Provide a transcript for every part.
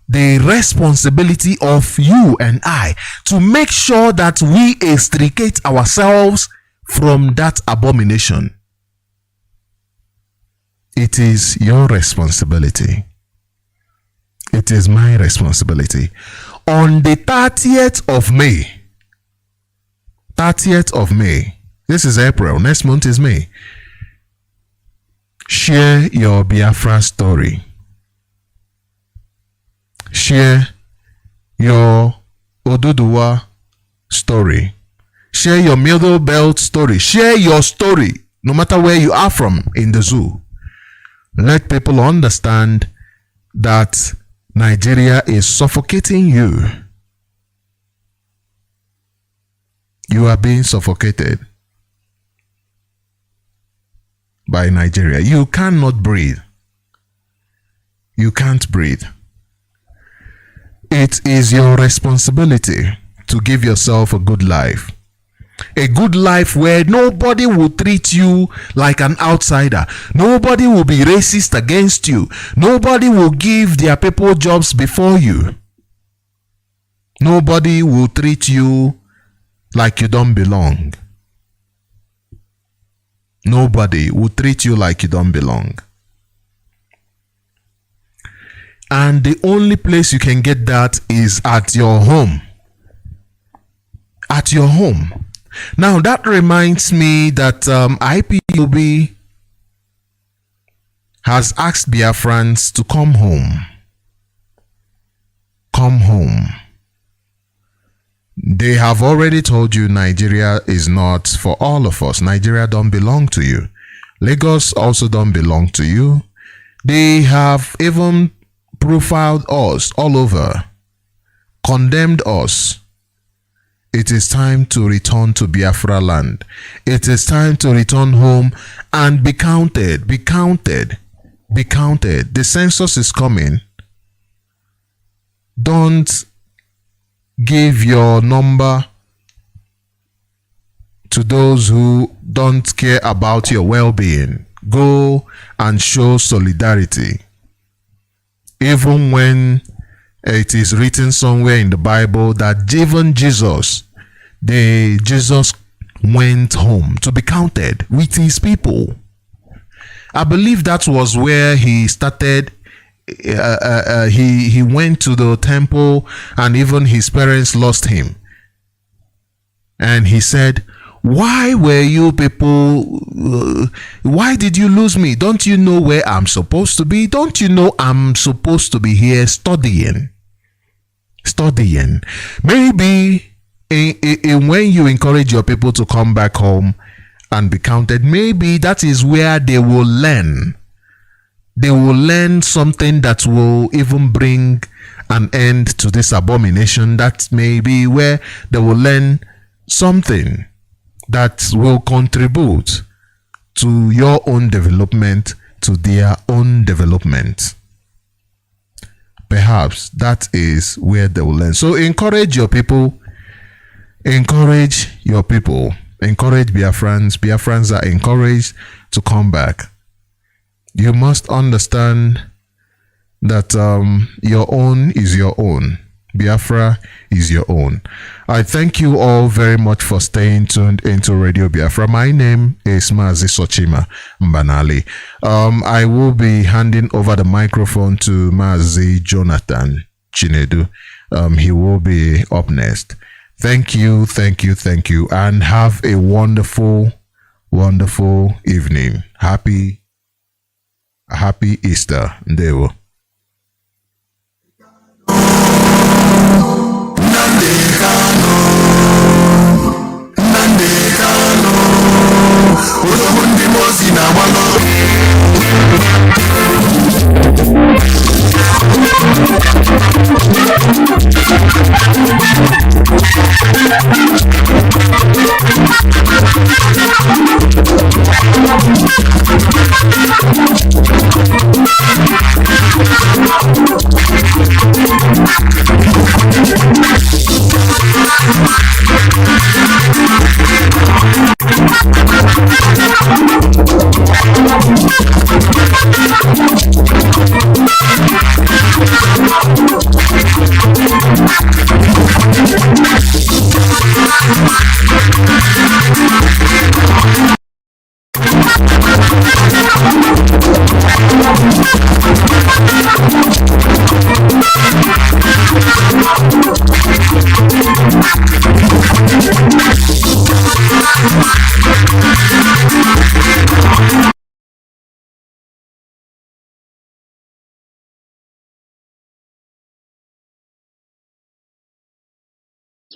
the responsibility of you and I to make sure that we extricate ourselves from that abomination. It is your responsibility. It is my responsibility. On the 30th of May, 30th of May, this is April, next month is May, share your Biafra story. Share your Oduduwa story. Share your Middle Belt story. Share your story, no matter where you are from in the zoo. Let people understand that Nigeria is suffocating you. You are being suffocated by Nigeria. You cannot breathe. You can't breathe. It is your responsibility to give yourself a good life. A good life where nobody will treat you like an outsider. Nobody will be racist against you. Nobody will give their people jobs before you. Nobody will treat you like you don't belong. Nobody will treat you like you don't belong. And the only place you can get that is at your home. At your home. Now that reminds me that IPOB has asked Biafrans to come home. Come home. They have already told you Nigeria is not for all of us. Nigeria don't belong to you. Lagos also don't belong to you. They have even profiled us all over, condemned us. It is time to return to Biafra land. It is time to return home and be counted, be counted, be counted. The census is coming. Don't give your number to those who don't care about your well-being. Go and show solidarity. Even when it is written somewhere in the Bible that even Jesus went home to be counted with his people. I believe that was where he started. He went to the temple and even his parents lost him. And he said, why were you people, why did you lose me? Don't you know where I'm supposed to be? Don't you know I'm supposed to be here studying? Studying. Maybe when you encourage your people to come back home and be counted, maybe that is where they will learn. They will learn something that will even bring an end to this abomination. That may be where they will learn something that will contribute to your own development, to their own development. Perhaps that is where they will learn. So encourage your people. Encourage your people. Encourage Biafrans. Biafrans are encouraged to come back. You must understand that your own is your own. Biafra is your own. I thank you all very much for staying tuned into Radio Biafra. My name is Mazi Sochima Mbanali. I will be handing over the microphone to Mazi Jonathan Chinedu. He will be up next. Thank you, and have a wonderful, wonderful evening. Happy Easter. Ndewo. Nnamdi Kanu, Udomundi Mozi na Walo.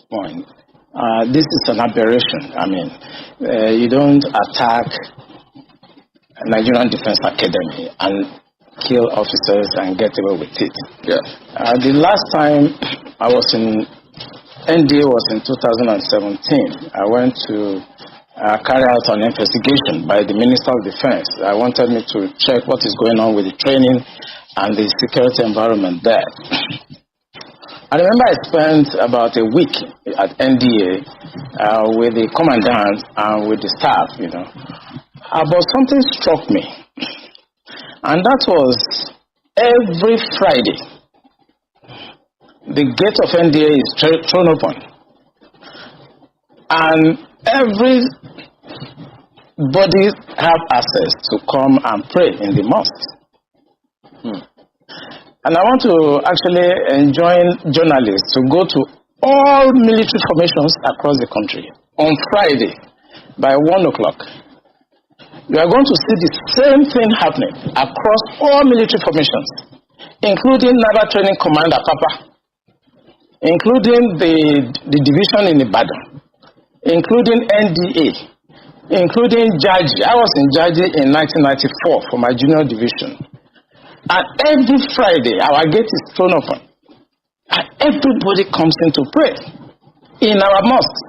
point. This is an aberration. I mean, you don't attack Nigerian Defense Academy and kill officers and get away with it. Yeah. The last time I was in NDA was in 2017. I went to carry out an investigation by the Minister of Defense. I wanted me to check what is going on with the training and the security environment there. I remember I spent about a week at NDA with the commandant and with the staff, you know. But something struck me, and that was every Friday, the gate of NDA is thrown open, and everybody have access to come and pray in the mosque. And I want to actually enjoin journalists to go to all military formations across the country on Friday by 1 o'clock. You are going to see the same thing happening across all military formations, including Naval Training Command Papa, including the division in Ibadan, including NDA, including Jaji. I was in Jaji in 1994 for my junior division. And every Friday, our gate is thrown open. And everybody comes in to pray in our mosque.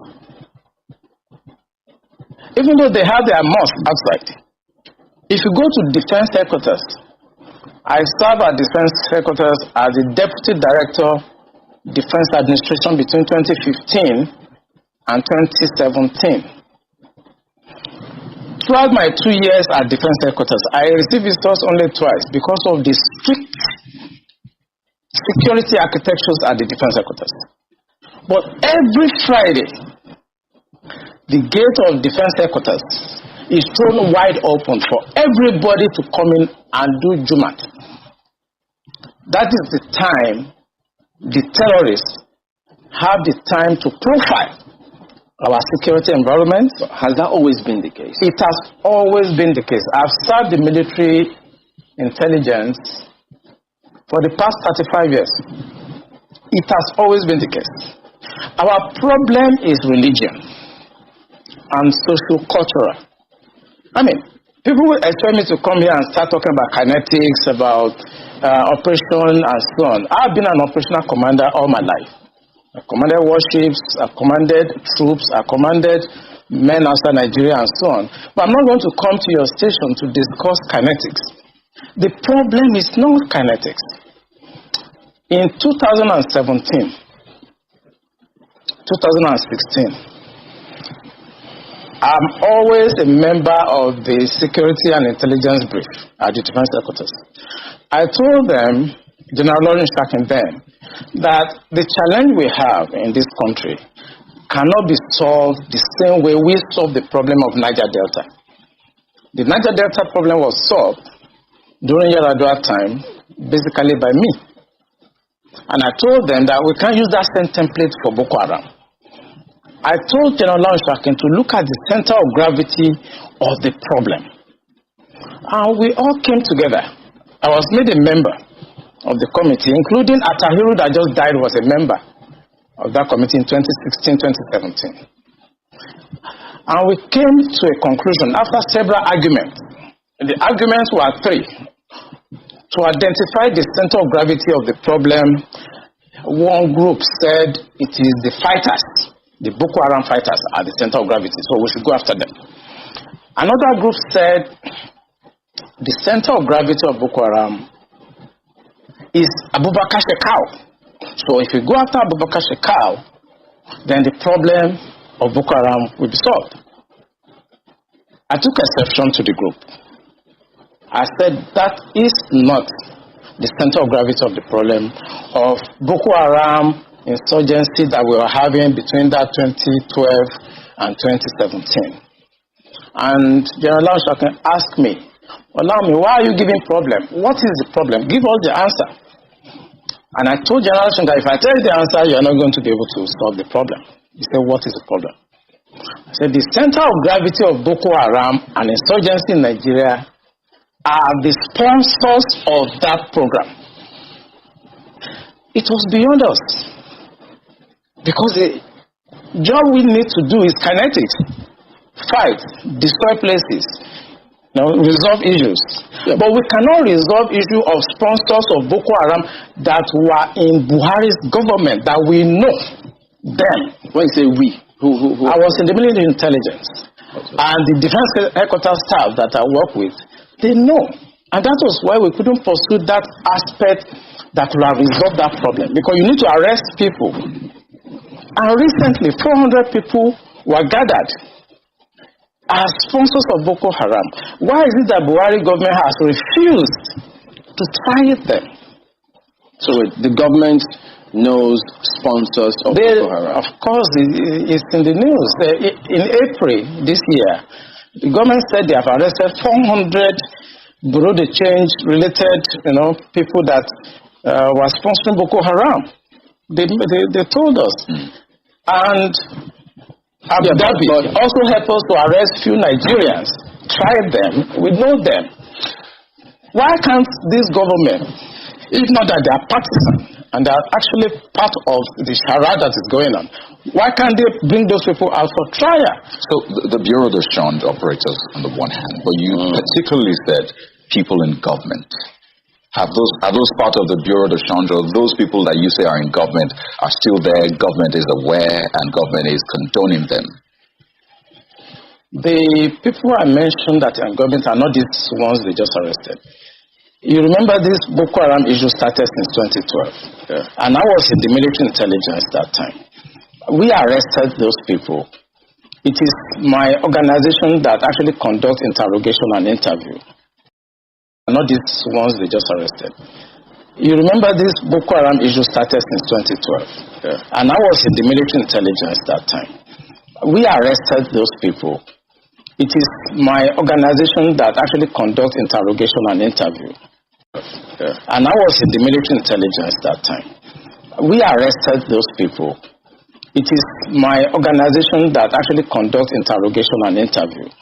Even though they have their mosque outside. If you go to Defense Headquarters, I served at Defense Headquarters as the Deputy Director, Defense Administration between 2015 and 2017. Throughout my 2 years at Defense Headquarters, I received visitors only twice because of the strict security architectures at the Defense Headquarters. But every Friday, the gate of Defense Headquarters is thrown wide open for everybody to come in and do Jumat. That is the time the terrorists have the time to profile our security environment. Has that always been the case? It has always been the case. I've served the military intelligence for the past 35 years. It has always been the case. Our problem is religion and socio-cultural. I mean, people will expect me to come here and start talking about kinetics, about operation and so on. I've been an operational commander all my life. I commanded warships, I commanded troops, I commanded men outside Nigeria and so on. But I'm not going to come to your station to discuss kinetics. The problem is not kinetics. In 2017, 2016, I'm always a member of the Security and Intelligence Brief at the Defense Headquarters. I told them, General Lawrence Shakin then, that the challenge we have in this country cannot be solved the same way we solved the problem of Niger Delta. The Niger Delta problem was solved during Yaradua time, basically by me. And I told them that we can't use that same template for Boko Haram. I told General Lawrence Shakin to look at the center of gravity of the problem. And we all came together. I was made a member of the committee, including Atahiru that just died was a member of that committee in 2016-2017. And we came to a conclusion after several arguments. The arguments were three. To identify the center of gravity of the problem, one group said it is the fighters, the Boko Haram fighters are the center of gravity, so we should go after them. Another group said the center of gravity of Boko Haram is Abubakar Shekau. So if you go after Abubakar Shekau, then the problem of Boko Haram will be solved. I took exception to the group. I said that is not the center of gravity of the problem of Boko Haram insurgency that we were having between that 2012 and 2017. And General Shakin asked me, allow me, why are you giving problem? What is the problem? Give us the answer. And I told General Shakin that if I tell you the answer, you're not going to be able to solve the problem. He said, what is the problem? I said, the center of gravity of Boko Haram and insurgency in Nigeria are the sponsors of that program. It was beyond us. Because job we need to do is kinetics. Fight, destroy places, resolve issues. Yeah. But we cannot resolve issue of sponsors of Boko Haram that were in Buhari's government, that we know them. When you say we, who? I was in the military intelligence. Okay. And the defense headquarters staff that I work with, they know. And that was why we couldn't pursue that aspect that could have resolved that problem. Because you need to arrest people. And recently, 400 people were gathered as sponsors of Boko Haram. Why is it that Buhari government has refused to try them? So the government knows sponsors of Boko Haram? Of course, it's in the news. In April this year, the government said they have arrested 400 bureau de change related, people that were sponsoring Boko Haram. They told us. And Abu Dhabi also helped us to arrest few Nigerians, try them, we know them. Why can't this government, if not that they are partisan and they are actually part of the charade that is going on, why can't they bring those people out for trial? So the Bureau de Change operates on the one hand, but you particularly said people in government. Are those part of the Bureau de Change, or those people that you say are in government are still there, government is aware, and government is condoning them? The people I mentioned that are in government are not these ones they just arrested. You remember this Boko Haram issue started since 2012. Yeah. And I was in the military intelligence that time. We arrested those people. It is my organization that actually conducts interrogation and interview. Not these ones they just arrested. You remember this Boko Haram issue started since 2012. Yeah. And I was in the military intelligence that time. We arrested those people. It is my organization that actually conducts interrogation and interview. Yeah. And I was in the military intelligence that time. We arrested those people. It is my organization that actually conducts interrogation and interview.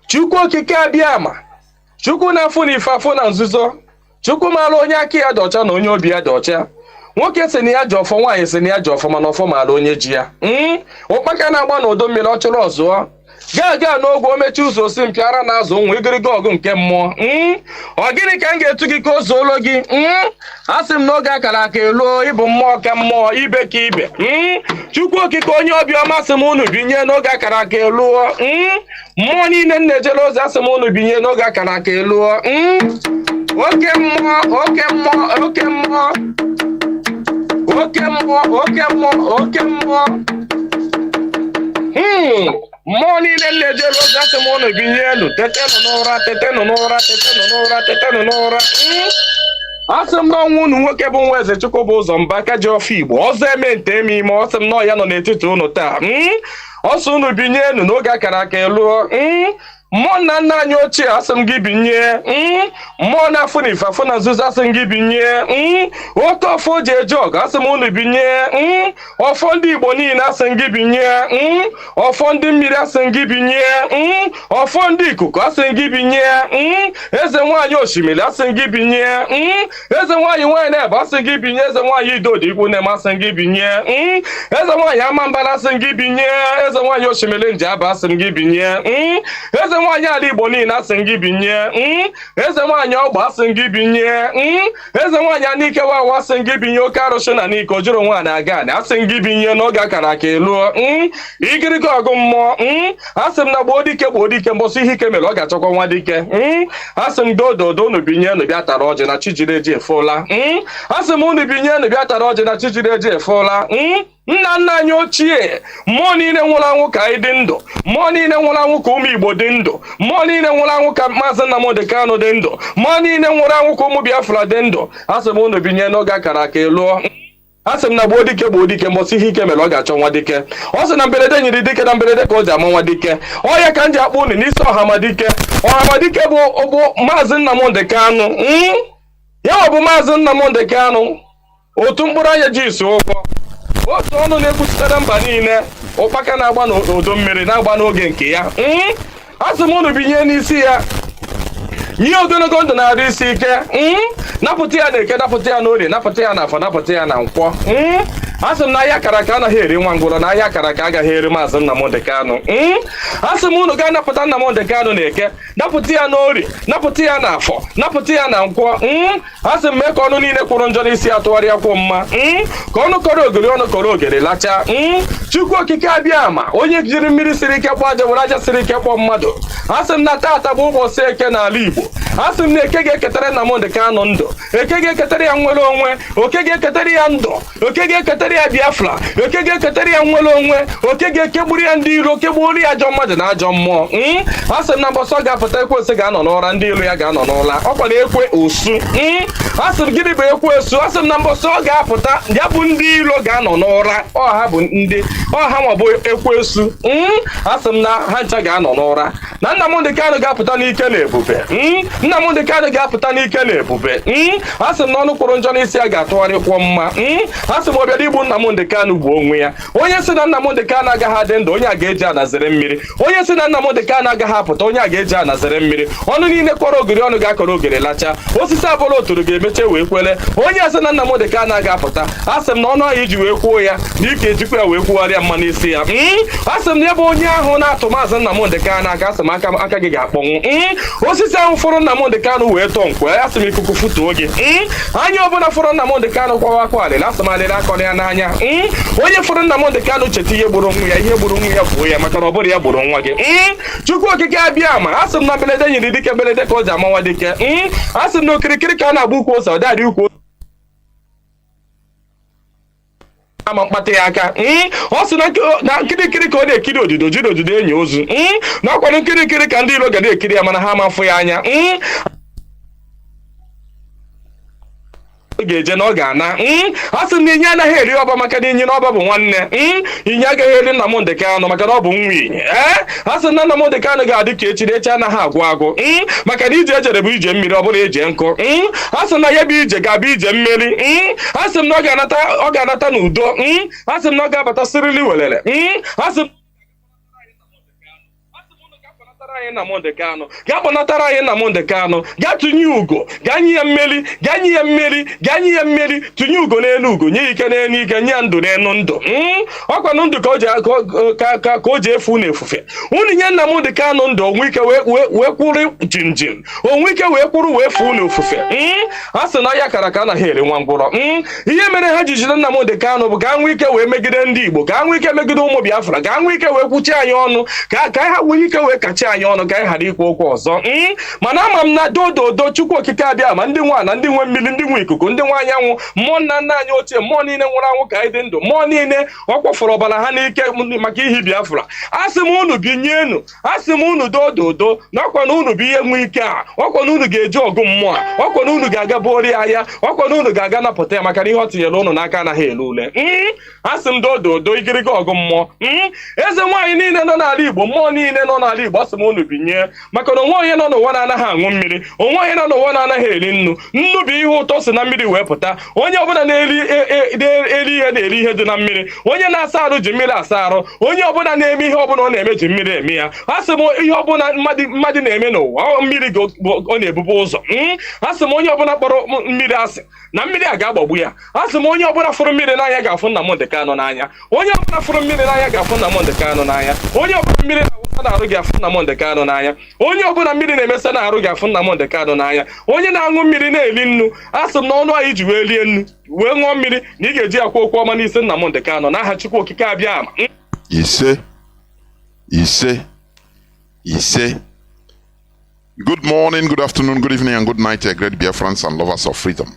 Chukwu okike abịama, Chukwu na-afụ na ife afụ na nzuzo, Chukwu maara onye aka ya dị ọcha na onye obi ya dị ọcha. Nwoke si na ya ji ọfọ, nwaanyị si na ya ji ọfọ, mana ọfọ maara onye ji ya. Ụkpaka na-agba n'udo mmiri ọ chọrọ ọzụọ. Gaa n'ogwe o mechi ụzọ osi mpịara na azụ nwa igiriga ọgụ nke mmụọ. Ọ gịnị ka m ga-etu gị ka o zuolo gị? Asị m n'oge akara aka eluo, ịbụ mmụọ ka mmụọ, ibe ka ibe. Chukwu okike onye obiọma sị m unu binye n'oge akara aka eluo. Mmụọ niile m na-ejere ozi asị m unu binye n'oge akara aka eluo. Oke mmụọ, oke mmụọ, oke mmụọ, oke mmụọ, oke mmụọ, oke mmụọ. Mmụọ niile m na-ejere ozi asị m unu binye elu. Tetenụ n'ụra, tetenụ n'ụra, tetenụ n'ụra, tetenụ n'ụra. Asị m n'ọnwa unu nwoke bụ nwa eze Chukwu bụ ụzọ mba aka ji ọfọ Igbo ọzọ eme nte eme ime. Ọ sị m nọ ya nọ n'etiti unu taa. Ọsọ unu binye enu n'oge akara aka eluo. Mmụọ na nna anyị ochie asị m gị binye. Mmụọ na-afụ na ife afụ na nzuzo asị m gị binye. Oke ọfọ ji eje ọgụ asị m unu binye. Ọfọ ndị Igbo niile asị m gị binye. Ọfọ ndị mmiri asị m gị binye. Ọfọ ndị ikuku asị m gị binye. Eze nwaanyị osimiri asị m gị binye. Eze nwaanyị nwaanyị na-ebe asị m gị binye. Eze nwaanyị idodi ikwu na-eme asị m gị binye. Eze nwaanyị amambara asị m gị binye. Eze nwaanyị osimiri nji aba asị m gị binye. Eze nwaanyị ala Igbo niile asị m gị binye. Eze nwaanyị ọgba asị m gị binye. Eze nwaanyị anike wawa asị m gị binye. Oke arụsị na n'ike ojuru nwa na-aga anị asị m gị binye n'oge akara aka eluo. Igirigi ọgụ mmụọ. Asị m na gboo dike mbọsị ihe ike mere ọ ga-achọkwa nwa dike. Asị m dododo unu binye unu bịa tara ọjị na chijiri eji efola. Asị m unu binye unu bịa tara ọjị na chijiri eji efola. Nna nna anyị ochie, mmụọ niile nwụrụ anwụ ka anyị dị ndụ, mmụọ niile nwụrụ anwụ ka ụmụ Igbo dị ndụ, mmụọ niile nwụrụ anwụ ka Mazi Nnamdi Kanu dị ndụ, mmụọ niile nwụrụ anwụ ka ụmụ Biafra dị ndụ. Asị m unu binye n'oge akara aka eluo. asị m na gbuo dike mbọsị ihe ike mere ọ ga-achọ nwa dike. Ọ sị na mberede nyiri dike na mberede ka o ji ama nwa dike. Ọ ya ka m ji akpọ unu n'isi Ọhamadike. Ọhamadike bụ Maazị Nnamdi Kanu. Ya ọ bụ Maazị Nnamdi Kanu, otu mkpụrụ anya ji isi ụgwọ, otu ọnụ na-ekwuchitere mba niile, ụkpaka na-agba n'udu mmiri na-agba n'oge nke ya. Asị m unu binye n'isi ya, nye ogologo ndụ na-arụ isi ike, napụta ya na eke, napụta ya na orie, napụta ya na afọ, napụta ya na nkwọ. Asị m na ahịa akara aka anaghị eri nwa ngwụrọ, na ahịa akara aka agaghị eri Maazị Nnamdi Kanu. Asị m unu ga-anapụta Nnamdi Kanu na eke, napụta ya na orie, napụta ya na afọ, napụta ya na nkwọ. Asị m mee ka ọnụ niile kwụrụ njọ n'isi atụgharịa kwụ mma, ka ọnụ kọrọ ogiri ọnụ kọrọ ogiri lachaa. Chukwu okike abịa ama, onye jiri mmiri siri ike kpọọ aja were aja siri ike kpọọ mmadụ. Asị m na taata bụ ụbọchị eke n'ala Igbo. Asị m na eke ga-eketara Nnamdi Kanu ndụ, eke ga-eketara ya nwere onwe, oke ga-eketara ya ndụ, oke ga-eketara ya Biafra, oke ga-eketara ya nwere onwe, oke ga-ekegburu ya ndị iro, kegburu ya ajọ mmadụ na ajọ mmụọ. Asị m na mbọsọ ga-apụta ekwensu ga-anọ n'ụra, ndị iro ya ga-anọ n'ụra. Ọkwa na ekwe osu. Asị m gịnị bụ ekwe osu? Asị m na mbọsọ ga-apụta ya bụ ndị iro ga-anọ n'ụra, ọha bụ ndị ọha ma bụ ekwensu. Asị m na ha ncha ga-anọ n'ụra, na Nnamdi Kanu ga-apụta n'ike na ebube. Nnamdi Kanu ga-apụta n'ike na ebube. Asị m na ọnụ kwụrụ njọ n'isi ya ga-atụgharịkwọ mma. Asị m ọbịara igbu Nnamdi Kanu gbuo onwe ya. Onye si na Nnamdi Kanu agaghị adị ndụ, onye a ga-eji anazere mmiri. Onye si na Nnamdi Kanu agaghị apụta, onye a ga-eji anazere mmiri. Ọnụ niile kọrọ ogiri ọnụ ga-akọrọ ogiri lachaa. Osisi abụla oturu ga-emeche wee kwele. Onye asị na Nnamdi Kanu agaghị apụta, asị m na ọnụ ahụ iji wee kwuo ya na ike ejikwa ya wee kwugharịa mma n'isi ya. Asị m na ebe onye ahụ na-atụ Maazị Nnamdi Kanu aka, asị m aka gị ga-akpọnwụ. Osisi ahụ fụrụ Nnamdi Kanu wee tọọ nkwe, asị m ikuku futuo gị. Anya ọbụla fụrụ Nnamdi Kanu kwawa akwa alịla, asị m alịla akọrọ ya n'anya. Onye fụrụ Nnamdi Kanu cheta ihe gburu nwa ya, ihe gburu nwa ya gbuo ya, maka na ọ bụrụ ya gburu nwa gị. Chukwu okike abịa ama, asị m na mberede nyiri dike, mberede ka o ji ama nwa dike. Asị m na okirikiri ka a na-agba ukwu ose, ọ dadị ukwu ama mkpata ya aka. Ọ sị na nkirikiri ka ọ na-ekiri odido, jiri odido enyi ozu. Na ọkwado nkirikiri ka ndị iro ga na-ekiri ya mana ha amafụ ya anya. Ga-eje na ọ ga-ana. Asị m na inye anaghị eri ọba maka na inye na ọba bụ nwanne. Inye agaghị eri Nnamdi Kanu maka na ọ bụ nwa inye. Asị m na Nnamdi Kanu ga-adị ka echi, echi anaghị agwụ agwụ. Maka na ije ejere bụ ije mmiri, ọ bụla eje nkụ. Asị m na ya bụ ije ga-abụ ije mmiri. Asị m na ọ ga-anata n'udo. Asị m na ọ ga-abata sirili welele. Asị m Nnamdi Kanu ga-akpọnatara anyị Nnamdi Kanu, gaa tụnye ugo, gaa nye ya mmeri, gaa nye ya mmeri, gaa nye ya mmeri, tụnye ugo n'elu ugo, nye ike n'elu ike, nye ya ndụ n'elu ndụ. Ọkwanụ ndụ ka o ji efu na efufe. Unu nye Nnamdi Kanu ndụ, onwe ike wee kwụrụ jinjin, onwe ike wee kwụrụ wee fuo na ofufe. A sị na ya kara ka anaghị eri nwa ngwụrọ. Ihe mere ha ji jide Nnamdi Kanu bụ ka nwee ike wee megide ndị Igbo, ka nwee ike megide ụmụ Biafra, ka nwee ike wee kwuchi anyị ọnụ, ka ha nwee ike wee kachi anyị ọnụ, ka anyị ghara ikwu okwu ọzọ. Mana ama m na dododo Chukwu okike abịa ma ndị nwa na ndị nwe mmiri, ndị nwe ikuku, ndị nwe anyanwụ, mmụọ nna nna anyị ochie, mmụọ niile nwụrụ anwụ ka anyị dị ndụ, mmụọ niile ọ kpọfụrụ ọbara ha n'ike maka ihi Biafra. Asị m unu binyenu, asị m unu dododo na ọkwa na unu bụ ihe nwe ike a, ọkwa na unu ga-eji ọgụ mmụọ a, ọkwa na unu ga-aga bori ahịa, ọkwa na unu ga-aga napụta ya maka na ihe ọ tinyere unu n'aka anaghị ele ule. Asị m dododo igiriga ọgụ mmụọ. Eze nwaanyị niile nọ n'ala Igbo, mmụọ niile nọ n'ala Igbo, asị m unu binye, maka na onwe onye nọ n'ụwa na-anaghị aṅụ mmiri, onwe onye nọ n'ụwa na-anaghị eri nnu. Nnu bụ ihe ụtọ si na mmiri wee pụta. Onye ọbụla na-eri ihe na-eri ihe dị na mmiri. Onye na-asa arụ ji mmiri asa arụ. Onye ọbụla na-eme ihe ọbụla ọ na-eme ji mmiri eme ya. Asị m ihe ọbụla mmadụ na-eme n'ụwa, mmiri ọ na-ebube ụzọ. Asị m onye ọbụla kpọrọ mmiri asị na mmiri a ga-agbagbu ya. Asị m onye ọbụla fụrụ mmiri n'anya ga-afụ Nnamdi Kanu n'anya. Onye ọbụla fụrụ mmiri n'anya ga-afụ Nnamdi Kanu n'anya. Onye ọbụla mmiri na-arụ ga-afụ Nnamdi Kanu n'anya. Onye ọbụla mmiri na-emesa na-arụ ga-afụ Nnamdi Kanu n'anya. Onye na-aṅụ mmiri na-eli nnu, asị m na ọnụ anyị ji wee rie nnu wee ṅụọ mmiri na ị ga-eji akwa okwu ọma n'isi Nnamdi Kanu n'aha Chukwu okike abịa ama. Ise. Good morning, good afternoon, good evening, and good night, great Biafrans and lovers of freedom.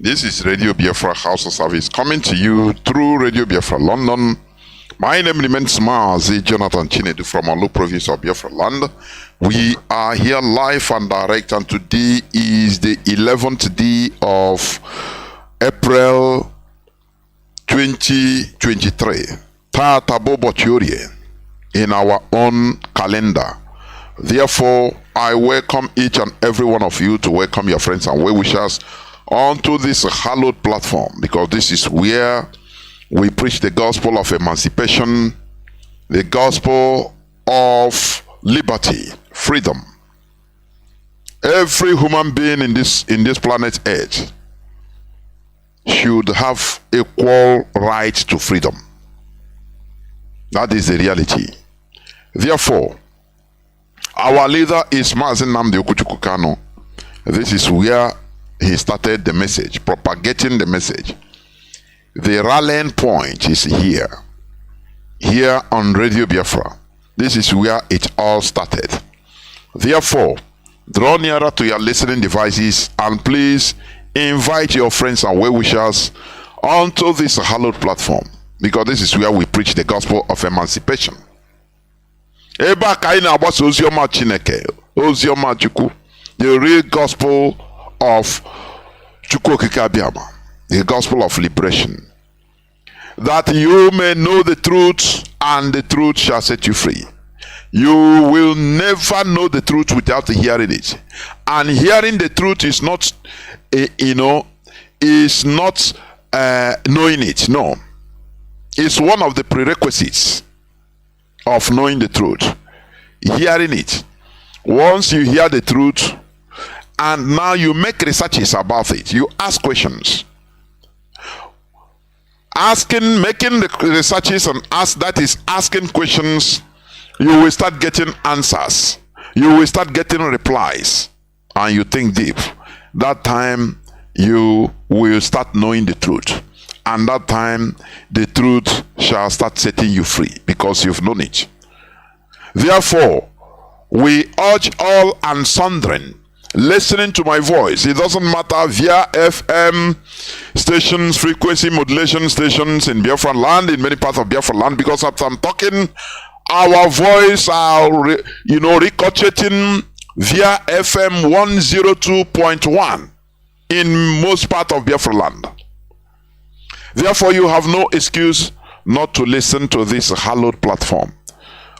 This is Radio Biafra HAUSA-SERVICE coming to you through Radio Biafra London. My name remains Mazi Jonathan Chinedu from Olu province of Biafra land. We are here live and direct, and today is the 11th day of April 2023. Tata Bobo Theory in our own calendar. Therefore, I welcome each and every one of you to welcome your friends and well-wishers onto this hallowed platform, because this is where we preach the gospel of emancipation, the gospel of liberty, freedom. Every human being in this planet Earth should have equal right to freedom. That is the reality. Therefore, our leader is Mazi Nnamdi Kanu. This is where he started the message, propagating the message. The rallying point is here on Radio Biafra. This is where it all started. Therefore, draw nearer to your listening devices and please invite your friends and well-wishers onto this hallowed platform, because this is where we preach the gospel of emancipation. Eba kaina agbasa ozioma Chineke, ozioma Chukwu, the real gospel of Chukwu Okike Abiama, the gospel of liberation, that you may know the truth and the truth shall set you free. You will never know the truth without hearing it, and hearing the truth is not knowing it. No, it's one of the prerequisites of knowing the truth. Hearing it. Once you hear the truth and now you make researches about it, you ask questions, making the researches and asking questions, you will start getting answers, you will start getting replies, and you think deep. That time you will start knowing the truth, and that time the truth shall start setting you free, because you've known it. Therefore, we urge all and sundry listening to my voice, it doesn't matter via FM stations, frequency modulation stations in Biafra land, in many parts of Biafra land, because as I'm talking, our voice are ricocheting via FM 102.1 in most part of Biafra land. Therefore, you have no excuse not to listen to this hallowed platform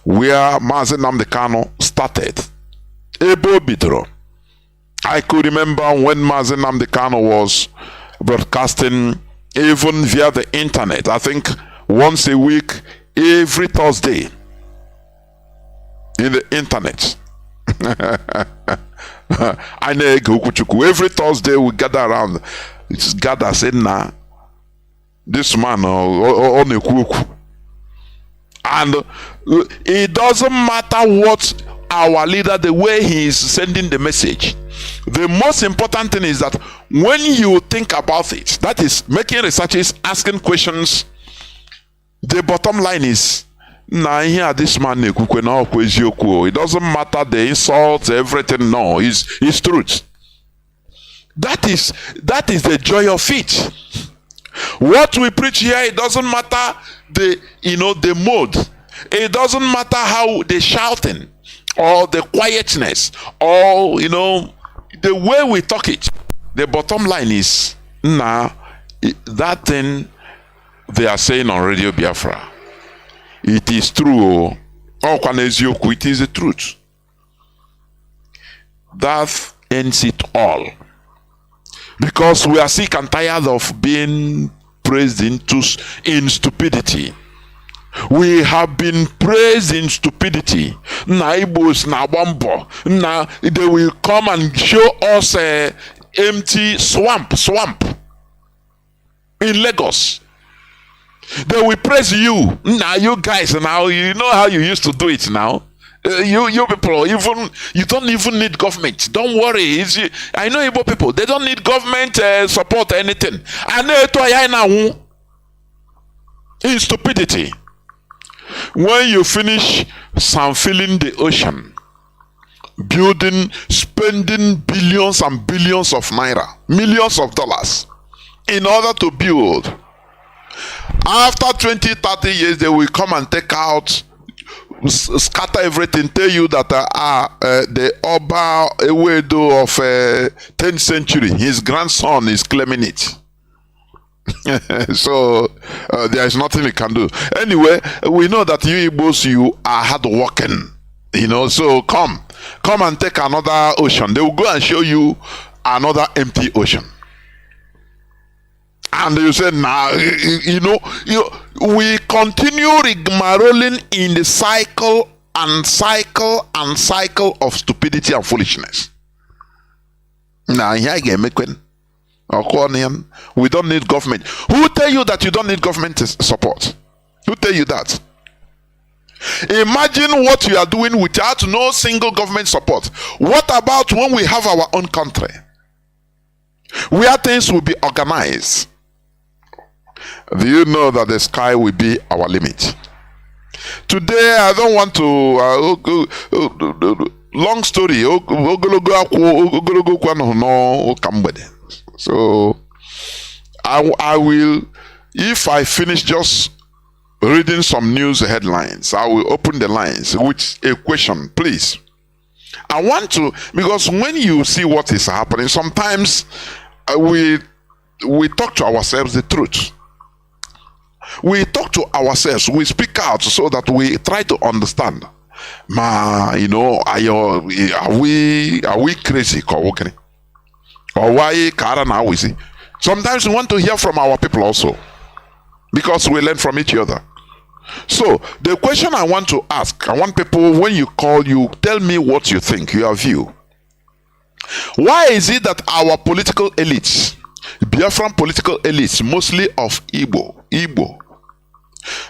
where Mazi Nnamdi Kanu started. Ebo Bidro. I could remember when Mazi Nnamdi Kanu was broadcasting even via the internet. I think once a week, every Thursday, in the internet. Every Thursday we gather around. It's gather saying, nah, this man on a cook. And it doesn't matter what our leader, the way he is sending the message. The most important thing is that when you think about it, that is making researches, asking questions, the bottom line is, nah, here this man it doesn't matter the insults, everything. No, it's truth. That is the joy of it. What we preach here, it doesn't matter the mode. It doesn't matter how the shouting or the quietness or the way we talk it. The bottom line is, that thing they are saying on Radio Biafra, it is true. It is the truth. That ends it all. Because we are sick and tired of being praised in stupidity. We have been praised in stupidity. Naibos na wambo. Now they will come and show us a empty swamp in Lagos. They will praise you. Now you guys, now you know how you used to do it now. You people, you don't even need government. Don't worry. I know Igbo people, they don't need government support or anything. I know it in stupidity. When you finish filling the ocean, spending billions and billions of naira, millions of dollars in order to build, after 20-30 years they will come and take out, scatter everything, tell you that the Oba Ewedo of 10th century, his grandson is claiming it. So there is nothing we can do. Anyway, we know that you Igbos, you are hard working. So come and take another ocean. They will go and show you another empty ocean. And you say, nah, we continue rigmaroling in the cycle of stupidity and foolishness. Now, we don't need government. Who tell you that you don't need government support? Who tell you that? Imagine what you are doing without no single government support. What about when we have our own country, where things will be organized? Do you know that the sky will be our limit? Today, I don't want to long story. So I will, if I finish just reading some news headlines, I will open the lines with a question, please. I want to, because when you see what is happening, sometimes we talk to ourselves the truth. We talk to ourselves, we speak out so that we try to understand. Are we crazy? Or why now we see? Sometimes we want to hear from our people also, because we learn from each other. So the question I want to ask, I want people, when you call, you tell me what you think, your view. Why is it that our political elites, Biafran political elites, mostly of Igbo,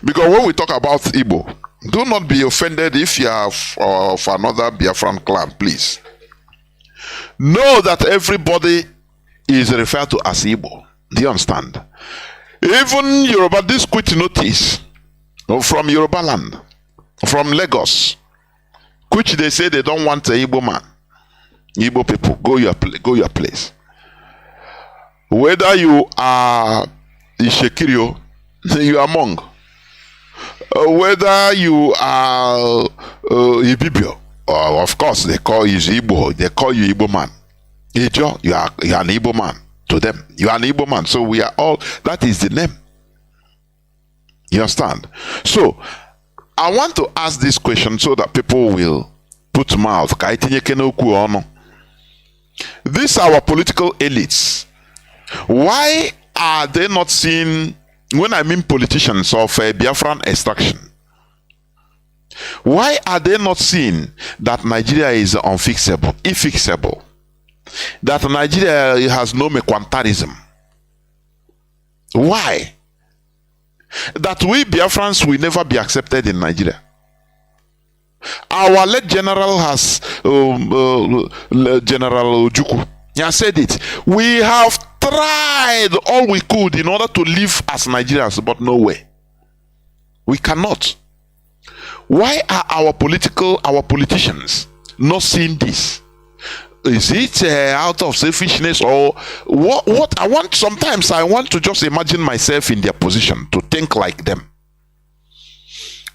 because when we talk about Igbo, do not be offended if you are of another Biafran clan, please. Know that everybody is referred to as Igbo. Do you understand? Even Yoruba, this quit notice from Yoruba land, from Lagos, which they say they don't want a Igbo man. Igbo people, go your place. Whether you are Ishekirio, you are Mong. Whether you are Ibibio, of course they call you Igbo, they call you Igbo man. Ijo, you are an Igbo man. To them, you are an Igbo man. So we are all, that is the name. You understand? So I want to ask this question so that people will put mouth. These are our political elites. Why are they not seen, when I mean politicians of Biafran extraction, why are they not seeing that Nigeria is unfixable, infixable? That Nigeria has no mercantilism? Why? That we Biafrans will never be accepted in Nigeria. Our late general has, General Ojukwu, he has said it. We have tried all we could in order to live as Nigerians, but no way. We cannot. Why are our politicians not seeing this? Is it out of selfishness or what? Sometimes I want to just imagine myself in their position, to think like them.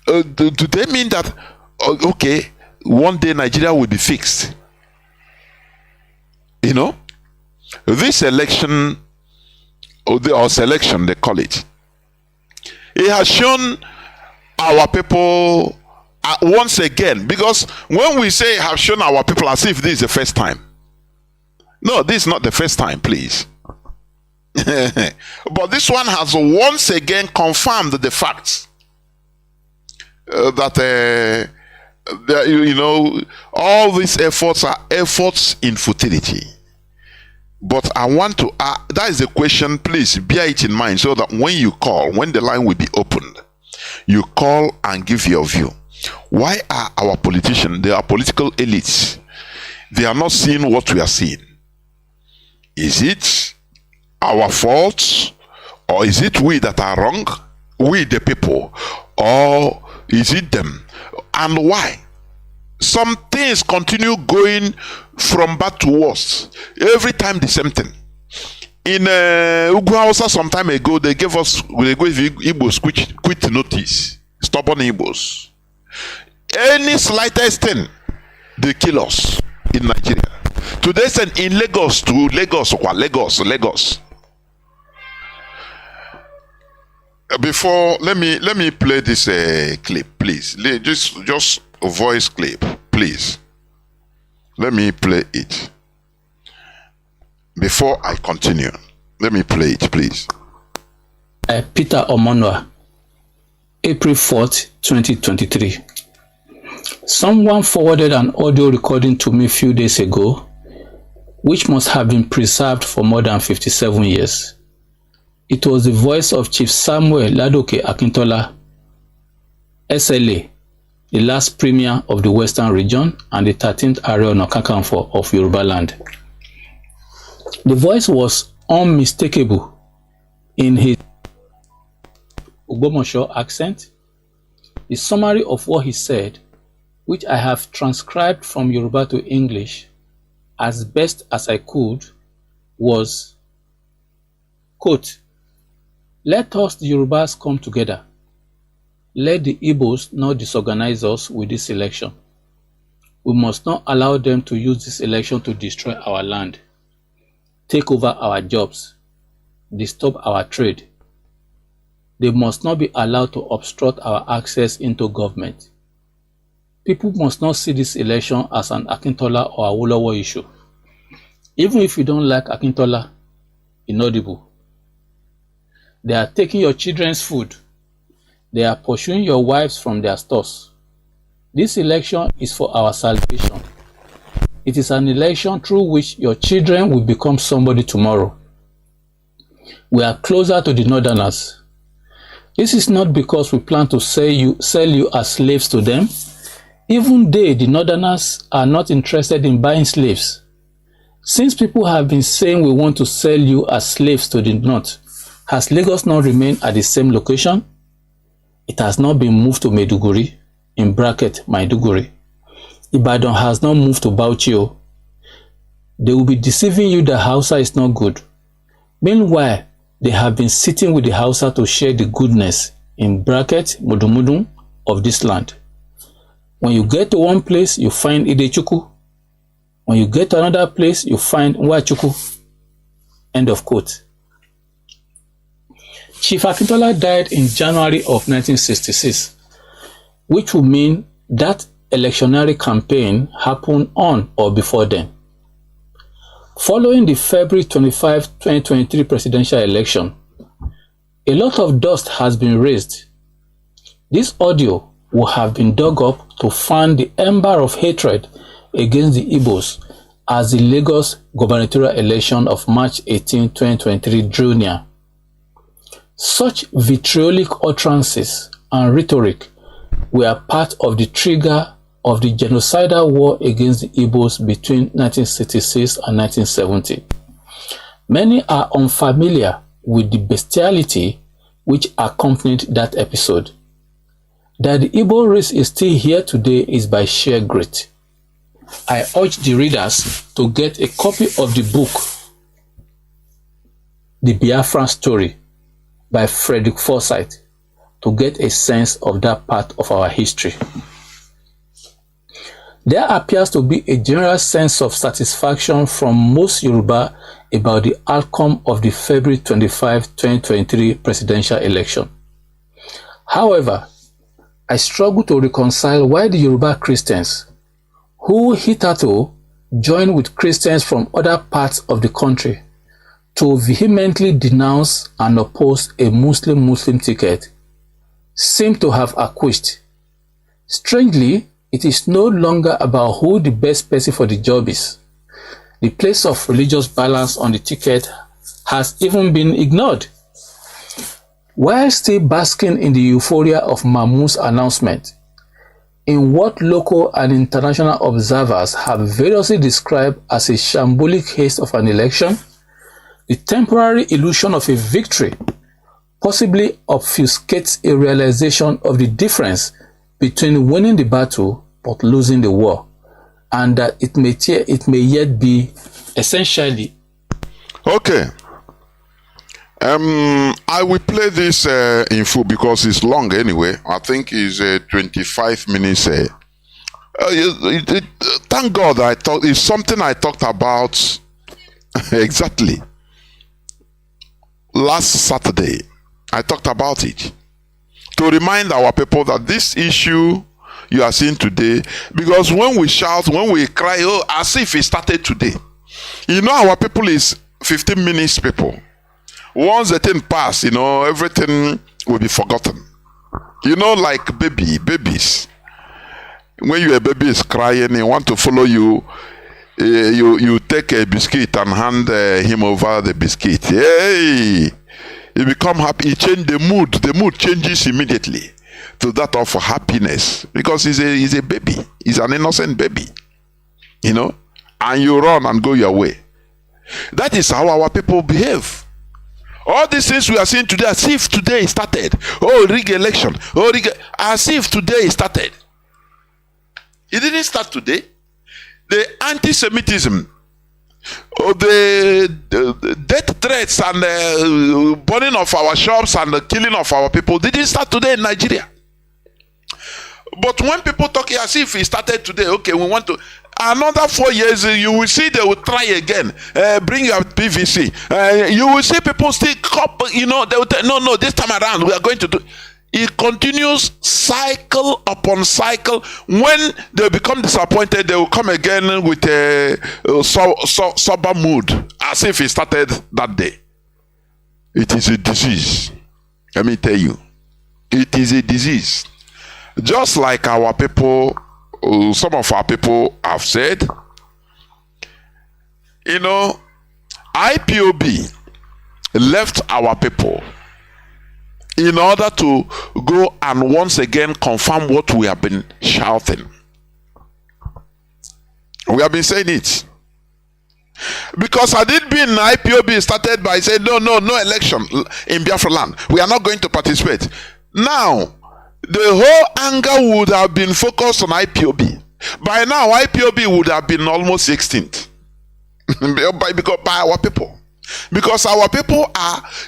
Do they mean that okay, one day Nigeria will be fixed? This election or selection, they call it, it has shown our people once again, because when we say have shown our people as if this is the first time, no, this is not the first time, please. But this one has once again confirmed the fact that all these efforts are efforts in futility. But I want to that is the question, please bear it in mind, so that when you call, when the line will be opened, you call and give your view. Why are our politicians, they are political elites, they are not seeing what we are seeing? Is it our fault, or is it we that are wrong, we the people, or is it them? And why? Some things continue going from bad to worse. Every time the same thing. In HAUSA some time ago, they gave Igbos quit notice. Stubborn Igbos. Any slightest thing, they kill us in Nigeria. Today, send in Lagos to Lagos. before let me play this clip, please. Just a voice clip, please. Let me play it before I continue. Let me play it, please. Peter Omonwa, April 4th, 2023. Someone forwarded an audio recording to me a few days ago, which must have been preserved for more than 57 years. It was the voice of Chief Samuel Ladoke Akintola, SLA, the last premier of the Western region and the 13th Ààrẹ Ọ̀nà Kakanfò of Yoruba land. The voice was unmistakable in his Ogbomoso accent. The summary of what he said, which I have transcribed from Yoruba to English as best as I could, was, quote, "Let us the Yorubas come together. Let the Igbos not disorganize us with this election. We must not allow them to use this election to destroy our land, take over our jobs, disturb our trade. They must not be allowed to obstruct our access into government. People must not see this election as an Akintola or Awolowo issue. Even if you don't like Akintola, inaudible. They are taking your children's food. They are pursuing your wives from their stores. This election is for our salvation. It is an election through which your children will become somebody tomorrow. We are closer to the Northerners. This is not because we plan to sell you as slaves to them. Even they, the Northerners, are not interested in buying slaves. Since people have been saying we want to sell you as slaves to the North, has Lagos not remained at the same location? It has not been moved to Maiduguri, in bracket Maiduguri. Ibadan has not moved to Bauchi. They will be deceiving you that Hausa is not good. Meanwhile, they have been sitting with the Hausa to share the goodness, in bracket Mudumudum, of this land. When you get to one place, you find Idechuku. When you get to another place, you find Nwachuku. End of quote. Chief Akintola died in January of 1966, which would mean that electionary campaign happened on or before then. Following the February 25, 2023 presidential election, a lot of dust has been raised. This audio will have been dug up to fan the ember of hatred against the Igbos as the Lagos gubernatorial election of March 18, 2023 drew near. Such vitriolic utterances and rhetoric were part of the trigger of the genocidal war against the Igbos between 1966 and 1970. Many are unfamiliar with the bestiality which accompanied that episode. That the Igbo race is still here today is by sheer grit. I urge the readers to get a copy of the book, The Biafra Story, by Frederick Forsyth, to get a sense of that part of our history. There appears to be a general sense of satisfaction from most Yoruba about the outcome of the February 25, 2023 presidential election. However, I struggle to reconcile why the Yoruba Christians, who hitherto joined with Christians from other parts of the country to vehemently denounce and oppose a Muslim ticket, seem to have acquiesced. Strangely, it is no longer about who the best person for the job is. The place of religious balance on the ticket has even been ignored. While still basking in the euphoria of Mahmoud's announcement, in what local and international observers have variously described as a shambolic haste of an election, the temporary illusion of a victory possibly obfuscates a realization of the difference between winning the battle but losing the war, and that it may yet be essentially. Okay. I will play this in full because it's long anyway. I think it's 25 minutes. Thank God it's something I talked about exactly last Saturday. I talked about it to remind our people that this issue you are seeing today, because when we shout, when we cry, oh, as if it started today. You know, our people is 15 minutes people. Once the thing pass, you know, everything will be forgotten. You know, like babies. When your baby is crying, he want to follow you, you take a biscuit and hand him over the biscuit. Hey, he become happy. He change the mood. The mood changes immediately to that of happiness, because he's a baby. He's an innocent baby, you know. And you run and go your way. That is how our people behave. All these things we are seeing today, as if today started. Oh, rig election. Oh, as if today started. It didn't start today. The anti-Semitism, the death threats and the burning of our shops and the killing of our people didn't start today in Nigeria. But when people talk as if it started today, okay, we want to, another 4 years, you will see they will try again. Bring your PVC. You will see people still cop, you know, they will tell, no, this time around we are going to do. It continues cycle upon cycle. When they become disappointed, they will come again with a sober mood, as if it started that day. It is a disease. Let me tell you. It is a disease. Just like our people, some of our people have said, you know, IPOB left our people in order to go and once again confirm what we have been shouting. We have been saying it. Because had it been IPOB started by saying, no election in Biafra land, we are not going to participate. Now, the whole anger would have been focused on IPOB. By now, IPOB would have been almost extinct. by our people. Because our people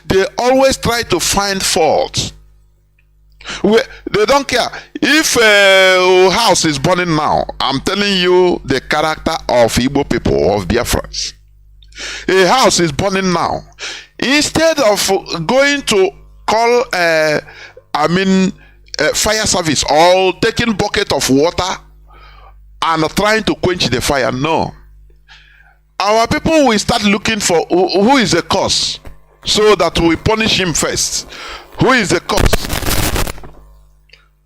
they always try to find fault. They don't care. If a house is burning now, I'm telling you the character of Igbo people, of Biafrans. A house is burning now. Instead of going to call, fire service or taking bucket of water and trying to quench the fire, no. Our people will start looking for who is the cause, so that we punish him first. Who is the cause?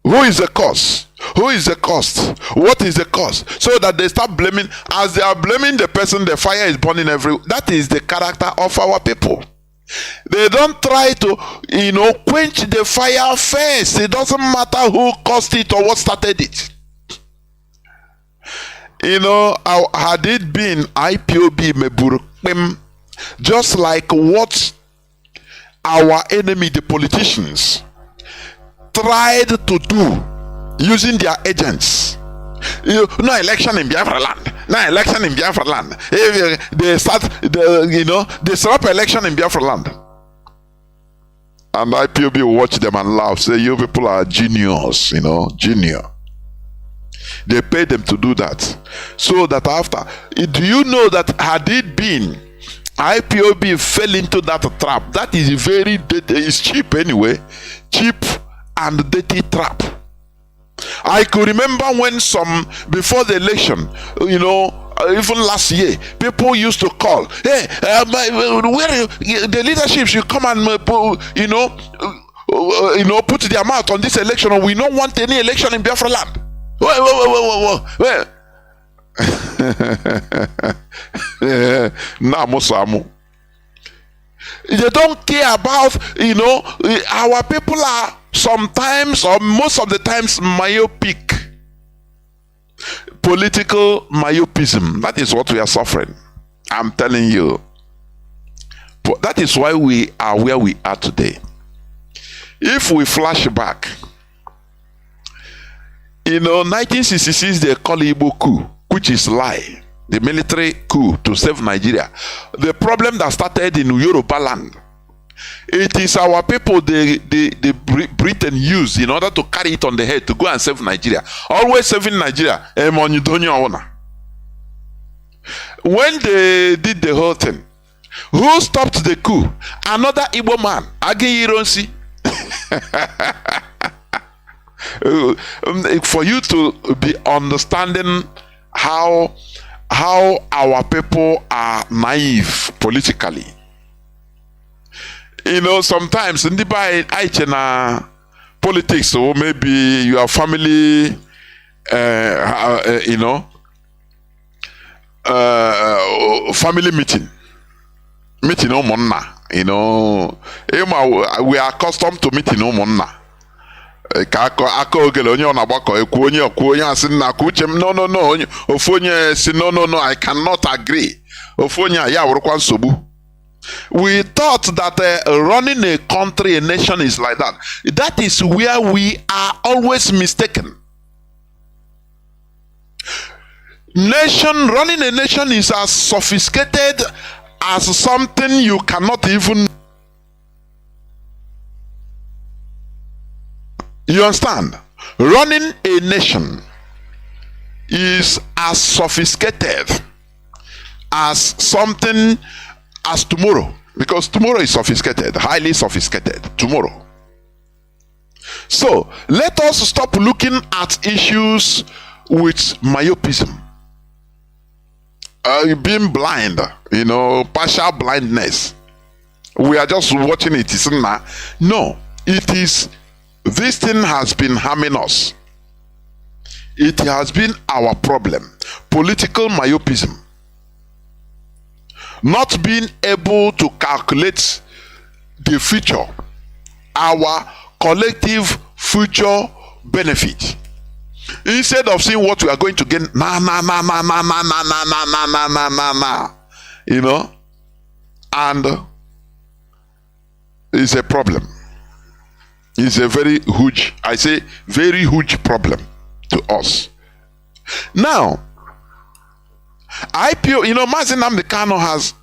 Who is the cause? Who is the cost? What is the cause? So that they start blaming. As they are blaming the person, the fire is burning everywhere. That is the character of our people. They don't try to, quench the fire first. It doesn't matter who caused it or what started it. Had it been IPOB Meburukim, just like what our enemy, the politicians, tried to do using their agents. No election in Biafra land. No election in Biafra land. They set up election in Biafra land. And IPOB will watch them and laugh, say, you people are genius, junior. They pay them to do that. So that after, do you know that had it been IPOB fell into that trap, that is very dirty, it's cheap anyway, cheap and dirty trap. I could remember when before the election, even last year, people used to call, hey, where the leadership should come and put their mouth on this election, or we don't want any election in Biafra land. Where? They don't care about, our people are sometimes or most of the times myopic. Political myopism. That is what we are suffering. I'm telling you. But that is why we are where we are today. If we flash back, 1966 they call Igbo coup, which is lie. The military coup to save Nigeria. The problem that started in Yoruba land. It is our people the Britain used in order to carry it on the head to go and save Nigeria. Always saving Nigeria. When they did the whole thing, who stopped the coup? Another Igbo man, Agi Ironsi. For you to be understanding how our people are naive politically. You know, sometimes in the politics, or maybe your family, family meeting umonna, you know, we are accustomed to meeting umonna. No, I cannot agree. We thought that running a country, a nation is like that. That is where we are always mistaken. Running a nation is as sophisticated as something you cannot even. You understand? Running a nation is as sophisticated as something as tomorrow, because tomorrow is sophisticated, highly sophisticated. Tomorrow. So let us stop looking at issues with myopism, being blind, you know, partial blindness. We are just watching it. No, it is. This thing has been harming us. It has been our problem. Political myopism. Not being able to calculate the future, our collective future benefit. Instead of seeing what we are going to gain, you know, and it's a problem. It's a very huge, I say, very huge problem to us. Now, IPO, you know, Mazi Nnamdi Kanu has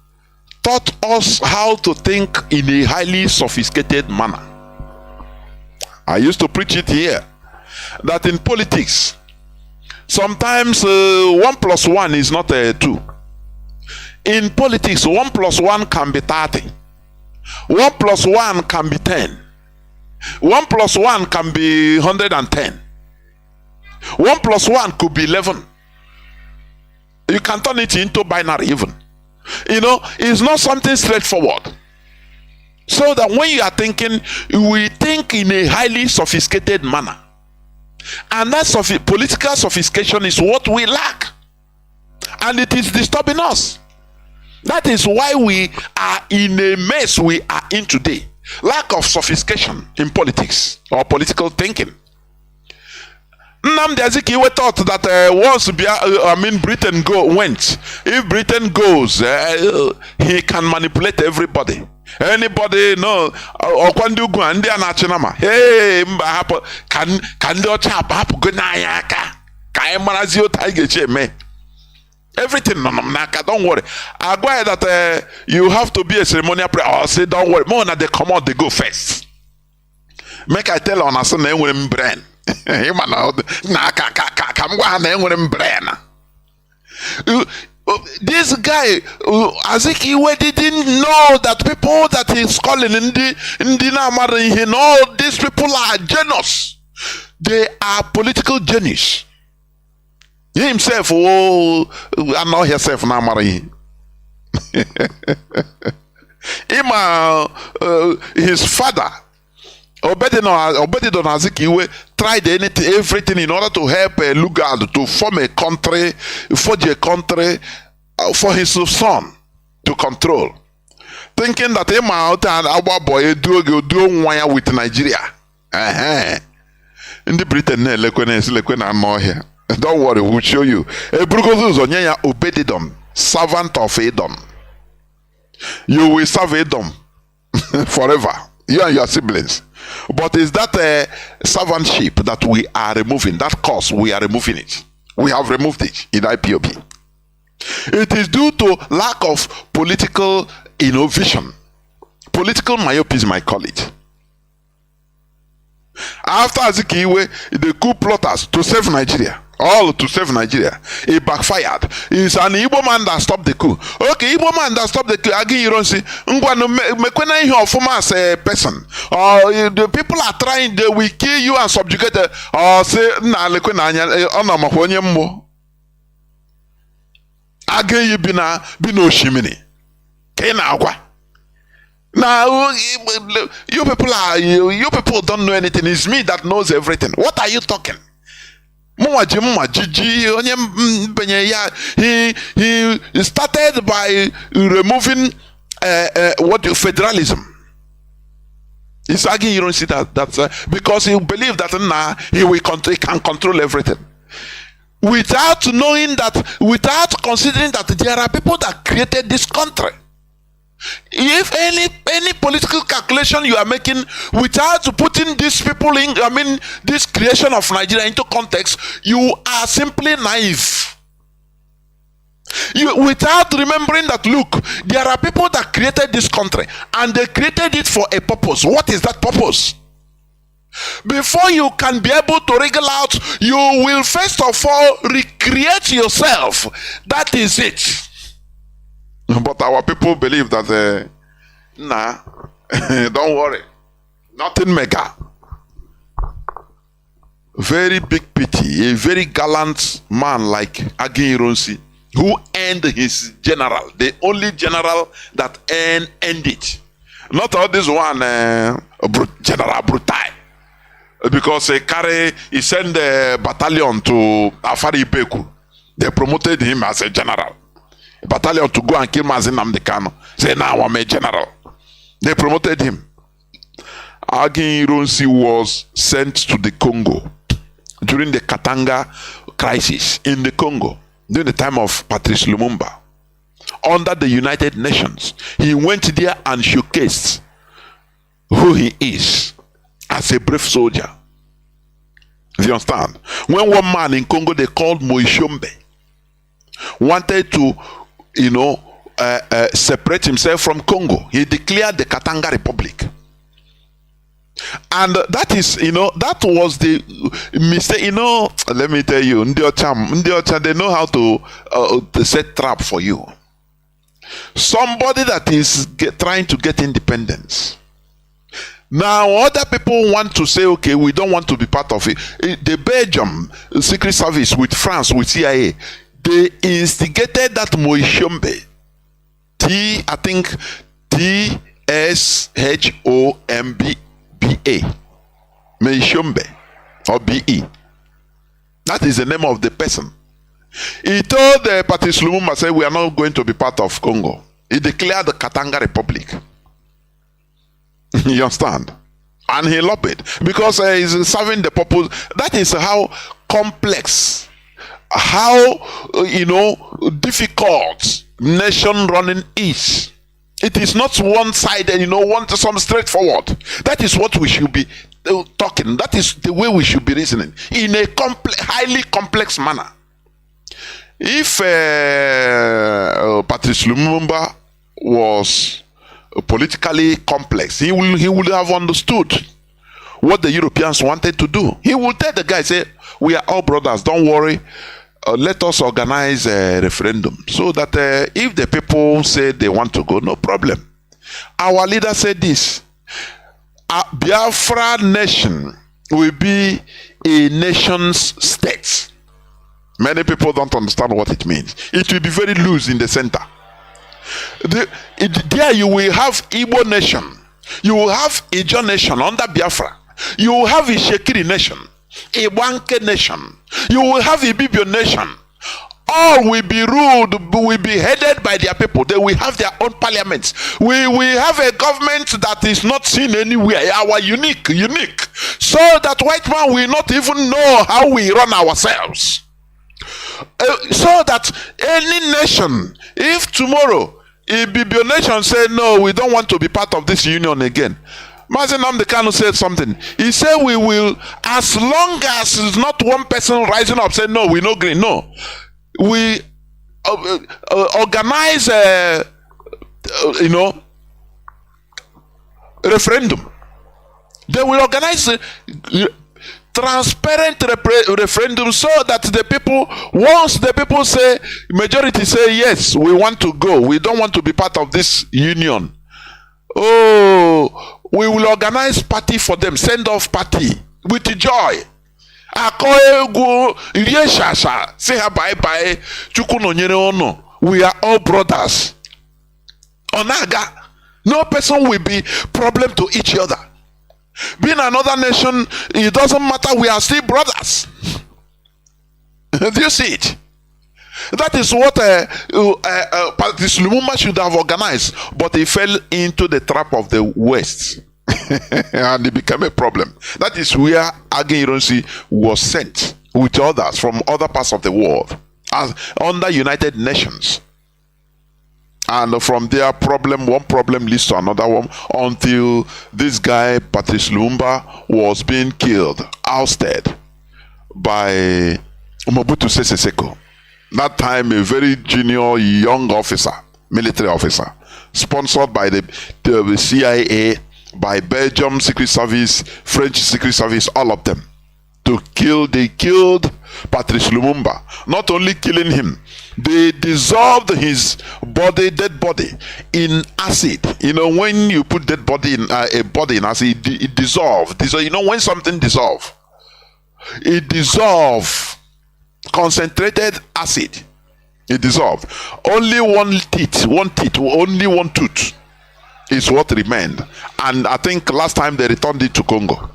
taught us how to think in a highly sophisticated manner. I used to preach it here, that in politics, sometimes 1 + 1 is not 2. In politics, 1 + 1 can be 30. 1 + 1 can be 10. 1 + 1 can be 110. 1 + 1 could be 11. You can turn it into binary even. You know, it's not something straightforward. So that when you are thinking, we think in a highly sophisticated manner. And that political sophistication is what we lack. And it is disturbing us. That is why we are in a mess we are in today. Lack of sophistication in politics or political thinking. Nnamdi Azikiwe thought that once Britain went, if Britain goes, he can manipulate everybody. Anybody no okwandugu andi anachinama. Hey, can do chap go na yaka. Kai marazio taigeche me. Everything naka, don't worry. I go that you have to be a ceremonial prayer. I'll say don't worry. More than they come out, they go first. Make I tell on us name with brain. This guy Azikiwe didn't know that people that he's calling in the know these people are genius. They are political genius. He himself, I know himself now, his father Obedidon Azikiwe tried everything in order to help Lugard to form a country, forge a country for his son to control. Thinking that him out and our boy do with Nigeria. In the Britain, here. Don't worry, we'll show you. Obedidon, servant of Edom. You will serve Edom forever. You and your siblings. But is that a servantship that we are removing? That course, we are removing it. We have removed it in IPOB. It is due to lack of political innovation. Political myopism, I call it. After Azikiwe, the coup plotters to save Nigeria. all to save Nigeria. It backfired. It's an Igbo man that stopped the coup. Okay, Igbo man that stopped the coup. Again, you don't see. Mekwena ihe ofuma as a person. Or the people are trying, they will kill you and subjugate. Or say, na lekwena anya, ona makonye mbo. Again, you bina oshimini. Kena akwa. Now you people don't know anything. It's me that knows everything. What are you talking? He started by removing federalism. He's arguing you don't see that because he believes that he can control everything. Without knowing that, without considering that there are people that created this country. If any political calculation you are making without putting these people in, this creation of Nigeria into context, you are simply naive. Without remembering that, look, there are people that created this country and they created it for a purpose. What is that purpose? Before you can be able to wriggle out, you will first of all recreate yourself. That is it. But our people believe that, don't worry, nothing mega. Very big pity, a very gallant man like Agin Ironsi, who earned his general, the only general that earned it. Not all this one, General Brutai, because he sent the battalion to Afari Beku. They promoted him as a general. A battalion to go and kill Mazi Nnamdi Kanu. Say, now I'm a general. They promoted him. Agin Ironsi was sent to the Congo during the Katanga crisis in the Congo, during the time of Patrice Lumumba, under the United Nations. He went there and showcased who he is as a brave soldier. Do you understand? When one man in Congo they called Moishombe wanted to separate himself from Congo, he declared the Katanga Republic. And that is, that was the mistake. Let me tell you, Ndiocha, they know how to set trap for you. Somebody that is trying to get independence. Now, other people want to say, okay, we don't want to be part of it. The Belgium Secret Service with France, with CIA, they instigated that Moishombe. I think T-S-H-O-M-B-A. Moishombe. Or B-E. That is the name of the person. He told Patrice Lumumba, say, we are not going to be part of Congo. He declared the Katanga Republic. You understand? And he loved it because he's serving the purpose. That is how complex, how difficult nation running is. It is not one-sided, some straightforward. That is what we should be talking. That is the way we should be reasoning in a highly complex manner. If Patrice Lumumba was politically complex, he would have understood what the Europeans wanted to do. He would tell the guy, say, we are all brothers, don't worry, let us organize a referendum so that if the people say they want to go, no problem. Our leader said this: Biafra nation will be a nation's state. Many people don't understand what it means. It will be very loose in the center. There you will have Igbo nation, you will have Ijo nation under Biafra, you will have Ishekiri nation, Iwanke nation, you will have Ibibio nation. All will be ruled, will be headed by their people. They will have their own parliaments. We will have a government that is not seen anywhere. Our unique, so that white man will not even know how we run ourselves. So that any nation, if tomorrow Ibibio nation say no, we don't want to be part of this union again, Mazi Nnamdi Kanu said something. He said we will, as long as it's not one person rising up say no, we no green. No, we organize referendum. They will organize transparent referendum, so that the people, once the people say, majority say yes, we want to go, we don't want to be part of this union, oh, we will organize party for them, send off party with joy. Say bye bye. We are all brothers. Onaga, no person will be problem to each other. Being another nation, it doesn't matter. We are still brothers. Do you see it? That is what Patrice Lumumba should have organized, but he fell into the trap of the West. And it became a problem. That is where Agin Ironsi was sent with others from other parts of the world as under United Nations. And from there, one problem leads to another one, until this guy Patrice Lumumba was being killed, ousted by Mobutu Sese Seko. That time a very junior young officer, military officer, sponsored by the CIA, by Belgium Secret Service, French Secret Service, all of them. They killed Patrice Lumumba. Not only killing him, they dissolved his dead body in acid. You know, when you put dead body in a body in acid, it dissolves. You know, when something dissolves, it dissolves. Concentrated acid. It dissolved. Only only one tooth is what remained. And I think last time they returned it to Congo.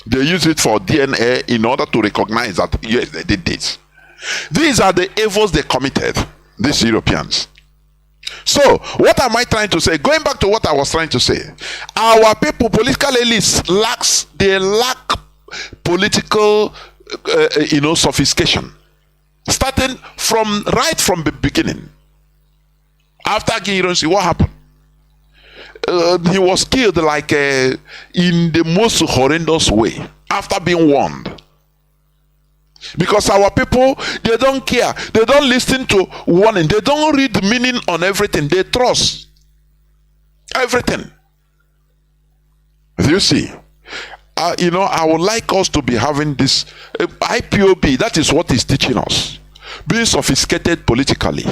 They used it for DNA in order to recognize that yes, they did this. These are the evils they committed, these Europeans. So, what am I trying to say? Going back to what I was trying to say, our people, political elites, lack political sophistication, starting right from the beginning. After Gironsi, what happened? He was killed like in the most horrendous way after being warned. Because our people, they don't care, they don't listen to warning, they don't read meaning on everything, they trust everything. You see, I would like us to be having this IPOB. That is what is teaching us, being sophisticated politically,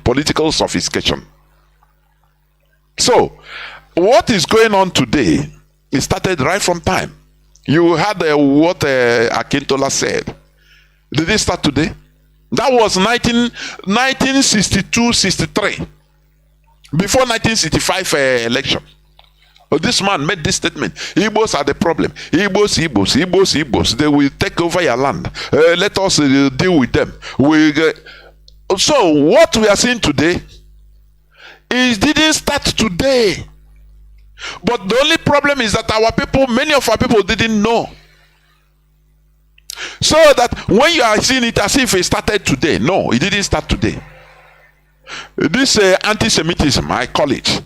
political sophistication. So what is going on today, it started right from time. You heard what Akintola said. Did it start today? That was 1962-63, before 1965 election. This man made this statement: Igbos are the problem. Igbos. They will take over your land. Let us deal with them. So what we are seeing today, it didn't start today. But the only problem is that many of our people didn't know. So that when you are seeing it as if it started today, no, it didn't start today. This anti-Semitism, I call it.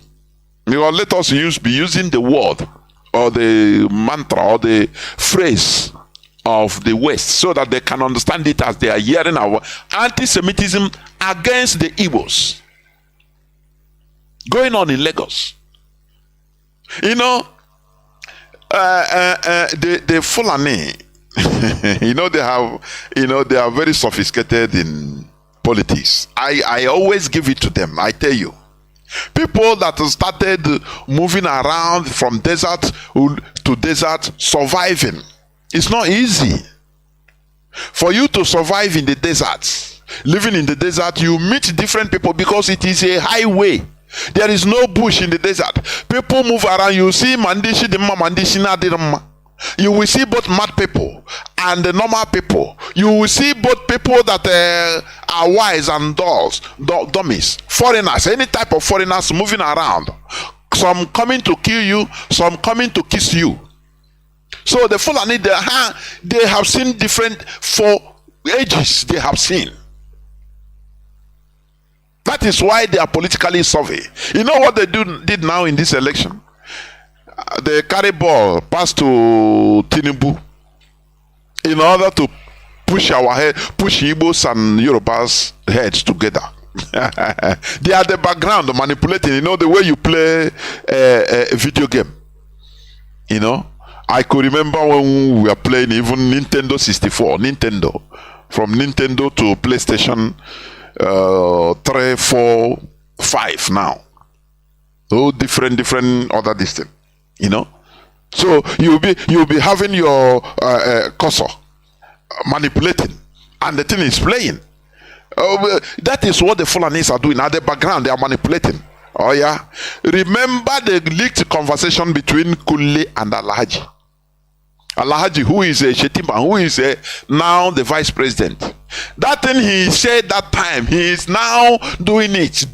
Let us be using the word or the mantra or the phrase of the West so that they can understand it as they are hearing our anti-Semitism against the Igbos going on in Lagos. The Fulani, they are very sophisticated in politics. I always give it to them. I tell you, people that started moving around from desert to desert, surviving, it's not easy. For you to survive in the desert, living in the desert, you meet different people because it is a highway. There is no bush in the desert. People move around. You see Mandishi Dimma, Mandishi Nadirma. You will see both mad people and the normal people. You will see both people that are wise and dummies, foreigners, any type of foreigners moving around. Some coming to kill you, some coming to kiss you. So the Fulani, they have seen different for ages. They have seen. That is why they are politically savvy. You know what they did now in this election? They carry ball passed to Tinubu in order to push Igbos and Yorubas heads together. They are the background manipulating. The way you play a video game. I could remember when we were playing even Nintendo 64, from Nintendo to PlayStation 3, 4, 5 now. So different other distance, you know. So you'll be having your cursor manipulating, and the thing is playing. That is what the Fulanis are doing. At the background, they are manipulating. Oh yeah. Remember the leaked conversation between Kule and Alhaji. Alhaji, who is a Shetima, who is now the vice president. That thing he said that time, he is now doing it.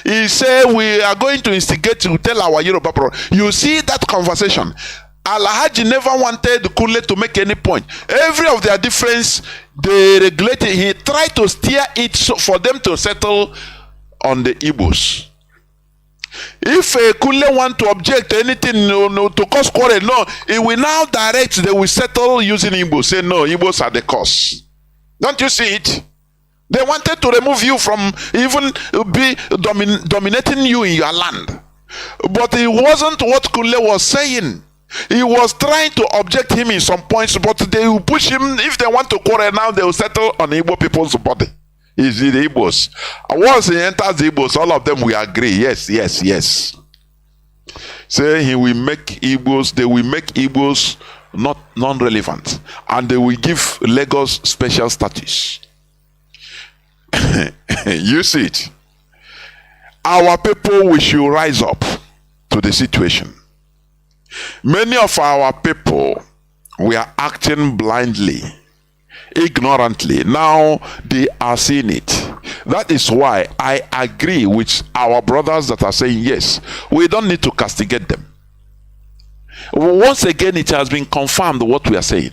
He said we are going to instigate to tell our Yoruba people. You see that conversation. Alhaji never wanted Kule to make any point. Every of their difference, they regulated. He tried to steer it for them to settle on the Igbos. If Kule want to object to anything, to cause quarrel, no, he will now direct. They will settle using Igbos. Say no, Igbos are the cause. Don't you see it? They wanted to remove you from even be dominating you in your land, but it wasn't what Kule was saying. He was trying to object him in some points, but they will push him. If they want to quarrel now, they will settle on Igbo people's body. Is the Igbos. Once he enters the Igbos, all of them will agree. Yes. Say he will make Igbos, they will make Igbos not non-relevant, and they will give Lagos special status. You see it. Our people, we should rise up to the situation. Many of our people, we are acting blindly, ignorantly. Now they are seeing it. That is why I agree with our brothers that are saying yes, we don't need to castigate them. Once again, it has been confirmed what we are saying.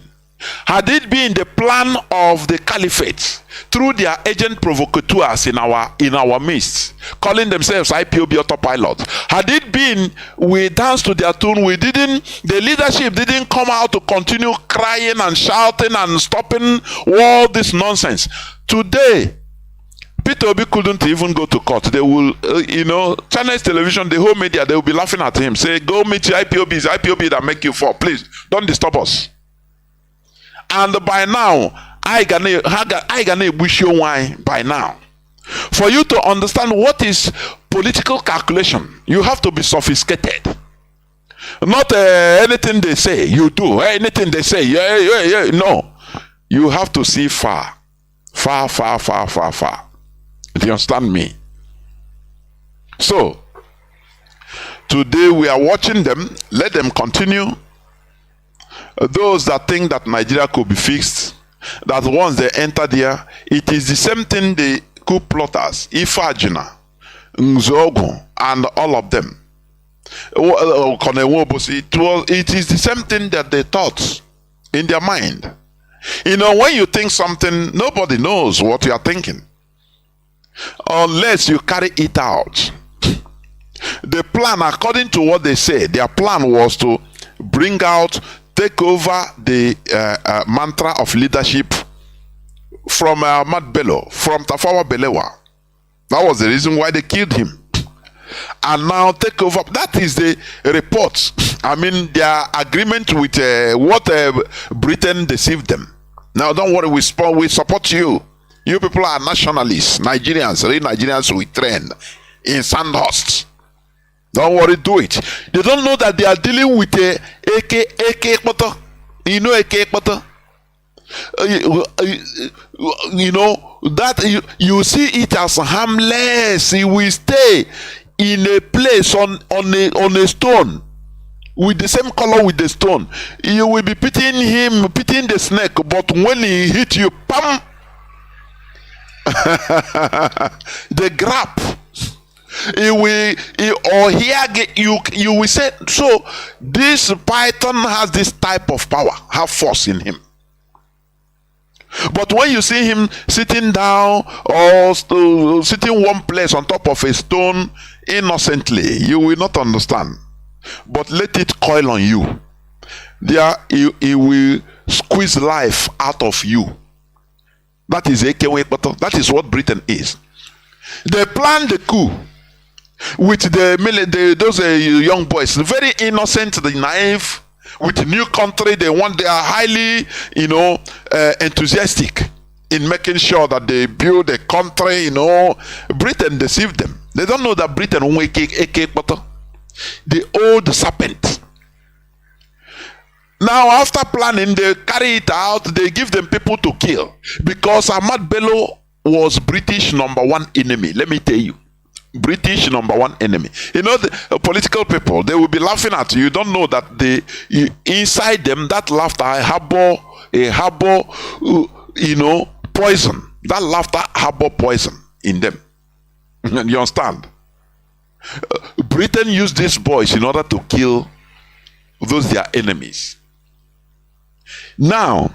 Had it been the plan of the caliphate through their agent provocateurs in our midst, calling themselves IPOB autopilot, had it been we danced to their tune, the leadership didn't come out to continue crying and shouting and stopping all this nonsense. Today, Peter Obi couldn't even go to court. They will, Chinese television, the whole media, they will be laughing at him. Say, go meet your IPOB. It's IPOB that make you fall. Please, don't disturb us. And by now, I gonna wish you why by now. For you to understand what is political calculation, you have to be sophisticated. Not anything they say, you do. Anything they say, yeah. No. You have to see far. Do you understand me? So, today we are watching them. Let them continue. Those that think that Nigeria could be fixed, that once they enter there, it is the same thing the coup plotters, Ifajina, Nzogo, and all of them. It is the same thing that they thought in their mind. When you think something, nobody knows what you are thinking unless you carry it out. The plan, according to what they say, their plan was to take over the mantra of leadership from Ahmad Bello, from Tafawa Balewa. That was the reason why they killed him. And now take over. That is the report. I mean, their agreement with what Britain deceived them. Now, don't worry, we support you. You people are nationalists, Nigerians, real Nigerians we train in Sandhurst. Don't worry, do it. They don't know that they are dealing with a AK butter. You know AK butter? That you see it as harmless. He will stay in a place on a stone with the same color with the stone. You will be pitying the snake, but when he hit you, pam, the grab. You will say, so this python has this type of power, have force in him. But when you see him sitting down or sitting one place on top of a stone innocently, you will not understand. But let it coil on you. There, he will squeeze life out of you. That is that is what Britain is. They planned the coup with those young boys, very innocent, naive, With a new country, they are highly, enthusiastic in making sure that they build a country. Britain deceived them. They don't know that Britain won't make the old serpent. Now, after planning, they carry it out. They give them people to kill because Ahmad Bello was British number one enemy. Let me tell you. British number one enemy. The political people, they will be laughing at you. You don't know that inside them, that laughter harbor poison. That laughter harbor poison in them. You understand? Britain used these boys in order to kill those their enemies. Now,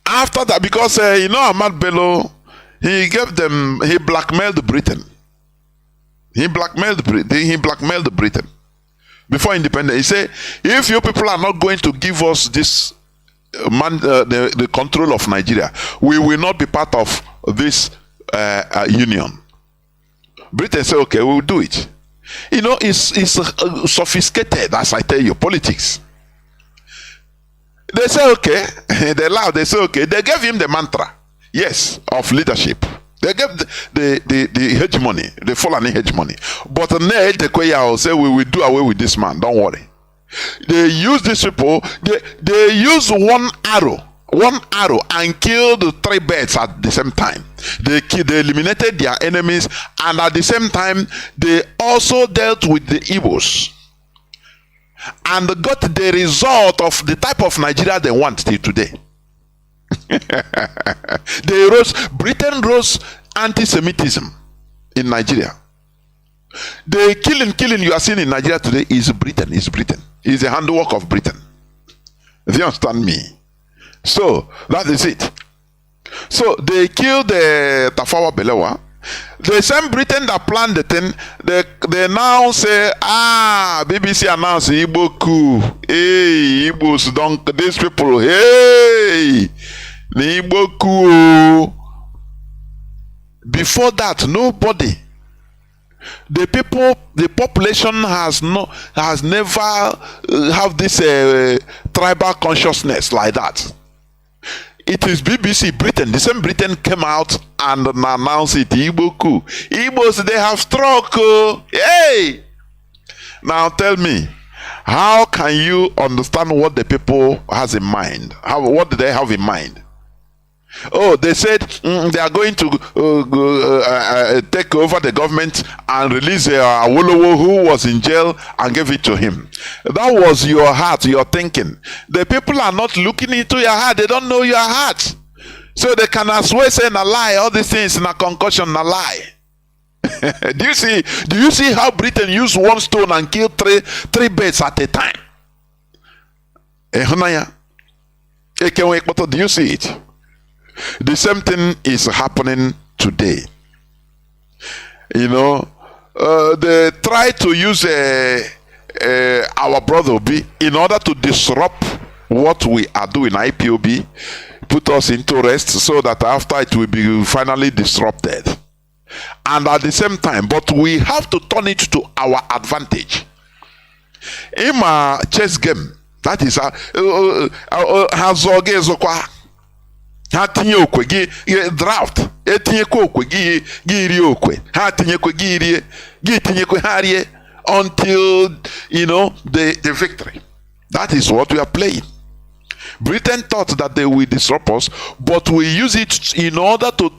after that, because Ahmad Bello, he blackmailed Britain. He blackmailed Britain before independence. He said, if you people are not going to give us this the control of Nigeria, we will not be part of this union. Britain said, okay, we will do it. It's sophisticated, as I tell you, politics. They say, okay. They laugh. They say, okay. They gave him the mantra, yes, of leadership. They gave the hegemony, the Fulani hegemony. But they say, we will do away with this man. Don't worry. They use these people. They use one arrow and killed 3 birds at the same time. They eliminated their enemies, and at the same time they also dealt with the Igbos and got the result of the type of Nigeria they want till today. Britain rose anti-Semitism in Nigeria. The killing you are seeing in Nigeria today is Britain. Is the handwork of Britain. Do you understand me? So that is it. So they killed the Tafawa Balewa. The same Britain that planned the thing, they now say, BBC announced Igbo coup. Hey, Igbos don't, these people, hey, the Igbo coup. Before that, nobody. The population has never have this tribal consciousness like that. It is BBC Britain. The same Britain came out and announced it. Igbo coup. Igbos, they have struck. Hey! Now tell me, how can you understand what the people has in mind? What do they have in mind? Oh, they said they are going to take over the government and release Awolowo, who was in jail, and give it to him. That was your heart, your thinking. The people are not looking into your heart. They don't know your heart. So they can as well say a lie. All these things in a concussion, a lie. Do you see how Britain used one stone and killed three birds at a time? Do you see it? The same thing is happening today. They try to use our brother Obi in order to disrupt what we are doing. IPOB put us into rest so that after it will be finally disrupted. And at the same time, but we have to turn it to our advantage. In a chess game, that is ha tinye okwe gị draft etinyekwa okwe gị rie okwe ha tinyekwe gị rie gị tinyekwe ha rie until the victory. That is what we are playing. Britain thought that they will disrupt us, but we use it in order to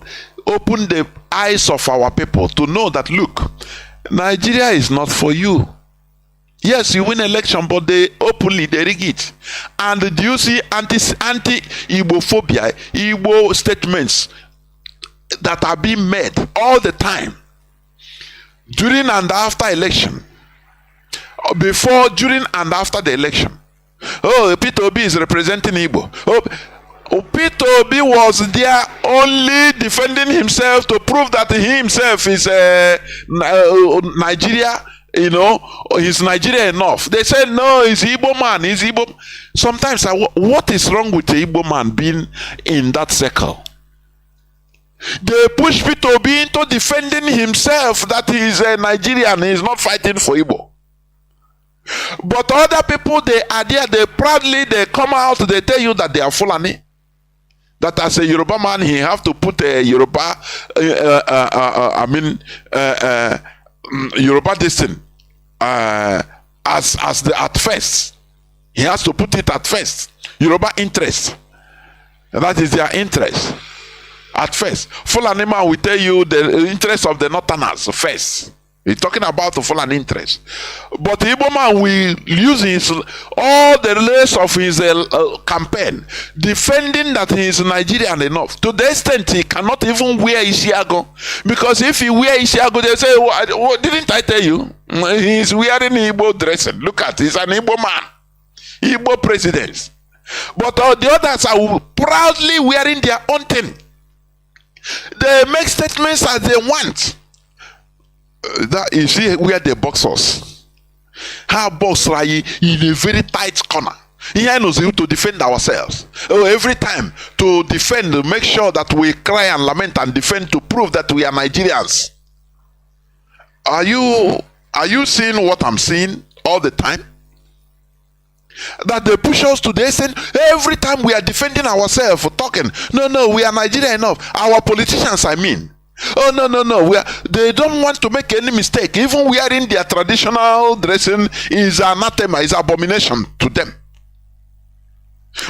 open the eyes of our people to know that, look, Nigeria is not for you. Yes, you win election, but they openly rig it. And do you see anti-Igbophobia, Igbo statements that are being made all the time during and after election, before, during and after the election? Oh, Peter Obi is representing Igbo. Oh, Peter Obi was there only defending himself to prove that he himself is Nigeria. He's Nigeria enough. They say no, he's Igbo man. He's Igbo. Sometimes what is wrong with the Igbo man being in that circle? They push Peter Obi into defending himself that he is a Nigerian. He is not fighting for Igbo. But other people, they are there, they proudly, they come out, they tell you that they are Fulani. That as a Yoruba man, he have to put a Yoruba, Yoruba distance as the at first. He has to put it at first. Yoruba interest. That is their interest. At first. Fulani man will tell you the interest of the Northerners first. He's talking about the Fulani interest. But the Igbo man will use all the rest of his campaign defending that he is Nigerian enough. To the extent he cannot even wear Isiago. Because if he wear Isiago, they say, didn't I tell you? He is wearing Igbo dressing. Look at, he's an Igbo man. Igbo presidents. But the others are proudly wearing their own thing. They make statements as they want. That you see where the boxers. How box are in a very tight corner. Here knows you to defend ourselves. Every time to defend, to make sure that we cry and lament and defend to prove that we are Nigerians. Are you seeing what I'm seeing all the time? That they push us to the extent every time we are defending ourselves for talking. No, we are Nigerian enough. Our politicians, I mean. Oh no. They don't want to make any mistake. Even wearing their traditional dressing is anathema, is abomination to them.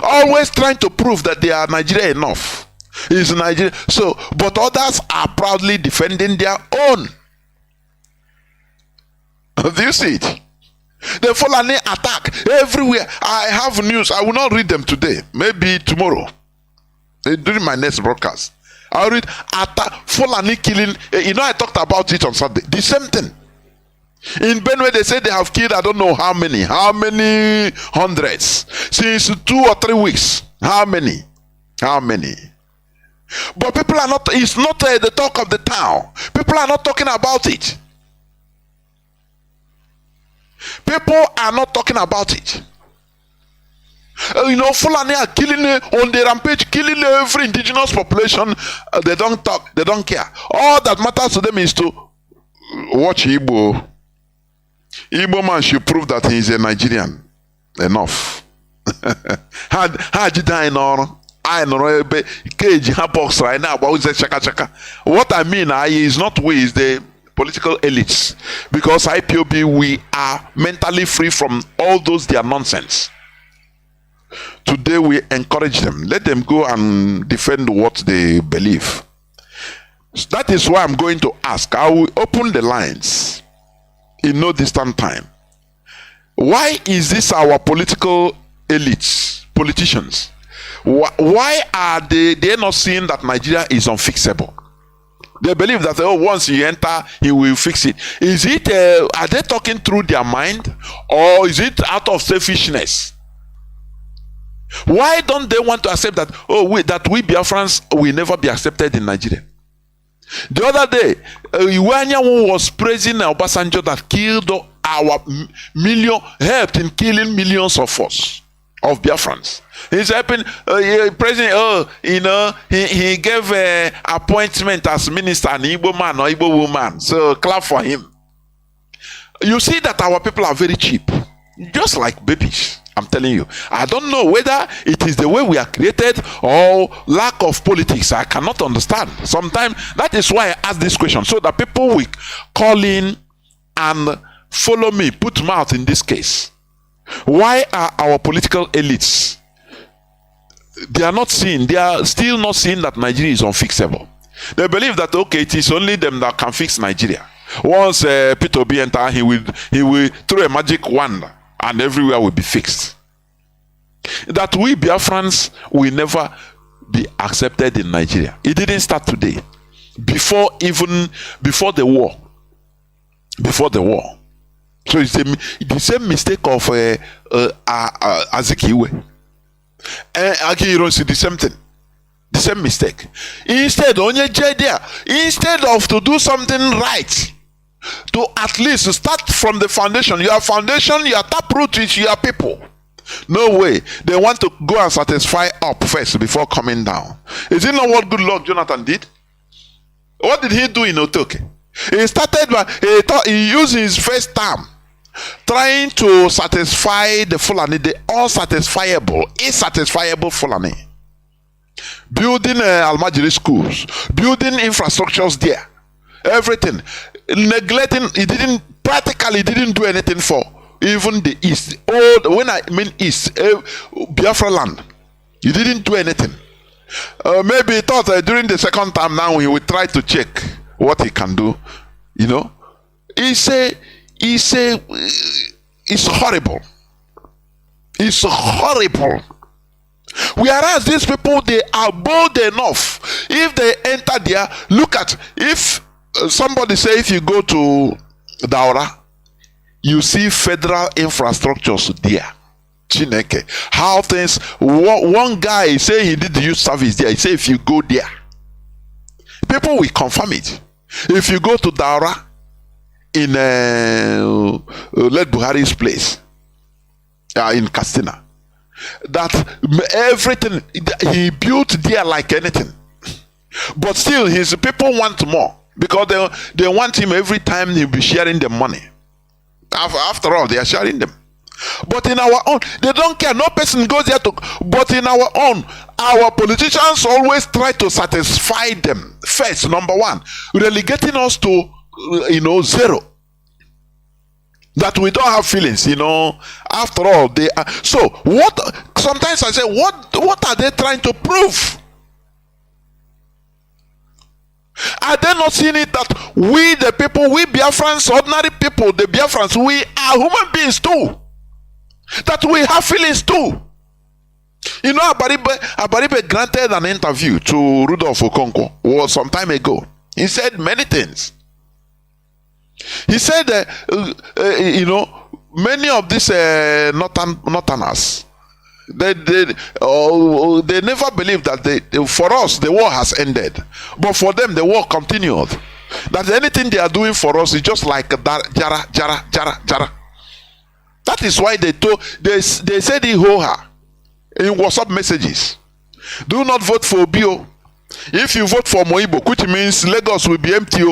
Always trying to prove that they are Nigerian enough. Is Nigeria. So, but others are proudly defending their own. Do you see it? The Fulani attack everywhere. I have news. I will not read them today. Maybe tomorrow. During my next broadcast. I'll read attack, Fulani killing. You know, I talked about it on Sunday. The same thing. In Benue, they say they have killed, I don't know how many hundreds. Since 2 or 3 weeks. How many? But people are not, it's not the talk of the town. People are not talking about it. People are not talking about it. Fulani are killing on the rampage, killing every indigenous population. They don't talk, they don't care. All that matters to them is to watch Igbo. Igbo man should prove that he is a Nigerian. Enough. What I mean is not we, is the political elites. Because IPOB, we are mentally free from all those their nonsense. Today we encourage them. Let them go and defend what they believe. That is why I'm going to ask. I will open the lines in no distant time. Why is this our political elites, politicians? Why are they not seeing that Nigeria is unfixable? They believe that once you enter, he will fix it. Is it? Are they talking through their mind, or is it out of selfishness? Why don't they want to accept that? That we Biafrans will never be accepted in Nigeria. The other day, Iwanyanwu was praising Obasanjo that killed helped in killing millions of us, of Biafrans. He's helping, praising, he gave an appointment as minister, an Igbo man or Igbo woman. So clap for him. You see that our people are very cheap, just like babies. I'm telling you. I don't know whether it is the way we are created or lack of politics. I cannot understand. Sometimes that is why I ask this question, so that people will call in and follow me, put mouth in this case. Why are our political elites? They are not seeing, they are still not seeing that Nigeria is unfixable. They believe that, okay, it is only them that can fix Nigeria. Once Peter Obi enter, he will throw a magic wand and everywhere will be fixed. That we Biafrans will never be accepted in Nigeria. It didn't start today. Before the war. So it's the same mistake of Azikiwe. Agiro see the same thing. The same mistake. Instead of to do something right, to at least start from the foundation. Your foundation, your taproot is your people. No way. They want to go and satisfy up first before coming down. Is it not what good Lord Jonathan did? What did he do in Otoke? He started by, he used his first term trying to satisfy the Fulani, the unsatisfiable, insatisfiable Fulani. Building Almajiri schools, building infrastructures there, everything. Neglecting, he didn't do anything for even the East. When I mean East, Biafra land, he didn't do anything. Maybe he thought during the second time now he would try to check what he can do. You know, it's horrible. It's horrible. Whereas these people, they are bold enough. If they enter there, look at, if somebody say if you go to Daura, you see federal infrastructures there. Chineke. How things, one guy say he did the youth service there. He say if you go there, people will confirm it. If you go to Daura in Led Buhari's place, in Castina, that everything he built there like anything, but still his people want more because they want him every time he'll be sharing the money. After all, they are sharing them. But in our own, they don't care. No person goes there to. But in our own, our politicians always try to satisfy them first. Number one, relegating us to zero. That we don't have feelings, after all they are. So what, sometimes I say, what are they trying to prove? Are they not seeing it that we the people, we Biafrans, ordinary people, the Biafrans, we are human beings too, that we have feelings too? Abaribe granted an interview to Rudolph Okonkwo some time ago. He said many things. He said, many of these Northerners, they never believed that for us the war has ended, but for them the war continued. That anything they are doing for us is just like jara. That is why they said in WhatsApp messages, do not vote for Bio. If you vote for Moibo, which means Lagos will be empty.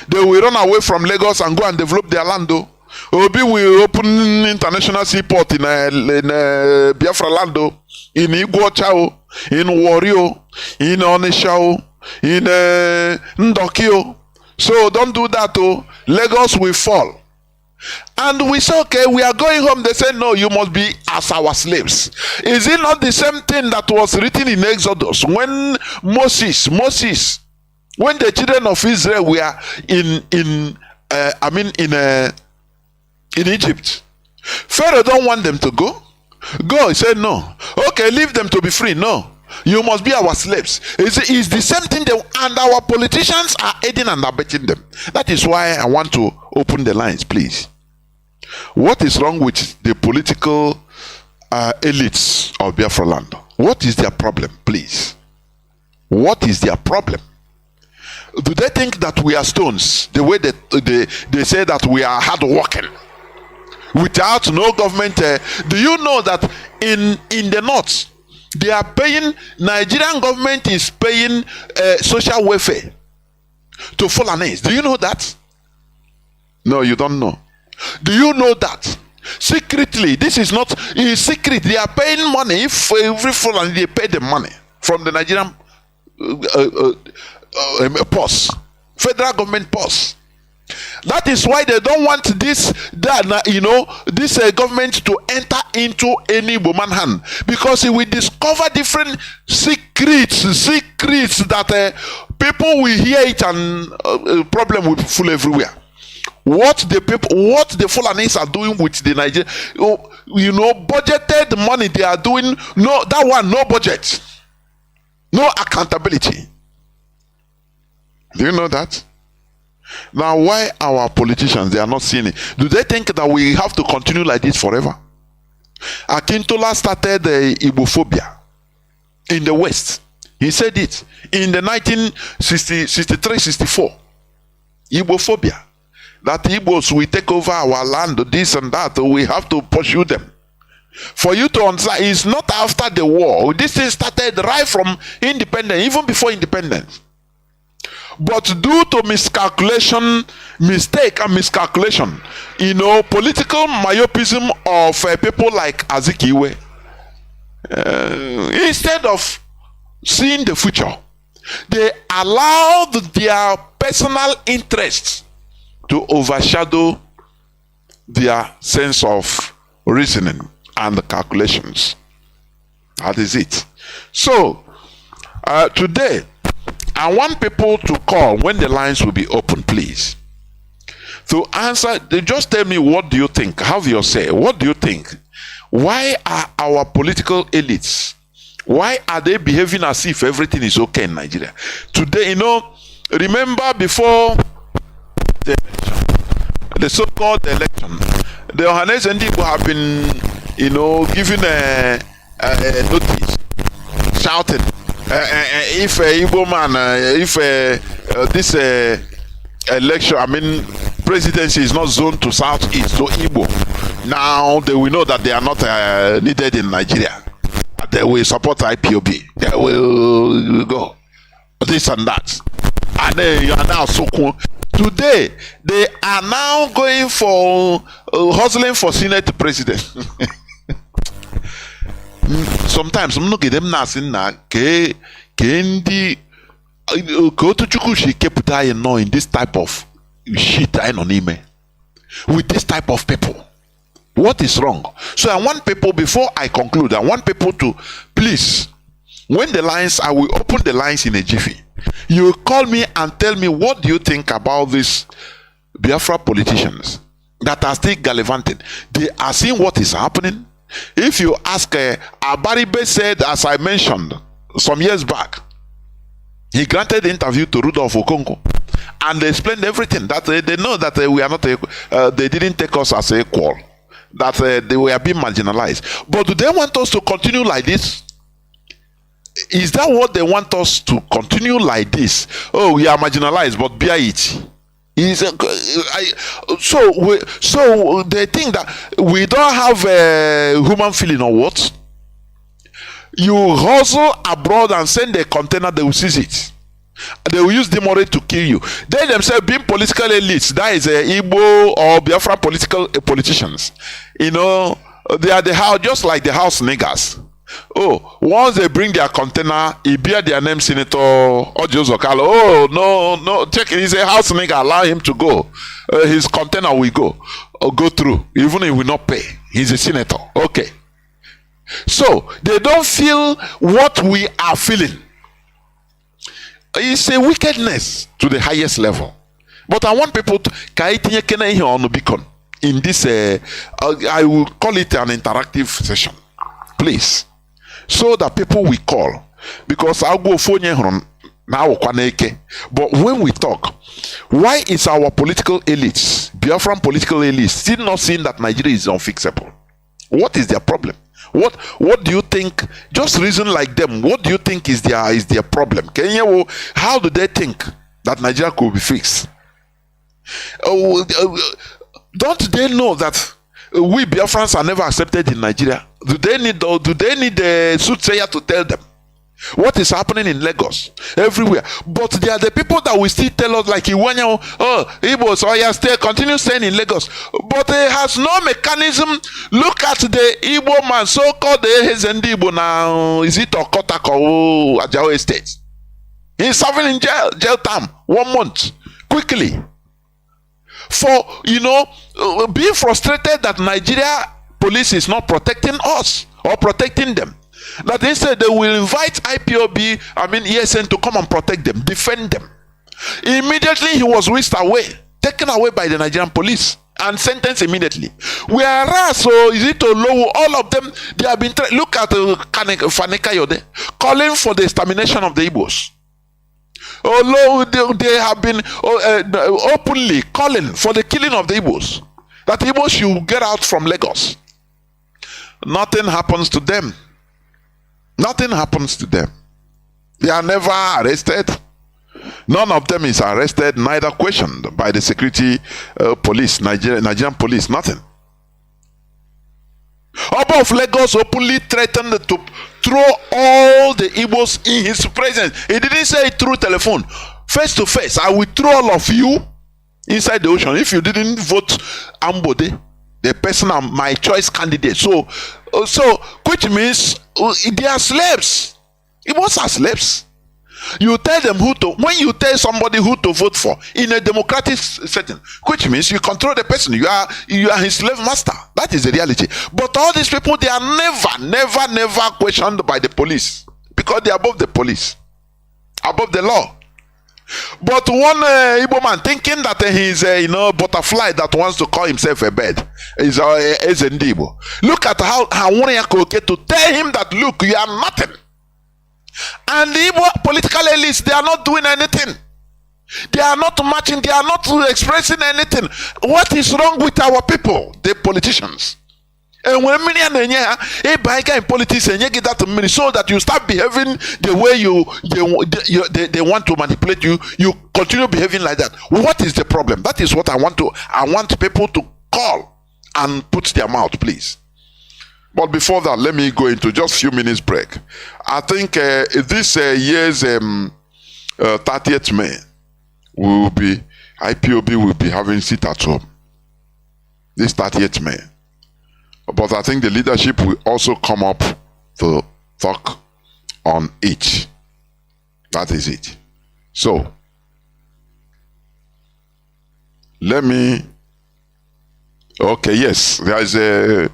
They will run away from Lagos and go and develop their land. Obi will open international seaport in Biafra land, in Iguacha, in Wario, in Onisha, in Ndokio. So don't do that. Lagos will fall. And we say, okay, we are going home. They say, no, you must be as our slaves. Is it not the same thing that was written in Exodus when Moses, when the children of Israel were in Egypt? Pharaoh don't want them to go. He said, no. Okay, leave them to be free. No, you must be our slaves. It's the same thing, and our politicians are aiding and abetting them. That is why I want to open the lines, please. What is wrong with the political elites of Biafra land? What is their problem, please? What is their problem? Do they think that we are stones? The way they say that we are hard working without no government. Do you know that in the north they are paying, Nigerian government is paying social welfare to Fulanis? Do you know that? No, you don't know. Do you know that secretly? This is not in secret. They are paying money. If every Fulani, they pay the money from the Nigerian purse, federal government purse. That is why they don't want this government to enter into any woman hand, because it will discover different secrets that people will hear it, and problem will be full everywhere. What the Fulanis are doing with the Nigeria, budgeted money they are doing. No, that one, no budget, no accountability. Do you know that? Now, why our politicians, they are not seeing it? Do they think that we have to continue like this forever? Akintola started Igbophobia in the West. He said it in the 1963-64. Igbophobia. That Igbos will take over our land, this and that. We have to pursue them. For you to understand, it's not after the war. This thing started right from independence, even before independence. But due to mistake and miscalculation, political myopism of people like Azikiwe, instead of seeing the future, they allowed their personal interests to overshadow their sense of reasoning and calculations. That is it. So, today, I want people to call when the lines will be open, please. To answer, they just tell me, what do you think? Have your say. What do you think? Why are our political elites, why are they behaving as if everything is okay in Nigeria? Today, remember before the election, the so-called election, the Ohanes and Igbo have been, given a notice, shouting, if Igbo man, if this election, presidency is not zoned to Southeast, to Igbo, now they will know that they are not needed in Nigeria. They will support IPOB. They will go this and that. And then you are now so cool. Today, they are now going for hustling for Senate president. Sometimes I'm looking at them now saying that in this type of shit with this type of people. What is wrong? So I want people, before I conclude, I want people to please, when the lines, I will open the lines in a jiffy. You will call me and tell me, what do you think about these Biafra politicians that are still gallivanting? They are seeing what is happening. If you ask, Abaribe said, as I mentioned some years back, he granted the interview to Rudolph Okonko, and they explained everything, that they know that we are not, they didn't take us as equal, that they were being marginalized. But do they want us to continue like this? Is that what they want us to continue like this? Oh, we are marginalized, but bear it. So they think that we don't have a human feeling or what? You hustle abroad and send a container, they will seize it. They will use the money to kill you. They themselves, being political elites, that is Igbo or Biafra politicians. They are the house, just like the house niggers. Oh, once they bring their container, he bear their name, Senator Ojo Zokalo. Oh, no, check it. He's a house nigger. Allow him to go. His container will go through, even if he will not pay. He's a senator. Okay. So they don't feel what we are feeling. It's a wickedness to the highest level. But I want people to in this I will call it an interactive session, please, so that people will call, because I'll go phone now. But when we talk, why is our political elites, Biafran political elites, still not seeing that Nigeria is unfixable? What is their problem? What do you think? Just reason like them. What do you think is their problem? How do they think that Nigeria could be fixed? Don't they know that we Biafrans are never accepted in Nigeria? Do they need a soothsayer to tell them what is happening in Lagos, everywhere? But they are the people that will still tell us, like Iwanya, Igbos, stay, continue staying in Lagos. But it has no mechanism. Look at the Igbo man, so-called the Igbo now. Is it Okotak or Ajao Estate? He's serving in jail time, 1 month, quickly. For, being frustrated that Nigeria police is not protecting us or protecting them. That instead they will invite IPOB, ESN, to come and protect them, defend them. Immediately he was whisked away, taken away by the Nigerian police and sentenced immediately. Whereas, so is it Olowo, all of them, they have been, look at Faneka Yode, calling for the extermination of the Igbos. Although they have been openly calling for the killing of the Igbos, that Igbos should get out from Lagos. Nothing happens to them. Nothing happens to them. They are never arrested. None of them is arrested, neither questioned by the security police, Nigerian police, nothing. Oba of Lagos openly threatened to throw all the Igbos in his presence. He didn't say it through telephone. face to face, I will throw all of you inside the ocean if you didn't vote Ambode, the person my choice candidate. So which means they are slaves. Igbos are slaves. You tell them when you tell somebody who to vote for in a democratic setting, which means you control the person. You are his slave master. That is the reality. But all these people, they are never questioned by the police, because they are above the police, above the law. But one Igbo man thinking that he's a butterfly that wants to call himself a bird is an Igbo. Look at how to tell him that, look, you are nothing. And the Igbo political elites, they are not doing anything. They are not marching. They are not expressing anything. What is wrong with our people, the politicians? And when many in politics, and you get that money, so that you start behaving the way they want to manipulate you, you continue behaving like that. What is the problem? That is what I want people to call and put their mouth, please. But before that, let me go into just a few minutes break. I think this year's 30th May, IPOB will be having sit at home. This 30th May. But I think the leadership will also come up to talk on it. That is it. So, let me. Okay, yes, there is a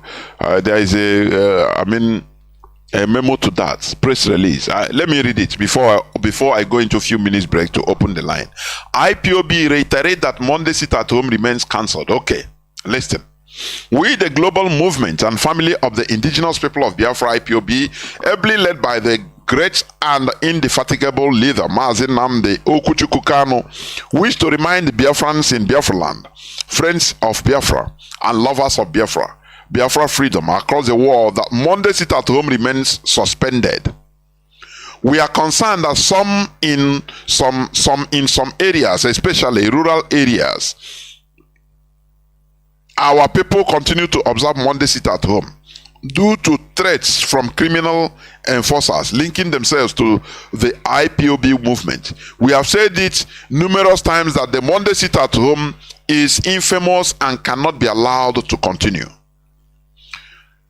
memo to that press release. Let me read it before I go into a few minutes break to open the line. IPOB reiterate that Monday sit at home remains cancelled. Okay, listen. We, the global movement and family of the indigenous people of Biafra, IPOB, ably led by the great and indefatigable leader Mazi Nnamdi Kanu, wish to remind the Biafrans in Biafra land, friends of Biafra and lovers of Biafra freedom across the world, that Monday sit at home remains suspended. We are concerned that some in some areas, especially rural areas, our people continue to observe Monday sit at home due to threats from criminal enforcers linking themselves to the IPOB movement. We have said it numerous times that the Monday sit at home is infamous and cannot be allowed to continue.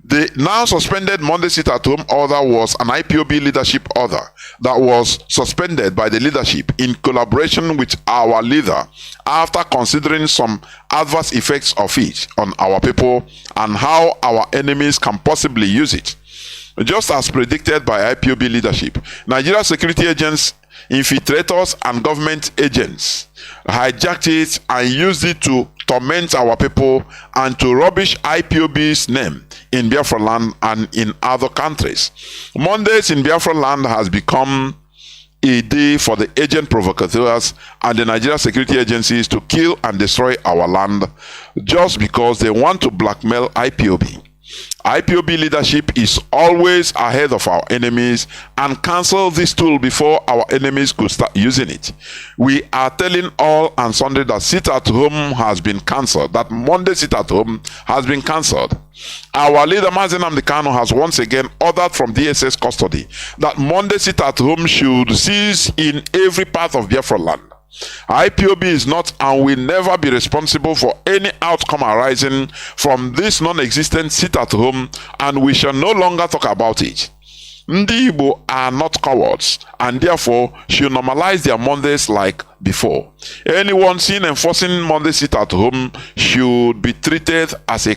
The now suspended Monday sit at home order was an IPOB leadership order that was suspended by the leadership in collaboration with our leader after considering some adverse effects of it on our people and how our enemies can possibly use it. Just as predicted by IPOB leadership, Nigeria security agents, infiltrators and government agents hijacked it and used it to torment our people and to rubbish IPOB's name in Biafra land and in other countries. Mondays in Biafra land has become a day for the agent provocateurs and the Nigeria security agencies to kill and destroy our land just because they want to blackmail IPOB. IPOB leadership is always ahead of our enemies and cancel this tool before our enemies could start using it. We are telling all and sundry that sit at home has been cancelled, that Monday sit at home has been cancelled. Our leader Mazi Kanu has once again ordered from DSS custody that Monday sit at home should cease in every part of Biafra land. IPOB is not and will never be responsible for any outcome arising from this non-existent sit at home, and we shall no longer talk about it. Ndi Igbo are not cowards and therefore should normalize their Mondays like before. Anyone seen enforcing Monday sit at home should be treated as a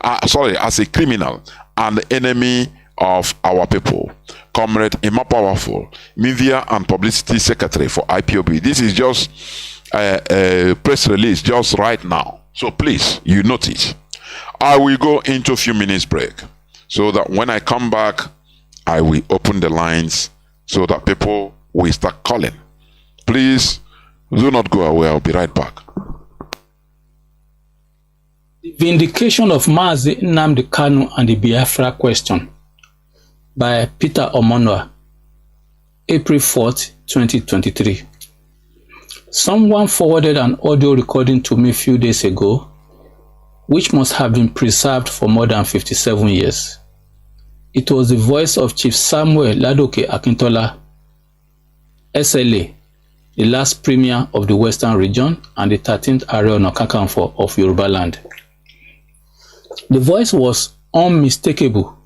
as a criminal and enemy of our people. Comrade Emma Powerful, Media and Publicity Secretary for IPOB. This is just a press release just right now. So please, you note it. I will go into a few minutes break so that when I come back, I will open the lines so that people will start calling. Please do not go away. I'll be right back. The vindication of Mazi Nnamdi Kanu and the Biafra question by Peter Omonwa, April 4th, 2023. Someone forwarded an audio recording to me a few days ago, which must have been preserved for more than 57 years. It was the voice of Chief Samuel Ladoke Akintola, SLA, the last premier of the Western region and the 13th Ààrẹ Ọ̀nà Kakanfò of Yoruba land. The voice was unmistakable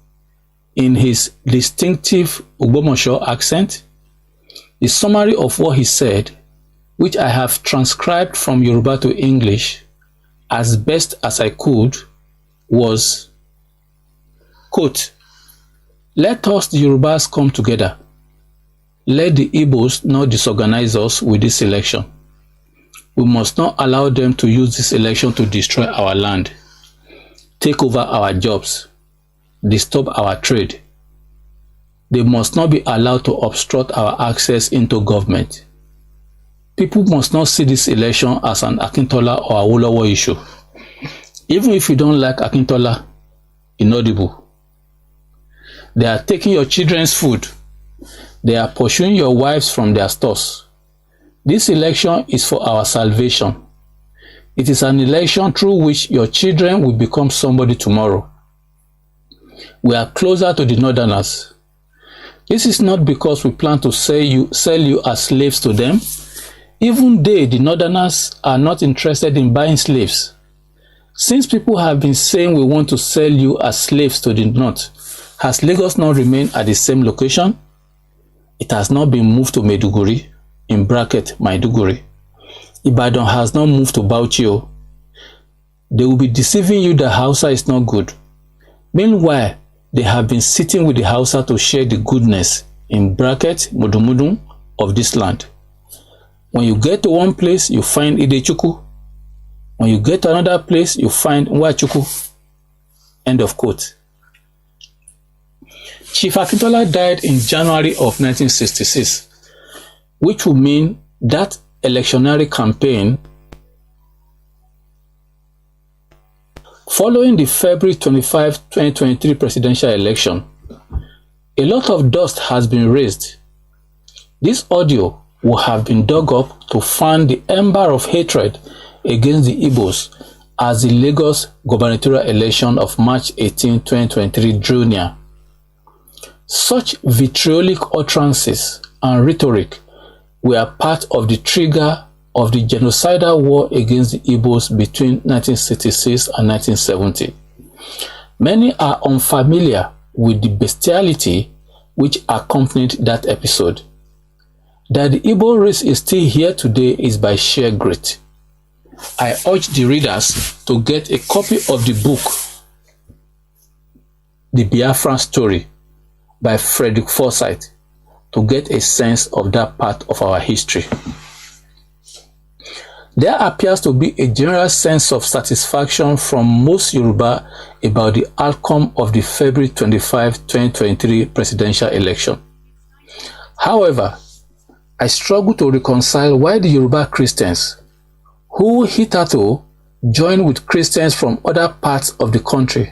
in his distinctive Ògbómọ̀ṣọ́ accent. The summary of what he said, which I have transcribed from Yoruba to English as best as I could, was, quote, "Let us the Yorubas come together. Let the Igbos not disorganize us with this election. We must not allow them to use this election to destroy our land, take over our jobs, disturb our trade. They must not be allowed to obstruct our access into government. People must not see this election as an Akintola or Awolowo issue. Even if you don't like Akintola, inaudible. They are taking your children's food. They are pursuing your wives from their stores. This election is for our salvation. It is an election through which your children will become somebody tomorrow. We are closer to the Northerners. This is not because we plan to sell you as slaves to them. Even they, the Northerners, are not interested in buying slaves. Since people have been saying we want to sell you as slaves to the North, has Lagos not remained at the same location? It has not been moved to Maiduguri, in bracket Maiduguri. Ibadan has not moved to Bauchi. They will be deceiving you that Hausa is not good. Meanwhile, they have been sitting with the Hausa to share the goodness, in bracket Mudumudum, of this land. When you get to one place, you find Idechukwu. When you get to another place, you find Nwachukwu. End of quote. Chief Akintola died in January of 1966, which would mean that electionary campaign following the February 25, 2023 presidential election. A lot of dust has been raised. This audio will have been dug up to fan the ember of hatred against the Igbos as the Lagos gubernatorial election of March 18, 2023 drew near. Such vitriolic utterances and rhetoric were part of the trigger of the genocidal war against the Igbos between 1966 and 1970. Many are unfamiliar with the bestiality which accompanied that episode. That the Igbo race is still here today is by sheer grit. I urge the readers to get a copy of the book, The Biafra Story, by Frederick Forsyth, to get a sense of that part of our history. There appears to be a general sense of satisfaction from most Yoruba about the outcome of the February 25, 2023 presidential election. However, I struggle to reconcile why the Yoruba Christians, who hitherto joined with Christians from other parts of the country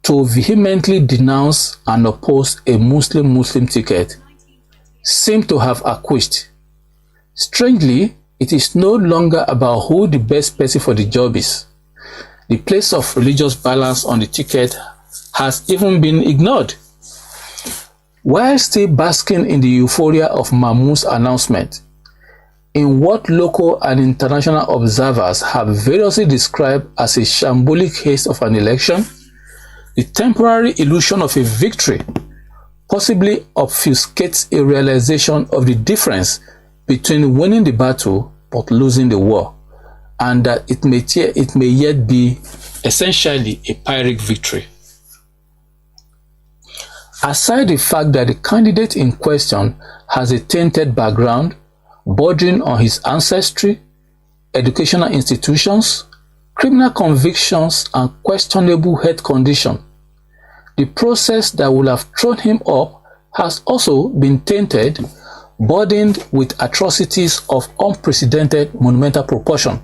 to vehemently denounce and oppose a Muslim ticket, seem to have acquiesced. Strangely, it is no longer about who the best person for the job is. The place of religious balance on the ticket has even been ignored. While still basking in the euphoria of Mahmoud's announcement, in what local and international observers have variously described as a shambolic haste of an election, the temporary illusion of a victory possibly obfuscates a realization of the difference between winning the battle but losing the war, and that it may yet be essentially a Pyrrhic victory. Aside the fact that the candidate in question has a tainted background bordering on his ancestry, educational institutions, criminal convictions, and questionable health condition, the process that would have thrown him up has also been tainted, burdened with atrocities of unprecedented monumental proportion.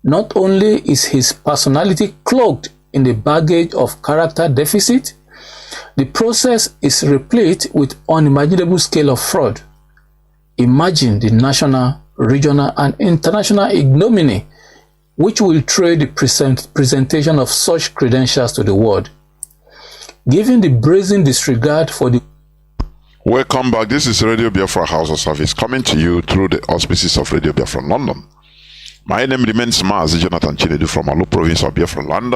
Not only is his personality cloaked in the baggage of character deficit, the process is replete with unimaginable scale of fraud. Imagine the national, regional, and international ignominy which will trade the presentation of such credentials to the world. Given the brazen disregard for the Welcome back. This is Radio Biafra HAUSA-SERVICE coming to you through the auspices of Radio Biafra London. My name remains Mazi Chinedu from Alu province of Biafra land.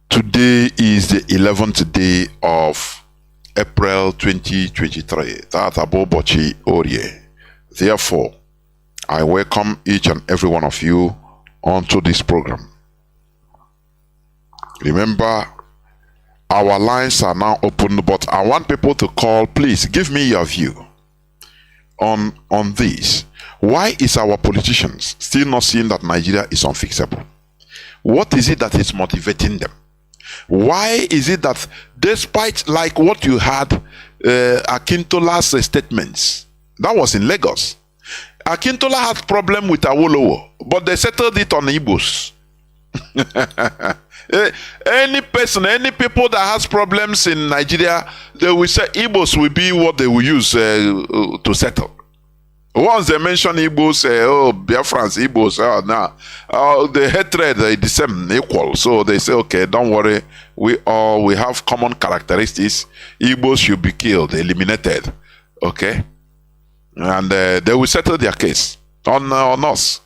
Today is the 11th day of April 2023. That's Abobochi Orie. Therefore, I welcome each and every one of you onto this program. Remember, our lines are now open, but I want people to call. Please give me your view on this. Why is our politicians still not seeing that Nigeria is unfixable? What is it that is motivating them? Why is it that despite like what you had Akintola's statements, that was in Lagos. Akintola had problem with Awolowo, but they settled it on Igbos. Any person, any people that has problems in Nigeria, they will say Igbos will be what they will use to settle. Once they mention Igbos, oh, Biafrans, Igbos, the hatred is the same, equal. So they say, okay, don't worry, we have common characteristics. Igbos should be killed, eliminated, okay? And they will settle their case on us.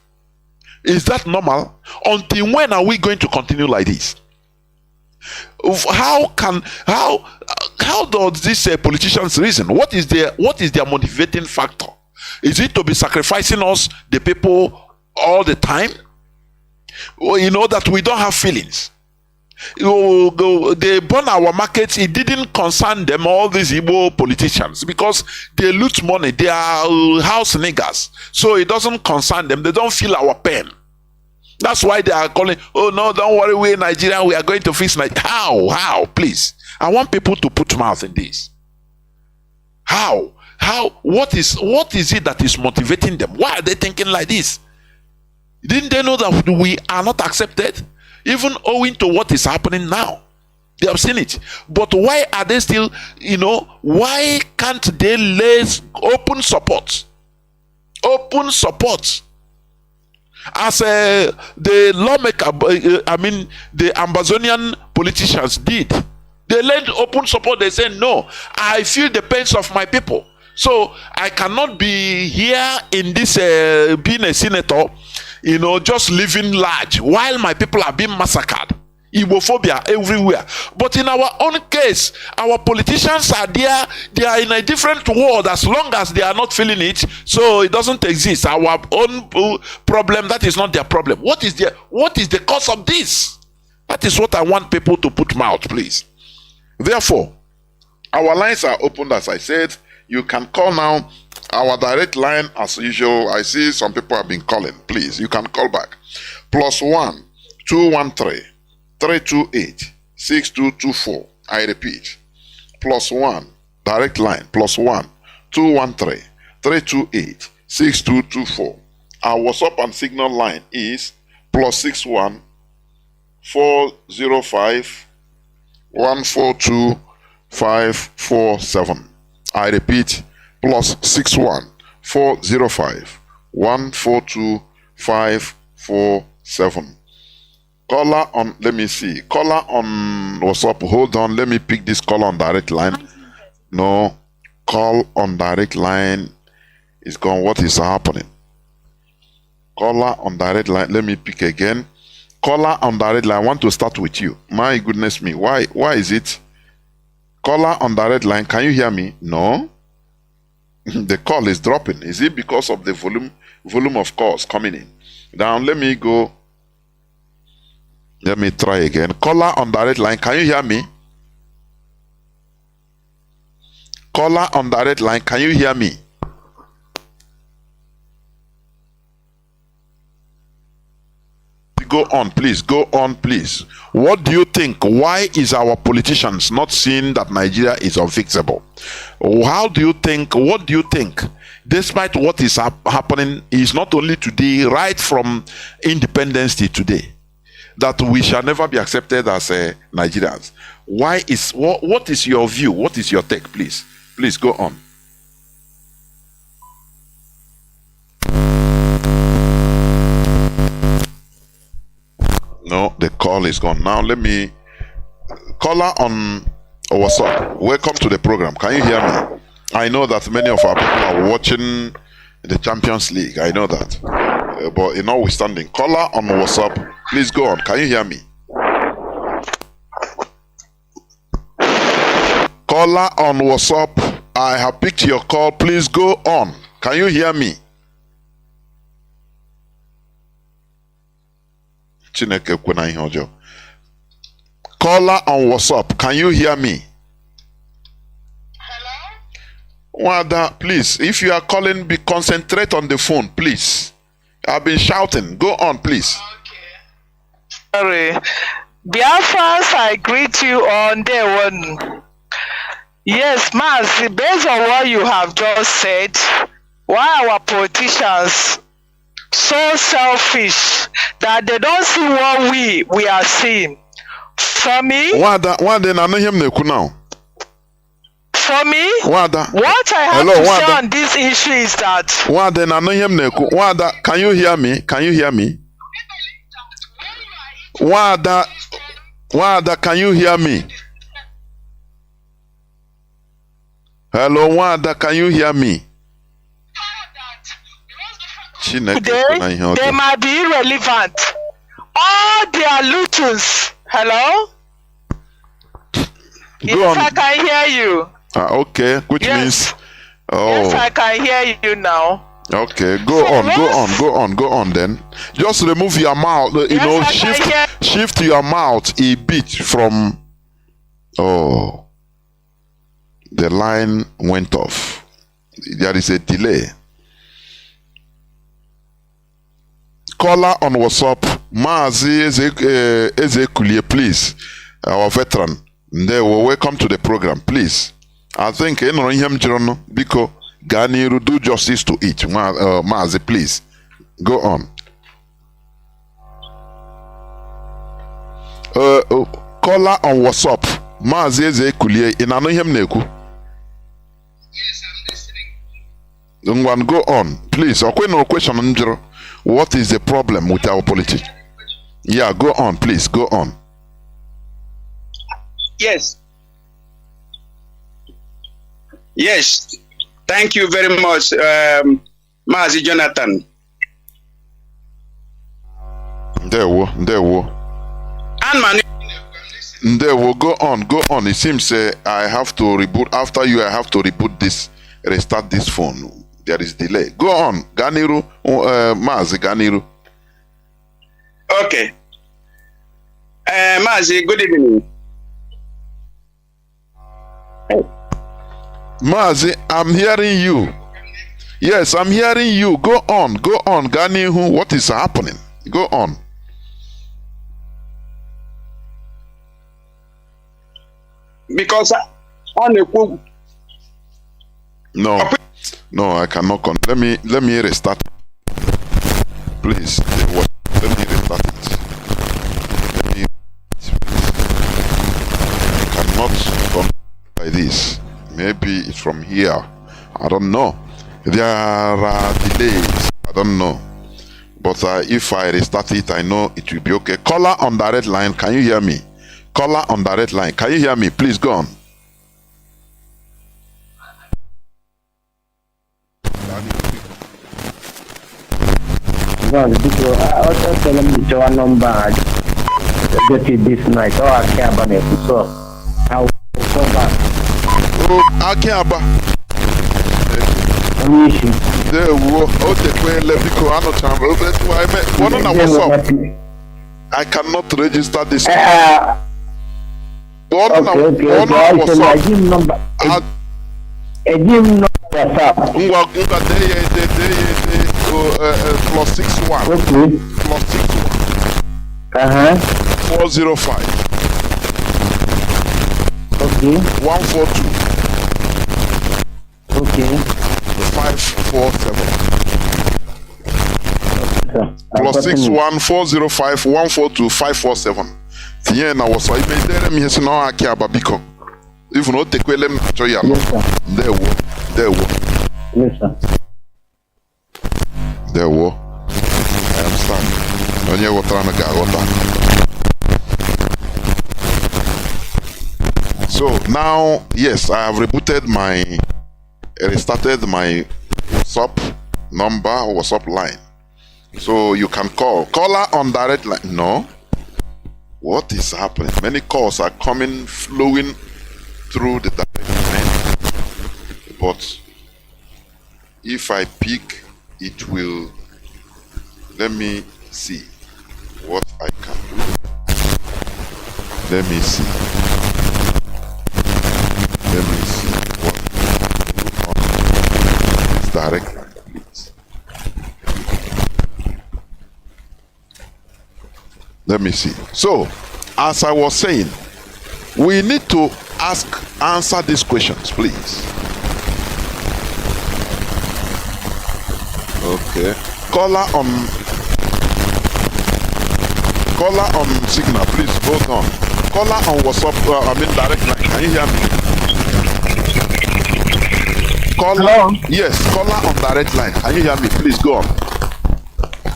Is that normal? Until when are we going to continue like this? How does these politicians reason? What is their motivating factor? Is it to be sacrificing us, the people, all the time? You know that we don't have feelings. They burn our markets. It didn't concern them, all these Igbo politicians, because they loot money. They are house niggers. So it doesn't concern them. They don't feel our pain. That's why they are calling, oh no, don't worry, we're in Nigeria, we are going to fix Nigeria. How? Please. I want people to put mouth in this. How? What is it that is motivating them? Why are they thinking like this? Didn't they know that we are not accepted? Even owing to what is happening now. They have seen it. But why are they still, why can't they lay open support? Open support. As the lawmaker, the Amazonian politicians did. They lent open support. They said, no, I feel the pains of my people. So I cannot be here in this, being a senator, just living large while my people are being massacred. Igbophobia everywhere. But in our own case, our politicians are there. They are in a different world as long as they are not feeling it. So it doesn't exist. Our own problem, that is not their problem. What is the cause of this? That is what I want people to put mouth, please. Therefore, our lines are open, as I said. You can call now. Our direct line, as usual. I see some people have been calling. Please, you can call back. +1 213 328 6224. I repeat. +1 direct line. +1 213 328 6224. Our WhatsApp and Signal line is +61 405 142 547. I repeat, +61 405 142 547. Caller on, let me see. Caller on WhatsApp. Hold on, let me pick this caller on direct line. No, call on direct line is gone. What is happening? Caller on direct line. Let me pick again. Caller on direct line. I want to start with you. My goodness me. Why is it? Caller on direct line. Can you hear me? No. The call is dropping. Is it because of the volume of calls coming in? Down. Let me go. Let me try again. Caller on direct line. Can you hear me? Caller on direct line. Can you hear me? Go on, please. Go on, please. What do you think? Why is our politicians not seeing that Nigeria is unfixable? How do you think? What do you think? Despite what is happening, is not only today, right from independence to today, that we shall never be accepted as Nigerians. Why is what is your view? What is your take, please? Please go on. No, the call is gone. Now let me caller on WhatsApp. Welcome to the program. Can you hear me? I know that many of our people are watching the Champions League. I know that. But in notwithstanding, caller on WhatsApp, please go on. Can you hear me? Caller on WhatsApp, I have picked your call. Please go on. Can you hear me? Chineke kwena ihe ọjọọ. Caller on WhatsApp, can you hear me? Wada, please, if you are calling, concentrate on the phone, please. I've been shouting. Go on, please. Sorry. Biafrans, I greet you on day one. Yes, Mazi, based on what you have just said, why our politicians so selfish that they don't see what we are seeing? For me, Wada, na him neku now. For me, Wada. What I have to say on this issue is that Wada, na him neku. Wada, can you hear me? Can you hear me? Wada, can you hear me? Hello, Wada, can you hear me? they might be irrelevant. All their looters. Hello? Yes, I can hear you. Okay, which means yes, I can hear you now. Okay, go on then. Just remove your mouth, shift your mouth a bit from. Oh, the line went off. There is a delay. Caller on WhatsApp, Mazi Ezekulie, please, our veteran. Welcome to the program, please. I think because Ganiru, do justice to it. Mazi, please. Go on. Caller on WhatsApp. Mazi Ezekulie. Neku. Yes, I'm listening. Go on, please. No question. What is the problem with our politics? Yeah, go on, please. Go on. Yes. Yes. Thank you very much, Mazi Jonathan. There we go on. It seems I have to reboot. After you, I have to reboot this, restart this phone. There is delay. Go on, Ganiru, Mazi Ganiru. Okay. Mazi, good evening. Mazi, I'm hearing you. Yes, I'm hearing you. Go on, Ganiru. What is happening? Go on. Because on the No, I cannot. Let me restart. Please, let me restart it. I cannot come like this. Maybe it's from here. I don't know. There are delays. I don't know. But if I restart it, I know it will be okay. Caller on direct line. Can you hear me? Caller on direct line. Can you hear me? Please go on. Also tell them the Joan number get it this night. Oh, I can't ban it. So I'll come back. Oh, I can't ban. There we go. I cannot register this. +61. Okay. +61. 405. Okay. 142. Okay. 547. +61 405 142 547. Tiye na woso ime dere mi hesi na aki ababiko. Even o tekwele m cho ya no. There wo. Yes, sir. There wo. I understand. Onye wotara na ga wota. So now, yes, I have rebooted my restarted my WhatsApp number or WhatsApp line. So you can call. Caller on direct line. No. What is happening? Many calls are coming, flowing through the direct line. But if I pick, it will. Let me see what I can do. Let me see. Let me see what on this direct line, please. Let me see. So, as I was saying, we need to answer these questions, please. Okay. Caller on signal, please hold on. Caller on WhatsApp, direct line. Can you hear me? Caller, hello? Yes, caller on direct line. Can you hear me? Please go on.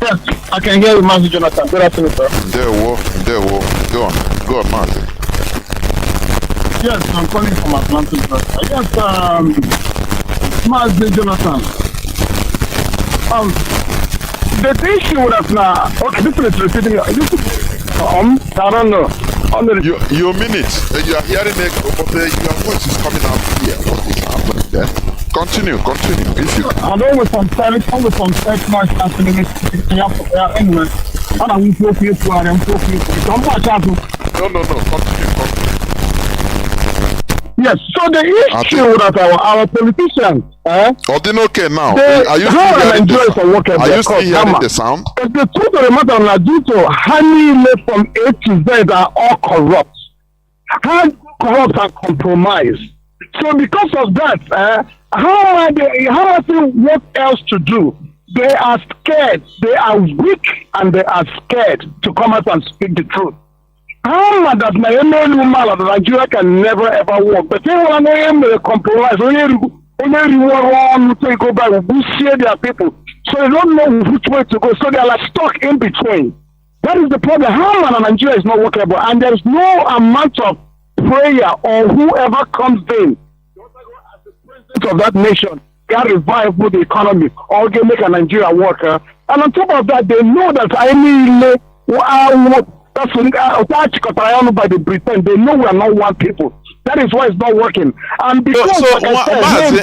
Yes, I can hear you, Mazi Jonathan. Good afternoon, sir. Go on, Mazi. Yes, I'm calling from Atlanta, sir. Yes, Mazi Jonathan. The issue with us now, okay, this is repeating. I don't know. You mean it? You are hearing it, but your voice is coming out here. What is happening there? Continue. If you can. I know with some text much happening. Anyway, I don't want to talk to you. No. Continue. Yes. So the issue that our politicians, okay now. Are you still hearing the sound? The truth of the matter is Dito, honey from A to Z are all corrupt. Corrupt and compromised. So because of that, how are they what else to do? They are scared, they are weak, and they are scared to come out and speak the truth. How that Nigeria can never ever work. But they want to compromise. Only one to go back, we share their people. So they don't know which way to go. So they are like stuck in between. That is the problem. How Nigeria is not workable, and there is no amount of prayer or whoever comes in of that nation can revive the economy or can make a Nigeria work. And on top of that, they know that by the Britain, they know we are not one people. That is why it's not working. And because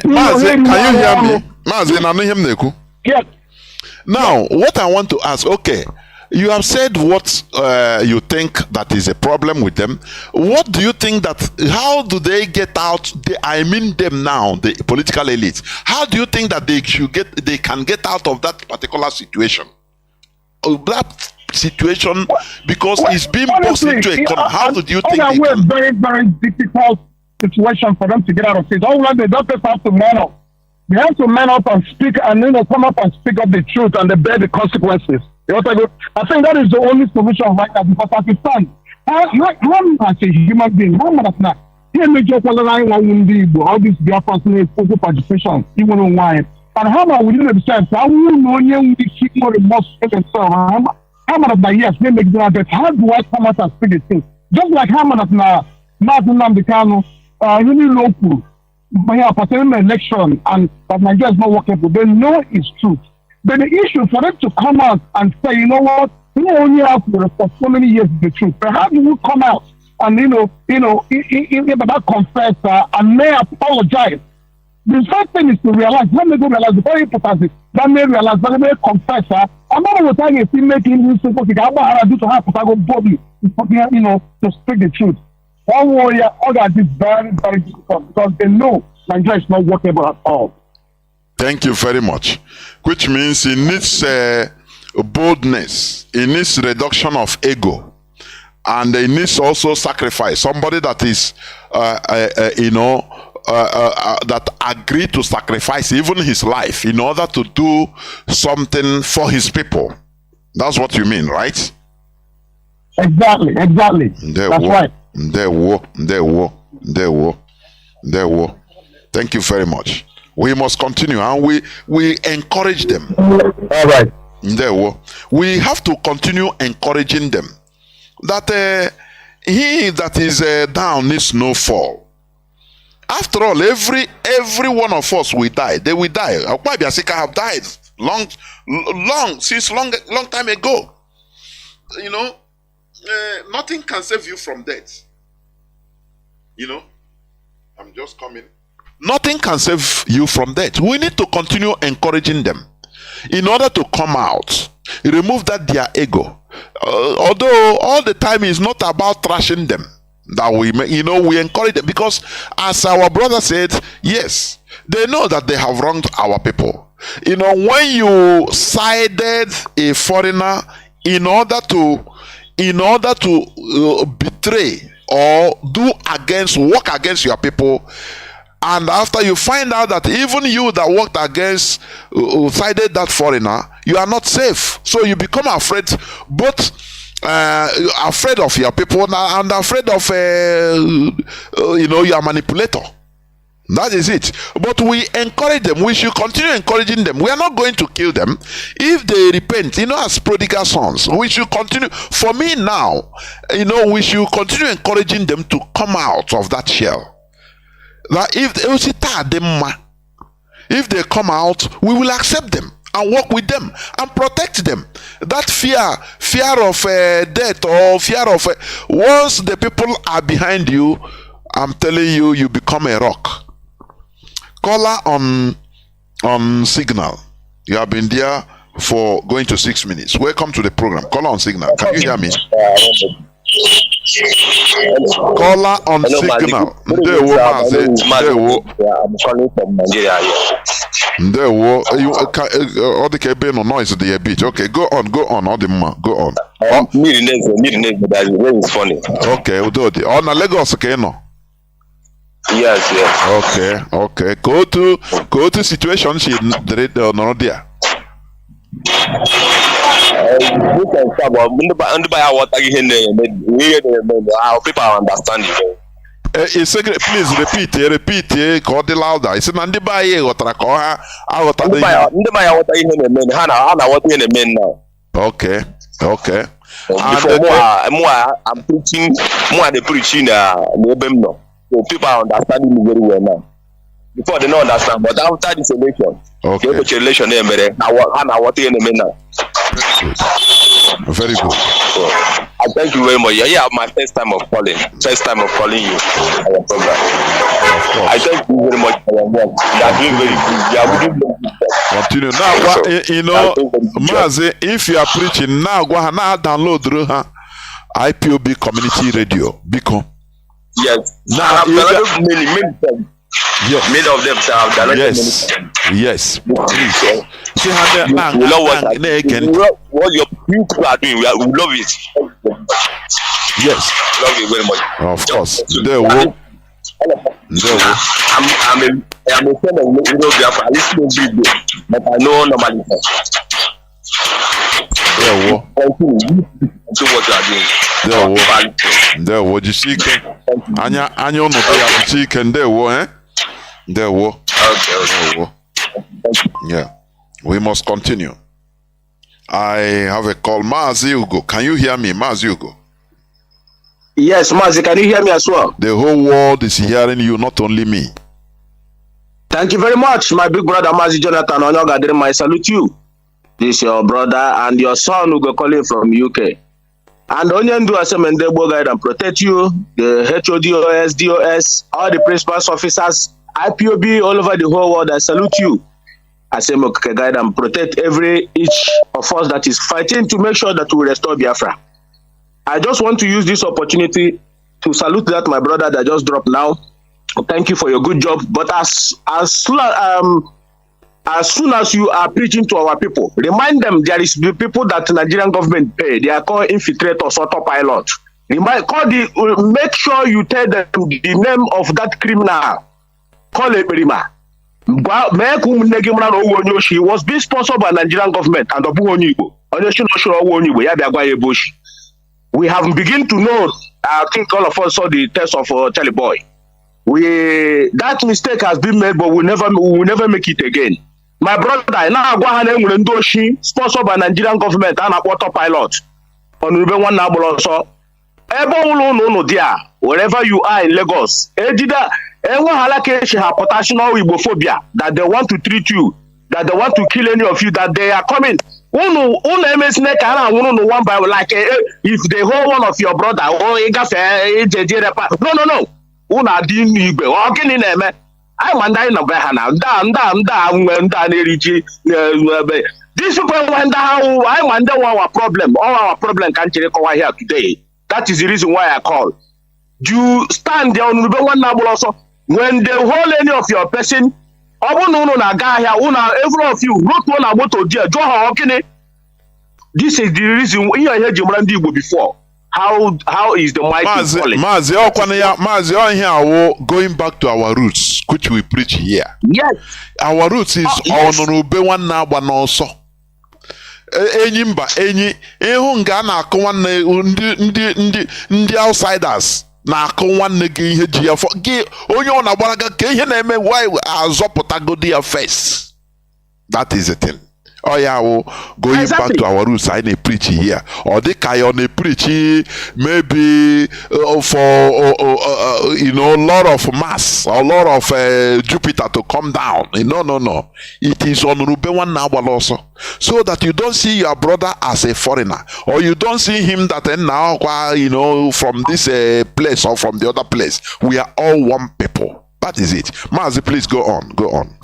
Mazi, can you hear me? Mazi, yes. Now, what I want to ask, okay, you have said what you think that is a problem with them. What do you think how do they get out? I mean them now, the political elites. How do you think that they can get out of that particular situation? That situation, because it's being boxed into a corner. How do you think they can? It's a very, very difficult situation for them to get out of it. All they don't have to man up. They have to man up and speak and come up and speak up the truth and they bear the consequences. I think that is the only solution right now because as it stands, one as a human being, one man not. Here may just all these Biafra focus participation, even on wine. And how about we didn't understand? I won't know you keep more remorse and so on. How about that? Yes, they make that. How do I come out and speak the thing? Just like how about now, Nnamdi Kanu, really local, but yeah, participating in election and that Nigeria is not workable. They know it's truth. But the issue for them to come out and say, you know what, we only have for so many years the truth. But how do you come out and that confess and may apologize? The first thing is to realize, when they go realize, the very important is that they realize that they confess. I'm not going to tell you if you make it simple, I do to have to go body, to speak the truth. One warrior, all that is very, very difficult because they know Nigeria is not workable at all. Thank you very much. Which means it needs boldness, it needs reduction of ego, and it needs also sacrifice. Somebody that is, that agreed to sacrifice even his life in order to do something for his people. That's what you mean, right? Exactly. That's right. Thank you very much. We must continue and we encourage them. All right. We have to continue encouraging them that he that is down needs no fall. After all, every one of us will die. They will die. Akwa Biasika have died long time ago. You know, nothing can save you from death. You know, I'm just coming. Nothing can save you from death. We need to continue encouraging them in order to come out, remove that their ego. Although all the time is not about trashing them, that we encourage them, because as our brother said, yes, they know that they have wronged our people. You know, when you sided a foreigner in order to betray or work against your people, and after you find out that even you that worked against sided that foreigner, you are not safe, so you become afraid, both afraid of your people and afraid of your manipulator. That is it. But we encourage them. We should continue encouraging them. We are not going to kill them if they repent, as prodigal sons. We should continue. For me now, we should continue encouraging them to come out of that shell. That if they come out, we will accept them and work with them and protect them. That fear of death or fear of once the people are behind you, I'm telling you, you become a rock. Caller on signal. You have been there for going to 6 minutes. Welcome to the program. Caller on signal. Can you hear me? Caller on signal. Ndewo Mazi. Ndewo. I'm calling from Nigeria here. Ndewo. All the cabin no noise the beach. Okay, go on. All the man. Go on. Me that is funny. Okay, Udodi. On Lagos, okay, no. Yes. Okay. Go to situation she no there. People understand it. Please repeat. Call the louder. It's Nnamdi Baye Okay. Before I'm preaching, so people are understanding me very well now. Before they don't understand, but after this election, Very good. So, I thank you very much. Yeah, my first time of calling you on your program. I thank you very much for your work. You are doing very good. Continue now. Mazi, if you are preaching now, go ahead now download IPOB Community Radio. Because yes. Now many of them have done yes. Please. We love what your people are doing. We love it. Yes. Love you very much. Of course. I'm a friend of Biafra. I listen to you, but I know normally. What you are doing. Yeah, we must continue. I have a call. Mazi Ugo, can you hear me? Mazi Ugo. Yes, Mazi, can you hear me as well? The whole world is hearing you, not only me. Thank you very much, my big brother Mazi Jonathan Onyogadrim. I salute you. This is your brother and your son Ugo calling from UK. And Onyendu Asemendebo guide and protect you, the HODOS, DOS, all the principal officers, IPOB all over the whole world. I salute you. Asemoke guide and protect each of us that is fighting to make sure that we restore Biafra. I just want to use this opportunity to salute that my brother that just dropped now. Thank you for your good job. But as soon as you are preaching to our people, remind them there is the people that the Nigerian government pay. They are called infiltrators, autopilot. Make sure you tell them the name of that criminal. Call it Berima. He was being sponsored by Nigerian government and we have begun to know. I think all of us saw the test of Charlie Boy. That mistake has been made, but we will never make it again. My brother, now go ahead and sponsored by Nigerian government and a autopilot. On one wherever you are in Lagos, that they want to treat you, that they want to kill any of you, that they are coming. One by like if they hold one of your brother, no. Una din igbe ogini na-eme I wonder in these people wonder how I wonder what our problem, all our problem can't here today. That is the reason why I call. You stand there on also when they hold any of your person, every of you wrote one about to this is the reason when you heard Jumrandi before. How is the mighty Mazi, going back to our roots, which we preach here. Yes. Our roots is honorable one now, but also. Enyi ehun nga na akọ ndị outsiders na akọ nwanne gị ihe ji ya fọ gị onye ọ na-agbaraga ka ihe na-eme why azọpụtagodi ya first. That is the thing. Oh yeah, going back to our roots, I preach here. Or they can preach maybe for a lot of mass, a lot of Jupiter to come down. No. It is on Rubewan Nawal also. So that you don't see your brother as a foreigner, or you don't see him that now from this place or from the other place. We are all one people. That is it. Mazi, please go on.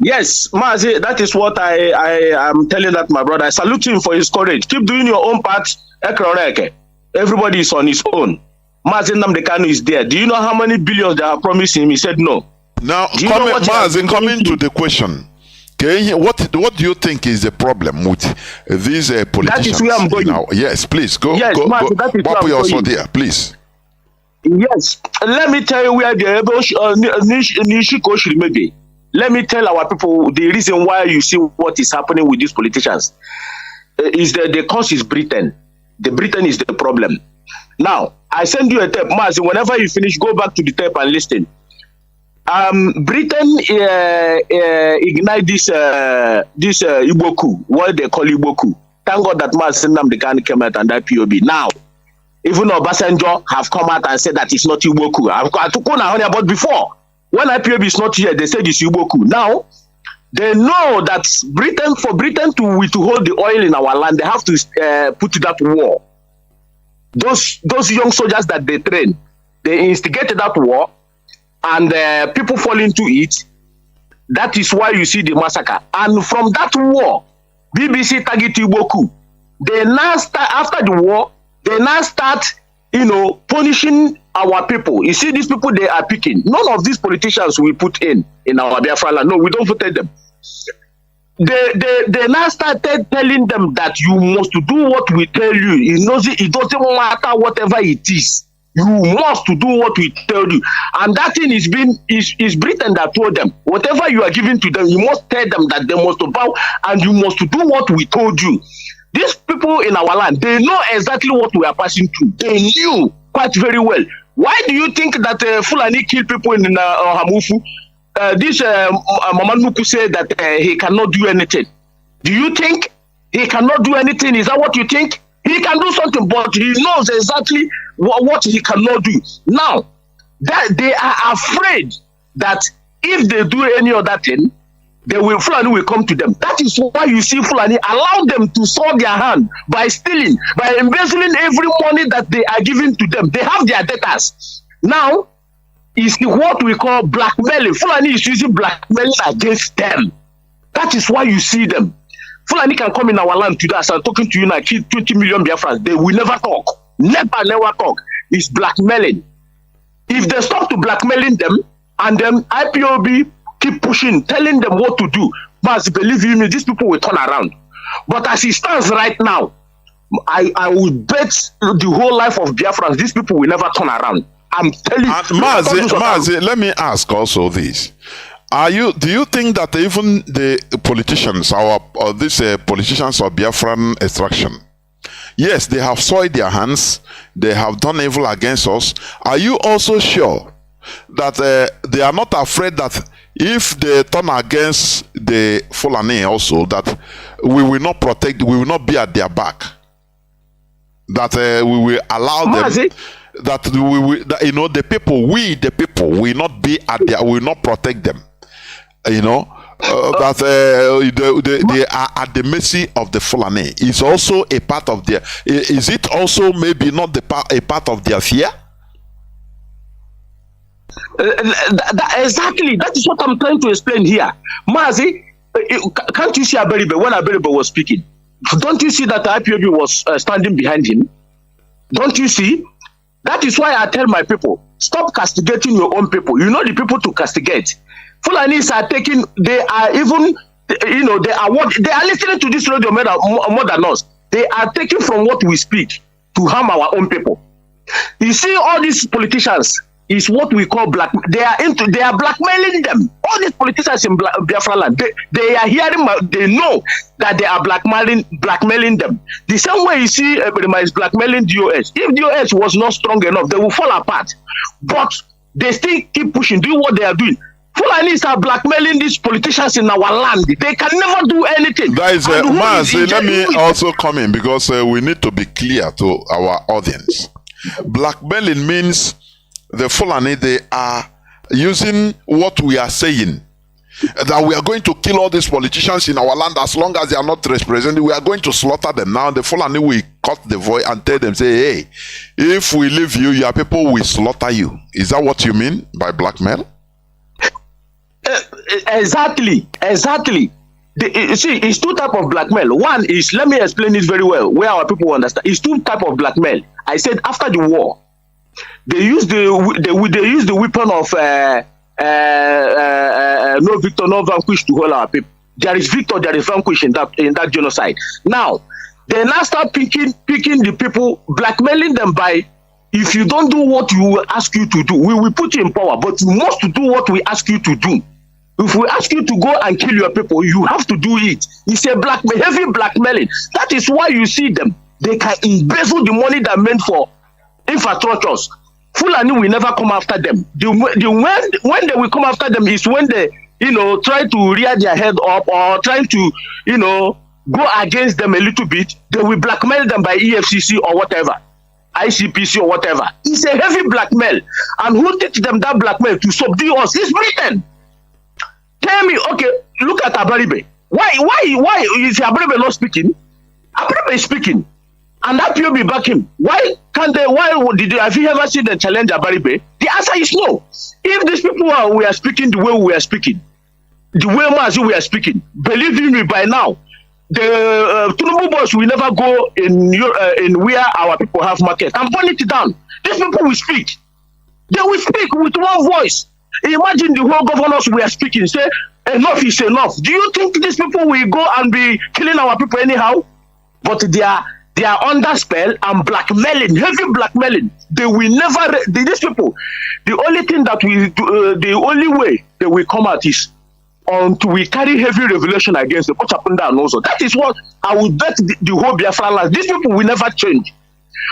Yes, Mazi, that is what I am telling that my brother. I salute him for his courage. Keep doing your own part. Everybody is on his own. Mazi Nnamdi Kanu is there. Do you know how many billions they have promised him? He said no. Now, Mazi, coming to the question. What do you think is the problem with these politicians? That is where I'm going. Yes, please go. Yes, Mazi, that is where I'm also going. there, please. Yes, let me tell you where the let me tell our people the reason why you see what is happening with these politicians is that the cause is Britain. The Britain is the problem. Now, I send you a tape, Mazi. Whenever you finish, go back to the tape and listen. Britain ignite this Igbo coup, what they call Igbo coup. Thank God that Mazi Nnamdi Kanu came out and that POB. Now, even Obasanjo have come out and said that it's not Igbo coup. I took on about before. When IPOB is not here, they said it's Igbo coup. Now, they know that for Britain to withhold the oil in our land, they have to put that war. Those young soldiers that they train, they instigated that war, and people fall into it. That is why you see the massacre. And from that war, BBC target Igbo coup. They now start, after the war, they now start, punishing our people. You see, these people they are picking. None of these politicians we put in our Biafra land. No, we don't vote them. They now started telling them that you must do what we tell you. It doesn't matter whatever it is. You must do what we tell you. And that thing is Britain that told them. Whatever you are giving to them, you must tell them that they must bow and you must do what we told you. These people in our land, they know exactly what we are passing through. They knew quite very well. Why do you think that Fulani kill people in Hamufu? This Mamanuku said that he cannot do anything. Do you think he cannot do anything? Is that what you think? He can do something, but he knows exactly what he cannot do. Now, that they are afraid that if they do any other thing, Fulani will come to them. That is why you see Fulani allow them to soil their hand by stealing, by embezzling every money that they are giving to them. They have their debtors. Now, is what we call blackmailing. Fulani is using blackmailing against them. That is why you see them. Fulani can come in our land today as I'm talking to you now, kill 20 million Biafrans. They will never talk. Never talk. It's blackmailing. If they stop to blackmailing them, and then IPOB keep pushing, telling them what to do, but believe you me, these people will turn around. But as it stands right now, I would bet the whole life of Biafrans, these people will never turn around. I'm telling you. Mazi, let me ask also this. Do you think that even the politicians, these politicians of Biafran extraction, yes, they have soiled their hands, they have done evil against us. Are you also sure that they are not afraid that if they turn against the Fulani also, that we will not protect, we will not be at their back? that we will allow Mazi, them, that we will, that, the people, will not be at their, will not protect them. That they are at the mercy of the Fulani. Is also a part of their. Is it also maybe not a part of their fear? Exactly. That is what I'm trying to explain here. Mazi, can't you see Aberibe when Aberibe was speaking? Don't you see that the IPOB was standing behind him? Don't you see? That is why I tell my people, stop castigating your own people. You know the people to castigate. Fulanis are taking, they are even, they are listening to this radio more than us. They are taking from what we speak to harm our own people. You see, all these politicians is what we call black. They are blackmailing them. All these politicians in Biafra land, they are hearing, they know that they are blackmailing them. The same way you see everybody is blackmailing DOS. If DOS was not strong enough, they will fall apart. But they still keep pushing, doing what they are doing. Fulanis are blackmailing these politicians in our land. They can never do anything. Guys, Mazi, let me also come in because we need to be clear to our audience. Blackmailing means the Fulani, they are using what we are saying, that we are going to kill all these politicians in our land as long as they are not represented. We are going to slaughter them. Now the Fulani will cut the voice and tell them, say, hey, if we leave you, your people will slaughter you. Is that what you mean by blackmail? Exactly. You see, it's two types of blackmail. One is, let me explain it very well, where our people understand. It's two types of blackmail. I said after the war, they use the weapon of no victor, no vanquish to hold our people. There is victor, there is vanquish in that genocide. Now, they now start picking the people, blackmailing them by, if you don't do what we will ask you to do, we will put you in power, but you must do what we ask you to do. If we ask you to go and kill your people, you have to do it. It's a heavy blackmailing. That is why you see them. They can embezzle the money that meant for infrastructures. Fulani will never come after them. When they will come after them is when they, try to rear their head up or trying to, go against them a little bit. They will blackmail them by EFCC or whatever, ICPC or whatever. It's a heavy blackmail. And who teach them that blackmail to subdue us? It's Britain. Tell me, okay, look at Abaribe. Why is Abaribe not speaking? Abaribe is speaking. And that POB back him. Why have you ever seen them challenge Abaribe? The answer is no. If these people we are speaking the way we are speaking, the way Mazi we are speaking, believe me, by now, the Tinubu boys will never go in where our people have market and burn it down. These people will speak. They will speak with one voice. Imagine the whole governors we are speaking say enough is enough. Do you think these people will go and be killing our people anyhow? But they are under spell and blackmailing, heavy blackmailing. They will never. These people, the only thing that we do, the only way they will come out is until we carry heavy revelation against them. And also, that is what I would bet the whole Biafra land. These people will never change.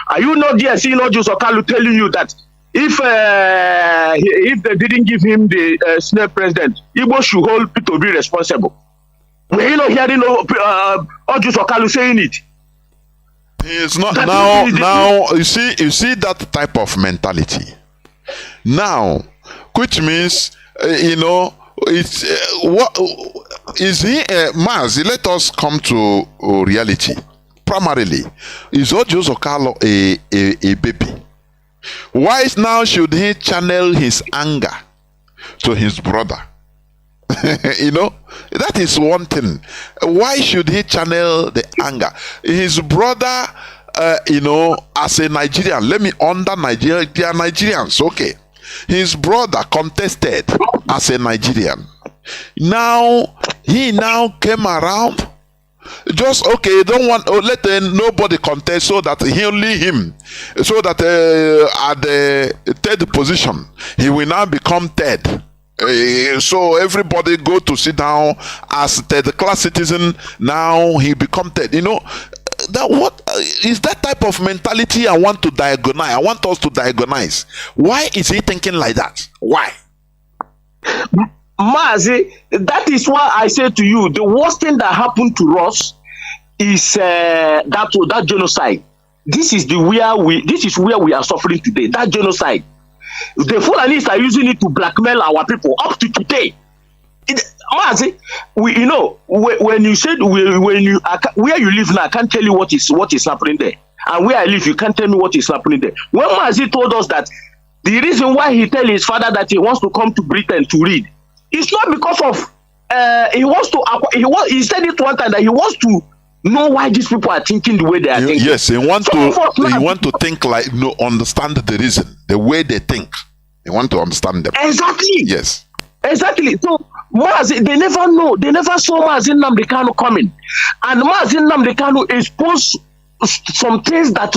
Are you not there seeing Ojus Okalu telling you that if they didn't give him the Senate president, Igbo should hold Peter to be responsible? Were you not hearing Ojus Okalu saying it? It's not now. You see that type of mentality. Now, which means it's what is he Mazi? Let us come to reality. Primarily, is Ojus Okalu a baby? Why now should he channel his anger to his brother? That is one thing. Why should he channel the anger? His brother, as a Nigerian, let me under Nigeria, they are Nigerians, okay. His brother contested as a Nigerian. Now, he came around. Just okay, don't want let nobody contest so that only him, so that at the third position he will now become third. So everybody go to sit down as third class citizen. Now he become third. That what is that type of mentality I want to diagnose? I want us to diagnose. Why is he thinking like that? Why? Mazi, that is why I say to you, the worst thing that happened to us is that genocide. This is where we are suffering today. That genocide. The Fulanis are using it to blackmail our people up to today. Mazi, when you said where you live now, I can't tell you what is happening there. And where I live, you can't tell me what is happening there. When Mazi told us that the reason why he tell his father that he wants to come to Britain to read, it's not because of he said it one time that he wants to know why these people are thinking the way they are thinking. Yes, he want to think like understand the reason, the way they think. They want to understand them. Exactly. Yes. Exactly. So Mazi, they never know. They never saw Mazi Nnamdi Kanu coming, and Mazi Nnamdi Kanu exposed some things that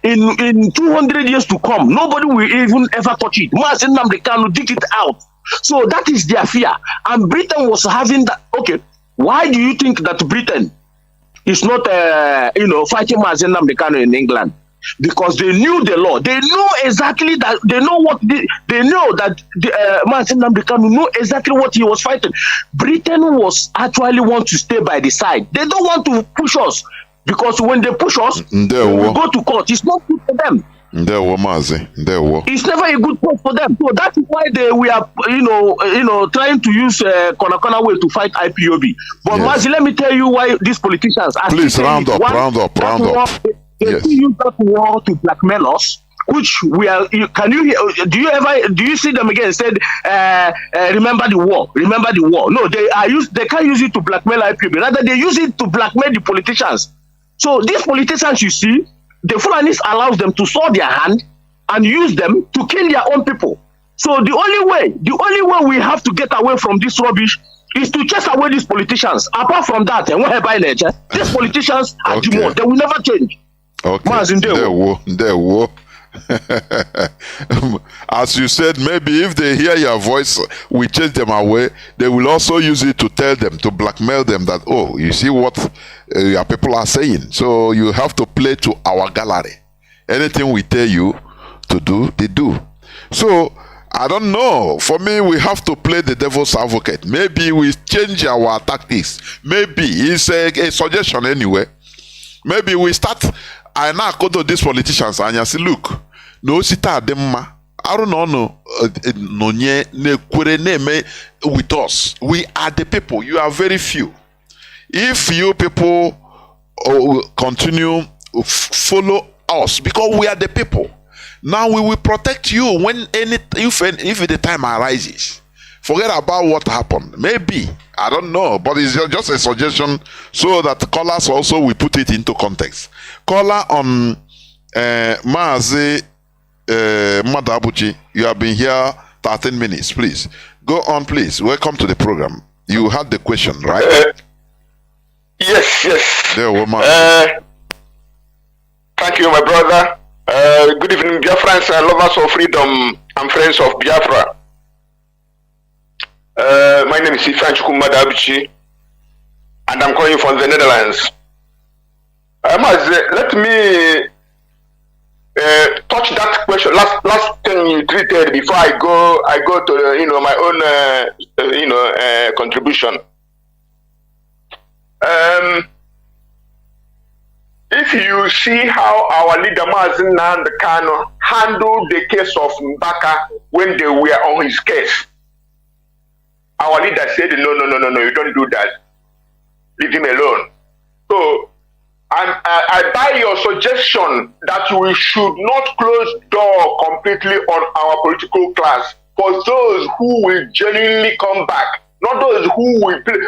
in 200 years to come, nobody will even ever touch it. Mazi Nnamdi Kanu dig it out. So that is their fear, and Britain was having that. Okay, why do you think that Britain is not fighting Mazi Nnamdi Kanu in England? Because they knew the law. They know exactly that. They know what they know that Mazi Nnamdi Kanu know exactly what he was fighting. Britain was actually want to stay by the side. They don't want to push us, because when they push us, we go to court. It's not good for them. It's never a good point for them. So that is why we are trying to use corner way to fight IPOB. But yes. Mazi, let me tell you why these politicians are. Please round up. They use that war to blackmail us, which we are. Do you see them again? Said, remember the war. Remember the war. No, they can't use it to blackmail IPOB. Rather, they use it to blackmail the politicians. So these politicians, you see, the Fulanis allows them to sow their hand and use them to kill their own people. So the only way we have to get away from this rubbish is to chase away these politicians. Apart from that, these politicians are demon. They will never change. Okay. As you said, maybe if they hear your voice, we chase them away. They will also use it to tell them, to blackmail them that, oh, you see what your people are saying. So you have to play to our gallery. Anything we tell you to do, they do. So I don't know. For me, we have to play the devil's advocate. Maybe we change our tactics. Maybe it's a suggestion anyway. Maybe we start. I now go to these politicians and I say, look, no sita demma. I don't know with us. We are the people. You are very few. If you people continue follow us, because we are the people, now we will protect you when if the time arises. Forget about what happened. Maybe, I don't know, but it's just a suggestion so that callers also will put it into context. Caller on Mazi Madabuchi, you have been here 13 minutes. Please go on, please. Welcome to the program. You had the question, right? Yes. There, woman. Thank you, my brother. Good evening, Biafrans and lovers of freedom and friends of Biafra. My name is Ifan Madabuchi, and I'm calling from the Netherlands. Let me touch that question. Last thing you treated before I go to my own contribution. If you see how our leader Mazi Nnamdi Kanu handled the case of Mbaka when they were on his case, our leader said, no, you don't do that. Leave him alone. So, I buy your suggestion that we should not close door completely on our political class for those who will genuinely come back, not those who will play.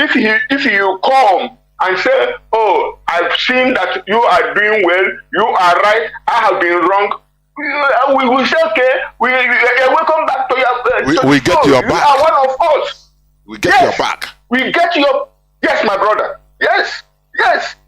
If you come and say, oh, I've seen that you are doing well, you are right, I have been wrong, we will say, okay, we welcome back to your we get your back. You are one of us. We get your back. We get your, yes, my brother. Yes.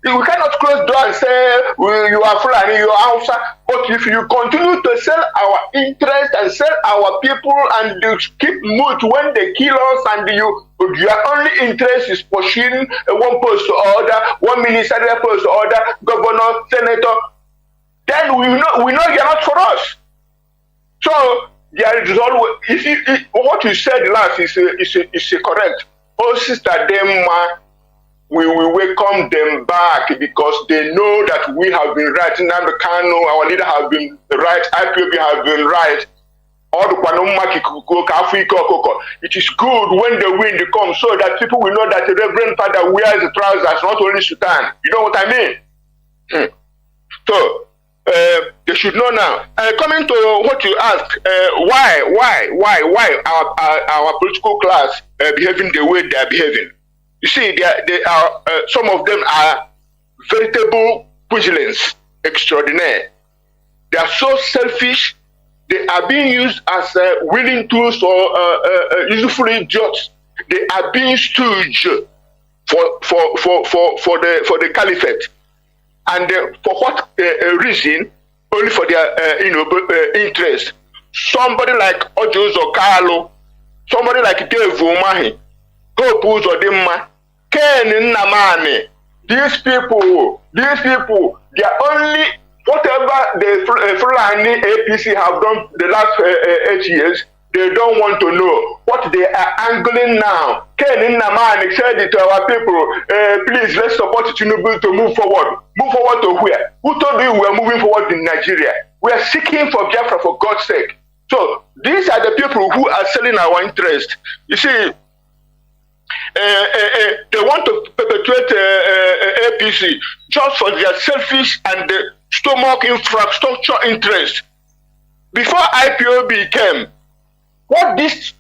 We cannot close door and say, you are Fulani, you are Hausa. But if you continue to sell our interest and sell our people and you keep mute when they kill us and your only interest is pushing one post to order, one ministerial post to order, governor, senator, then we know you're not for us. So there is always, what you said last is correct. oh sister Demma, we will welcome them back because they know that we have been right. Nnamdi Kanu, our leader, has been right. IPOB has been right. It is good when the wind comes so that people will know that the Reverend Father wears the trousers, not only Sultan. You know what I mean? So, they should know now. Coming to what you asked, why our political class behaving the way they are behaving? You see, they are some of them are veritable vigilance extraordinaire. They are so selfish. They are being used as willing tools or useful idiots. They are being stooge for the caliphate, and for what reason? Only for their interest. Somebody like Ojozo Carlo, somebody like Dave Umahi, Hope Uzodimma, Ken Nnamdi. These people, they are only whatever the Fulani APC have done the last 8 years. They don't want to know what they are angling now. Ken Nnamdi said it to our people, please let's support Chinedu to move forward. Move forward to where? Who told you we are moving forward in Nigeria? We are seeking for Biafra, for God's sake. So these are the people who are selling our interest. You see, they want to perpetuate APC just for their selfish and stomach infrastructure interest. Before IPOB came, what this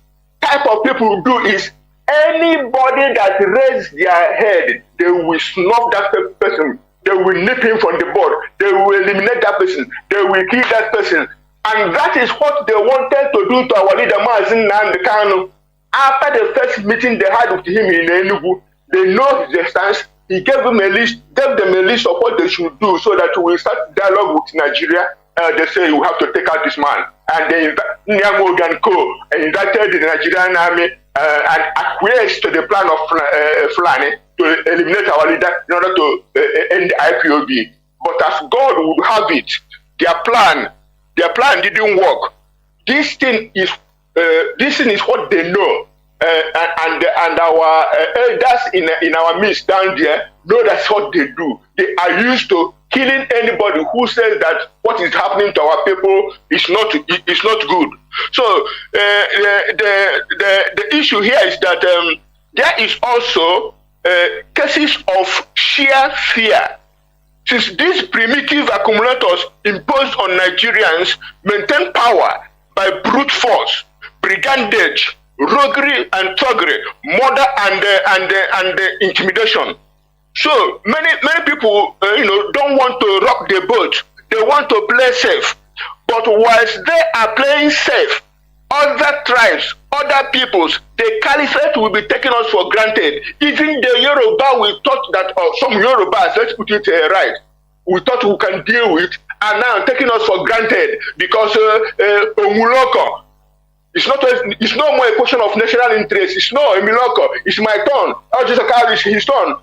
type of people do is anybody that raises their head, they will snuff that person. They will nip him from the board. They will eliminate that person. They will kill that person. And that is what they wanted to do to our leader, Mazi Nnamdi Kanu. After the first meeting they had with him in Enugu, they know his stance. He gave them a list of what they should do so that we will start dialogue with Nigeria. They say you have to take out this man. And they invited the Nigerian army and acquiesced to the plan of Fulani to eliminate our leader in order to end the IPOB. But as God would have it, their plan didn't work. This thing is what they know. And our elders in our midst down there know that's what they do. They are used to killing anybody who says that what is happening to our people is not good. So the issue here is that there is also cases of sheer fear. Since these primitive accumulators imposed on Nigerians maintain power by brute force, brigandage, roguery and thuggery, murder and intimidation. So many people, don't want to rock the boat. They want to play safe. But whilst they are playing safe, other tribes, other peoples, the caliphate will be taking us for granted. Even the Yoruba, we thought that, some Yorubas, let's put it right, we thought we can deal with, are now taking us for granted because Omuloko. It's no more a question of national interest. It's no Emiloko. It's my turn. Ojisakar is his turn.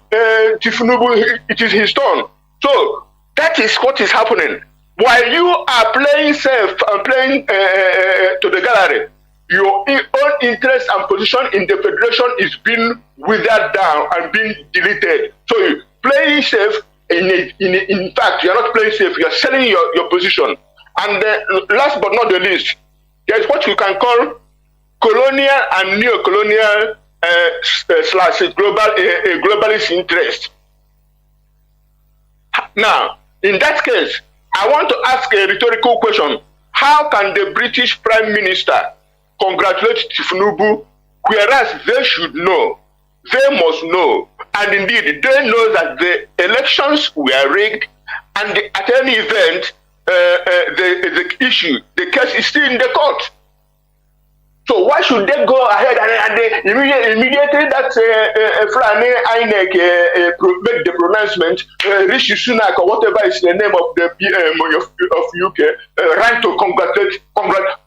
Tifunubu, it is his turn. So that is what is happening. While you are playing safe and playing to the gallery, your own interest and position in the federation is being withered down and being deleted. So you playing safe. In fact, you are not playing safe. You are selling your position. And last but not the least, there is what we can call colonial and neo-colonial slash globalist interest. Now, in that case, I want to ask a rhetorical question. How can the British Prime Minister congratulate Tifunubu, whereas they should know, they must know, and indeed they know that the elections were rigged, and at any event, the issue, the case is still in the court. So why should they go ahead and they immediately that Fulani INEC make the pronouncement, Rishi Sunak or whatever is the name of the of UK, right to congratulate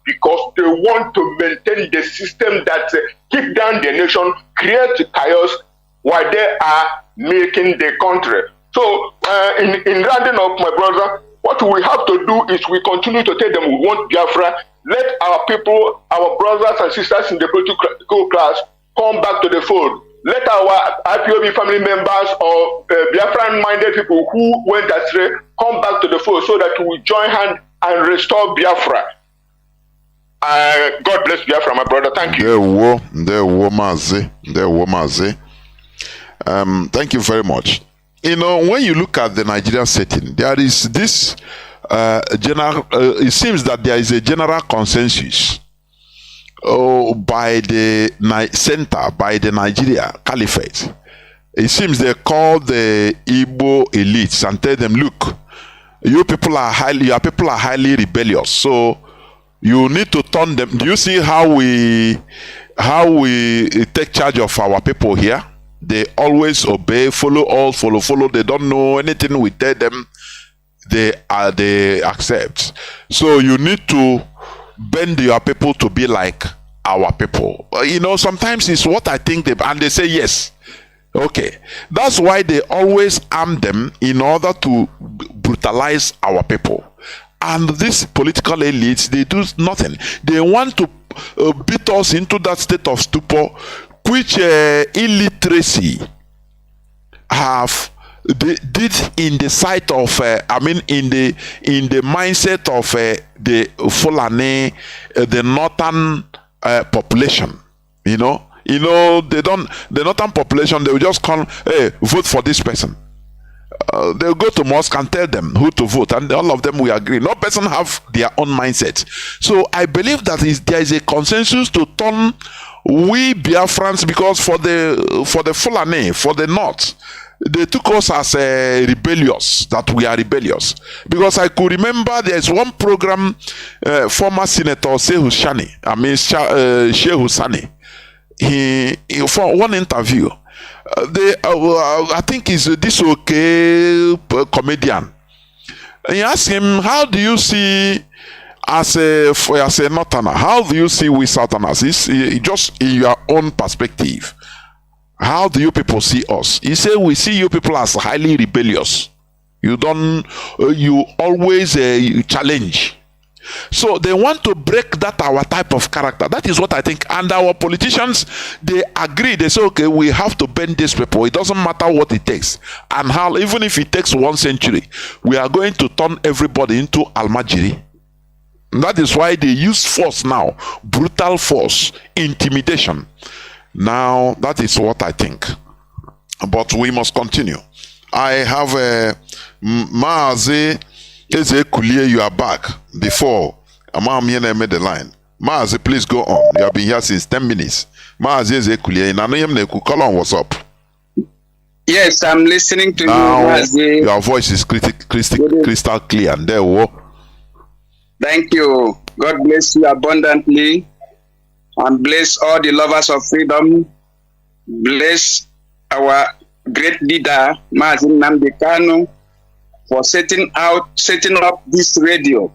because they want to maintain the system that keep down the nation, create chaos while they are making the country. So in rounding up, my brother, what we have to do is we continue to tell them we want Biafra. Let our people, our brothers and sisters in the political class come back to the fold. let our IPOB family members or Biafran-minded people who went astray come back to the fold so that we join hands and restore Biafra. God bless Biafra, my brother. Thank you. Mazi. Thank you very much. You know, when you look at the Nigerian setting, there is this general. It seems that there is a general consensus by the center, by the Nigeria Caliphate. It seems they call the Igbo elites and tell them, look, your people are highly rebellious, so you need to turn them. Do you see how we take charge of our people here? They always obey, follow. They don't know anything we tell them. They accept. So you need to bend your people to be like our people. You know, sometimes it's what I think and they say yes. Okay. That's why they always arm them in order to brutalize our people. And these political elites, they do nothing. They want to beat us into that state of stupor, which illiteracy they did in the sight of in the mindset of the Fulani, the northern population. You know the northern population, they will just come, hey, vote for this person. They'll go to mosque and tell them who to vote, and all of them will agree. No person have their own mindset. So I believe that there is a consensus to turn we Biafrans, because for the Fulani, for the North, they took us as rebellious, that we are rebellious. Because I could remember there's one program, former Senator Shehu Sani, he for one interview, I think he's this okay comedian. And he asked him, how do you see as a Northerner, how do you see we Southerners? Just in your own perspective, how do you people see us? He said, we see you people as highly rebellious. You always challenge. So they want to break that our type of character. That is what I think. And our politicians, they agree. They say, okay, we have to bend these people. It doesn't matter what it takes. And how, even if it takes 1 century, we are going to turn everybody into Almajiri. That is why they use force now. Brutal force, intimidation. Now, that is what I think. But we must continue. I have Mazi Ezekulie, you are back before Amamiene made the line. Mazi, please go on. You have been here since 10 minutes. Mazi Ezekulie, call on, what's up? Yes, I'm listening to now, you, Mazi. Your voice is crystal clear. And there we go. Thank you. God bless you abundantly. And bless all the lovers of freedom. Bless our great leader, Mazi Nnamdi Kanu, for setting up this radio.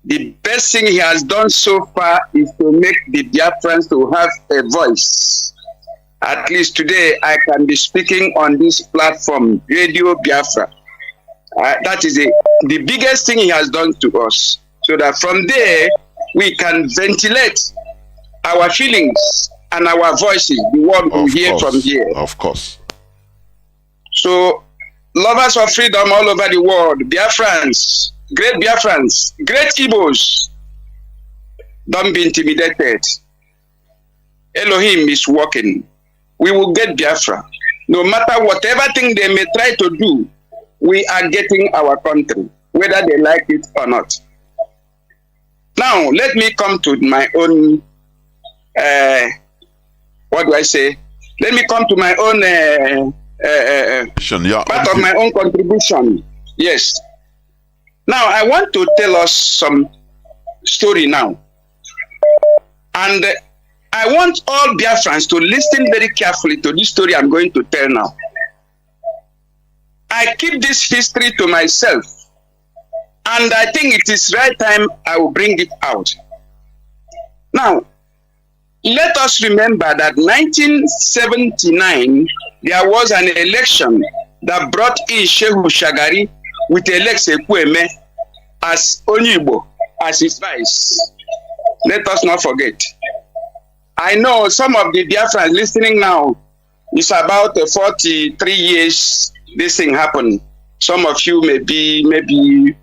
The best thing he has done so far is to make the Biafrans to have a voice. At least today, I can be speaking on this platform, Radio Biafra. That is the biggest thing he has done to us. So that from there, we can ventilate our feelings and our voices, the one we hear from here. Of course. So, lovers of freedom all over the world, Biafrans, great Igbos, don't be intimidated. Elohim is working. We will get Biafra. No matter whatever thing they may try to do, we are getting our country, whether they like it or not. Now, let me come to my own, what do I say? Let me come to my own part of my own contribution. Yes. Now, I want to tell us some story now. And I want all Biafrans to listen very carefully to this story I'm going to tell now. I keep this history to myself. And I think it is right time I will bring it out. Now, let us remember that 1979, there was an election that brought in Shehu Shagari with Alex Ekweme as Onyibo, as his vice. Let us not forget. I know some of the Biafrans listening now, It's about 43 years this thing happened. Some of you may be maybe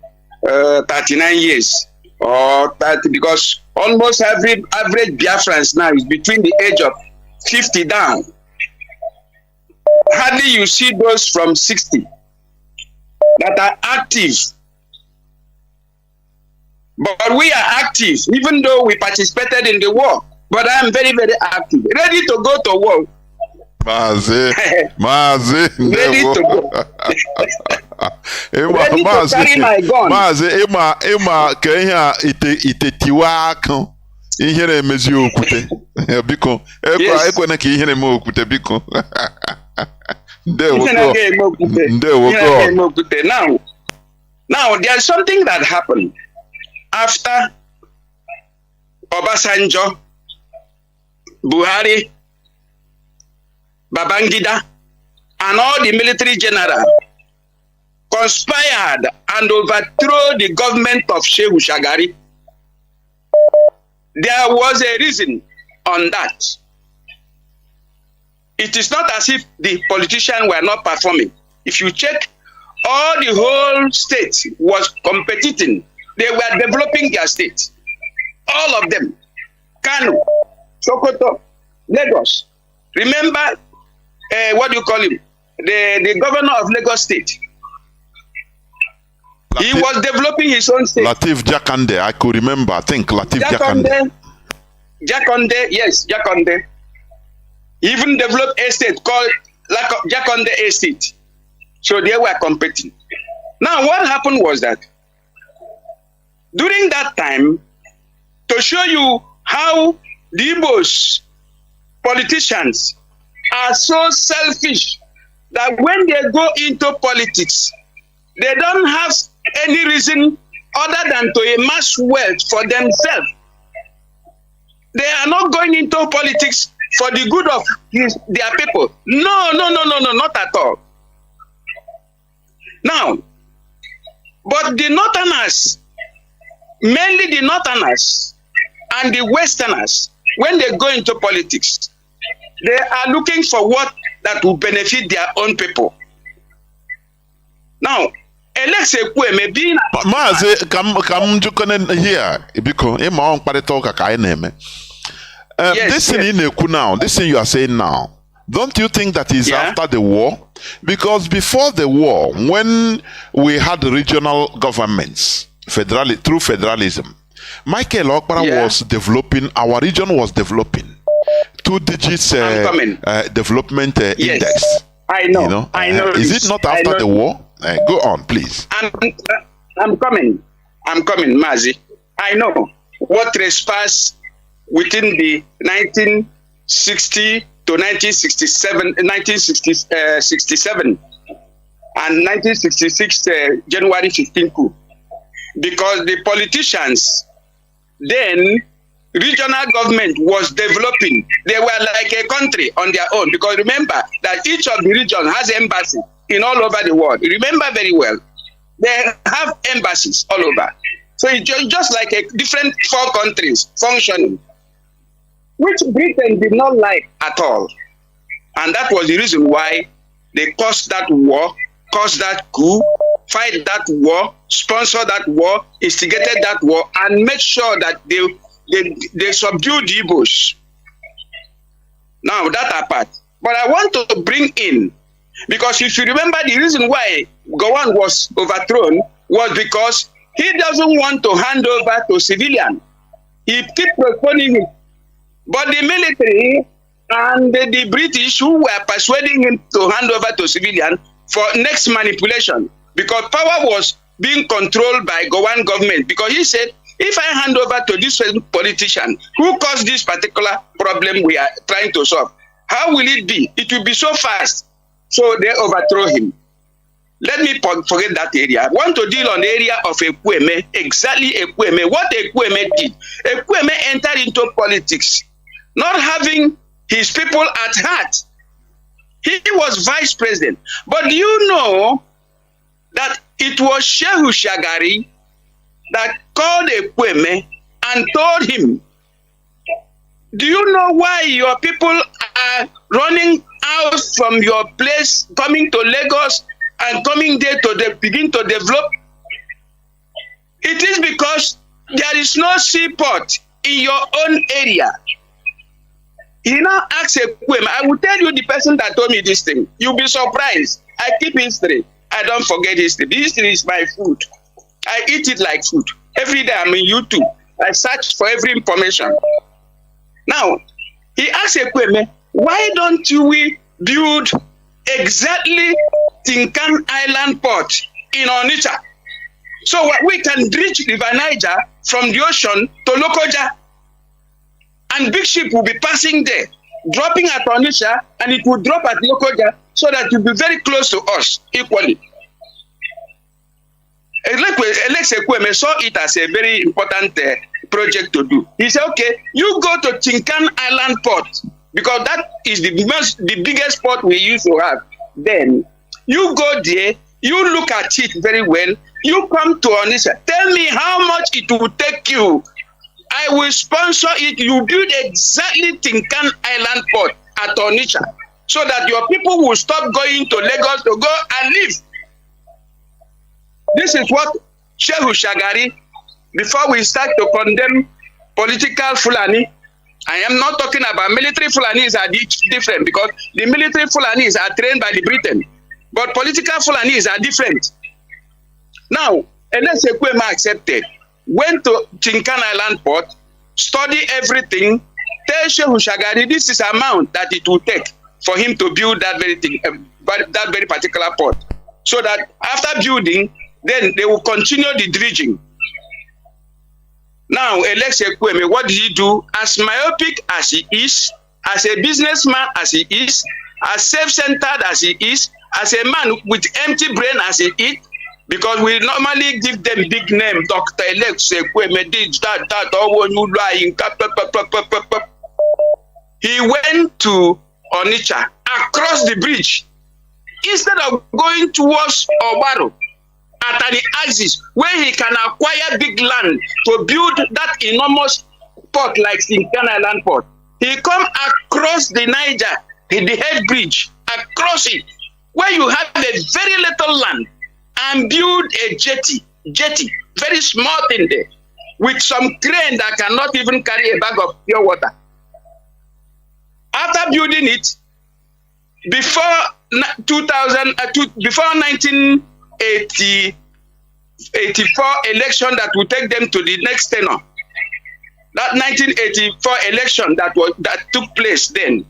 39 years or 30, because almost every average Biafrans now is between the age of 50 down. Hardly you see those from 60 that are active. But we are active, even though we participated in the war. But I am very, very active, ready to go to war. Mazi, ready to go. Ready to carry my gun. Mazi, Emma, Kenya, Itetiwa, Ihere Mezi Okute, Biko, Ekwana ki Ihere Mo Okute, Biko. There we go. Now, there's something that happened after Obasanjo, Buhari, Babangida, and all the military generals conspired and overthrew the government of Shehu Shagari. There was a reason on that. It is not as if the politicians were not performing. If you check, all the whole state was competing. They were developing their state. All of them. Kanu, Sokoto, Lagos. Remember, what do you call him? The governor of Lagos State. He was developing his own state. Latif Jakande, I could remember. I think Latif Jakande. Jakande, yes, Jakande. He even developed a state called Jakande Estate. So they were competing. Now, what happened was that during that time, to show you how the Igbos politicians are so selfish that when they go into politics, they don't have any reason other than to amass wealth for themselves. They are not going into politics for the good of their people. No, not at all. Now, but the Northerners, mainly the Northerners and the Westerners, when they go into politics, they are looking for what that will benefit their own people. Now, Mazi, here because this thing now, this thing you are saying now, don't you think that is after the war? Because before the war, when we had regional governments, through federalism, Michael Okpara was developing, our region was developing 2 digits development index. I know. I know. Is it not after the war? Go on, please. I'm coming, Mazi. I know what trespass within the 1960 to 1967 and 1966 January 15 coup, because the politicians then, regional government was developing. They were like a country on their own, because remember that each of the region has embassy in all over the world. Remember very well, they have embassies all over. So it's just like a different 4 countries functioning, which Britain did not like at all. And that was the reason why they caused that war, caused that coup, fight that war, sponsor that war, instigated that war, and made sure that they subdued the Igbos. Now, that apart. But I want to bring in, because if you remember, the reason why Gowon was overthrown was because he doesn't want to hand over to civilian. He keeps postponing it. But the military and the British, who were persuading him to hand over to civilian for next manipulation, because power was being controlled by Gowon government, because he said, if I hand over to this politician who caused this particular problem we are trying to solve, how will it be? It will be so fast. So they overthrow him. Let me forget that area. I want to deal on the area of Ekweme, exactly Ekweme. What Ekweme did. Ekweme entered into politics, not having his people at heart. He was vice president. But do you know that it was Shehu Shagari that called Ekweme and told him, do you know why your people are running out from your place, coming to Lagos, and coming there to begin to develop? It is because there is no seaport in your own area. He now asks a question. I will tell you the person that told me this thing. You'll be surprised. I keep history. I don't forget history. History is my food. I eat it like food. Every day I'm in YouTube. I search for every information. Now, he asked a question, why don't we build exactly Tinkan Island Port in Onitsha? So we can reach River Niger from the ocean to Lokoja. And big ship will be passing there, dropping at Onitsha, and it will drop at Lokoja, so that it will be very close to us equally. Alex Ekweme saw it as a very important project to do. He said, okay, you go to Tinkan Island Port, because that is the biggest port we used to have. Then you go there, you look at it very well, you come to Onitsha, tell me how much it will take you. I will sponsor it. You build exactly Tinkan Island Port at Onitsha, so that your people will stop going to Lagos to go and live. This is what Shehu Shagari, before we start to condemn political Fulani, I am not talking about military Fulanis are different, because the military Fulanis are trained by the Britain, but political Fulanis are different. Now, Ernest Ekwema accepted, went to Tinkan Island Port, study everything, tell Shehu Shagari this is amount that it will take for him to build that very thing, that very particular port. So that after building, then they will continue the dredging. Now, Alex Ekweme, what did he do? As myopic as he is, as a businessman as he is, as self-centered as he is, as a man with empty brain as he is, because we normally give them big name, Dr. Alex Ekweme, he went to Onitsha, across the bridge, instead of going towards Obaro, at the axis where he can acquire big land to build that enormous port like Tinkan Island Port. He come across the Niger, the head bridge, across it, where you have a very little land, and build a jetty, very small thing there, with some crane that cannot even carry a bag of pure water. After building it, before 1984 election that will take them to the next tenure. That 1984 election that took place then.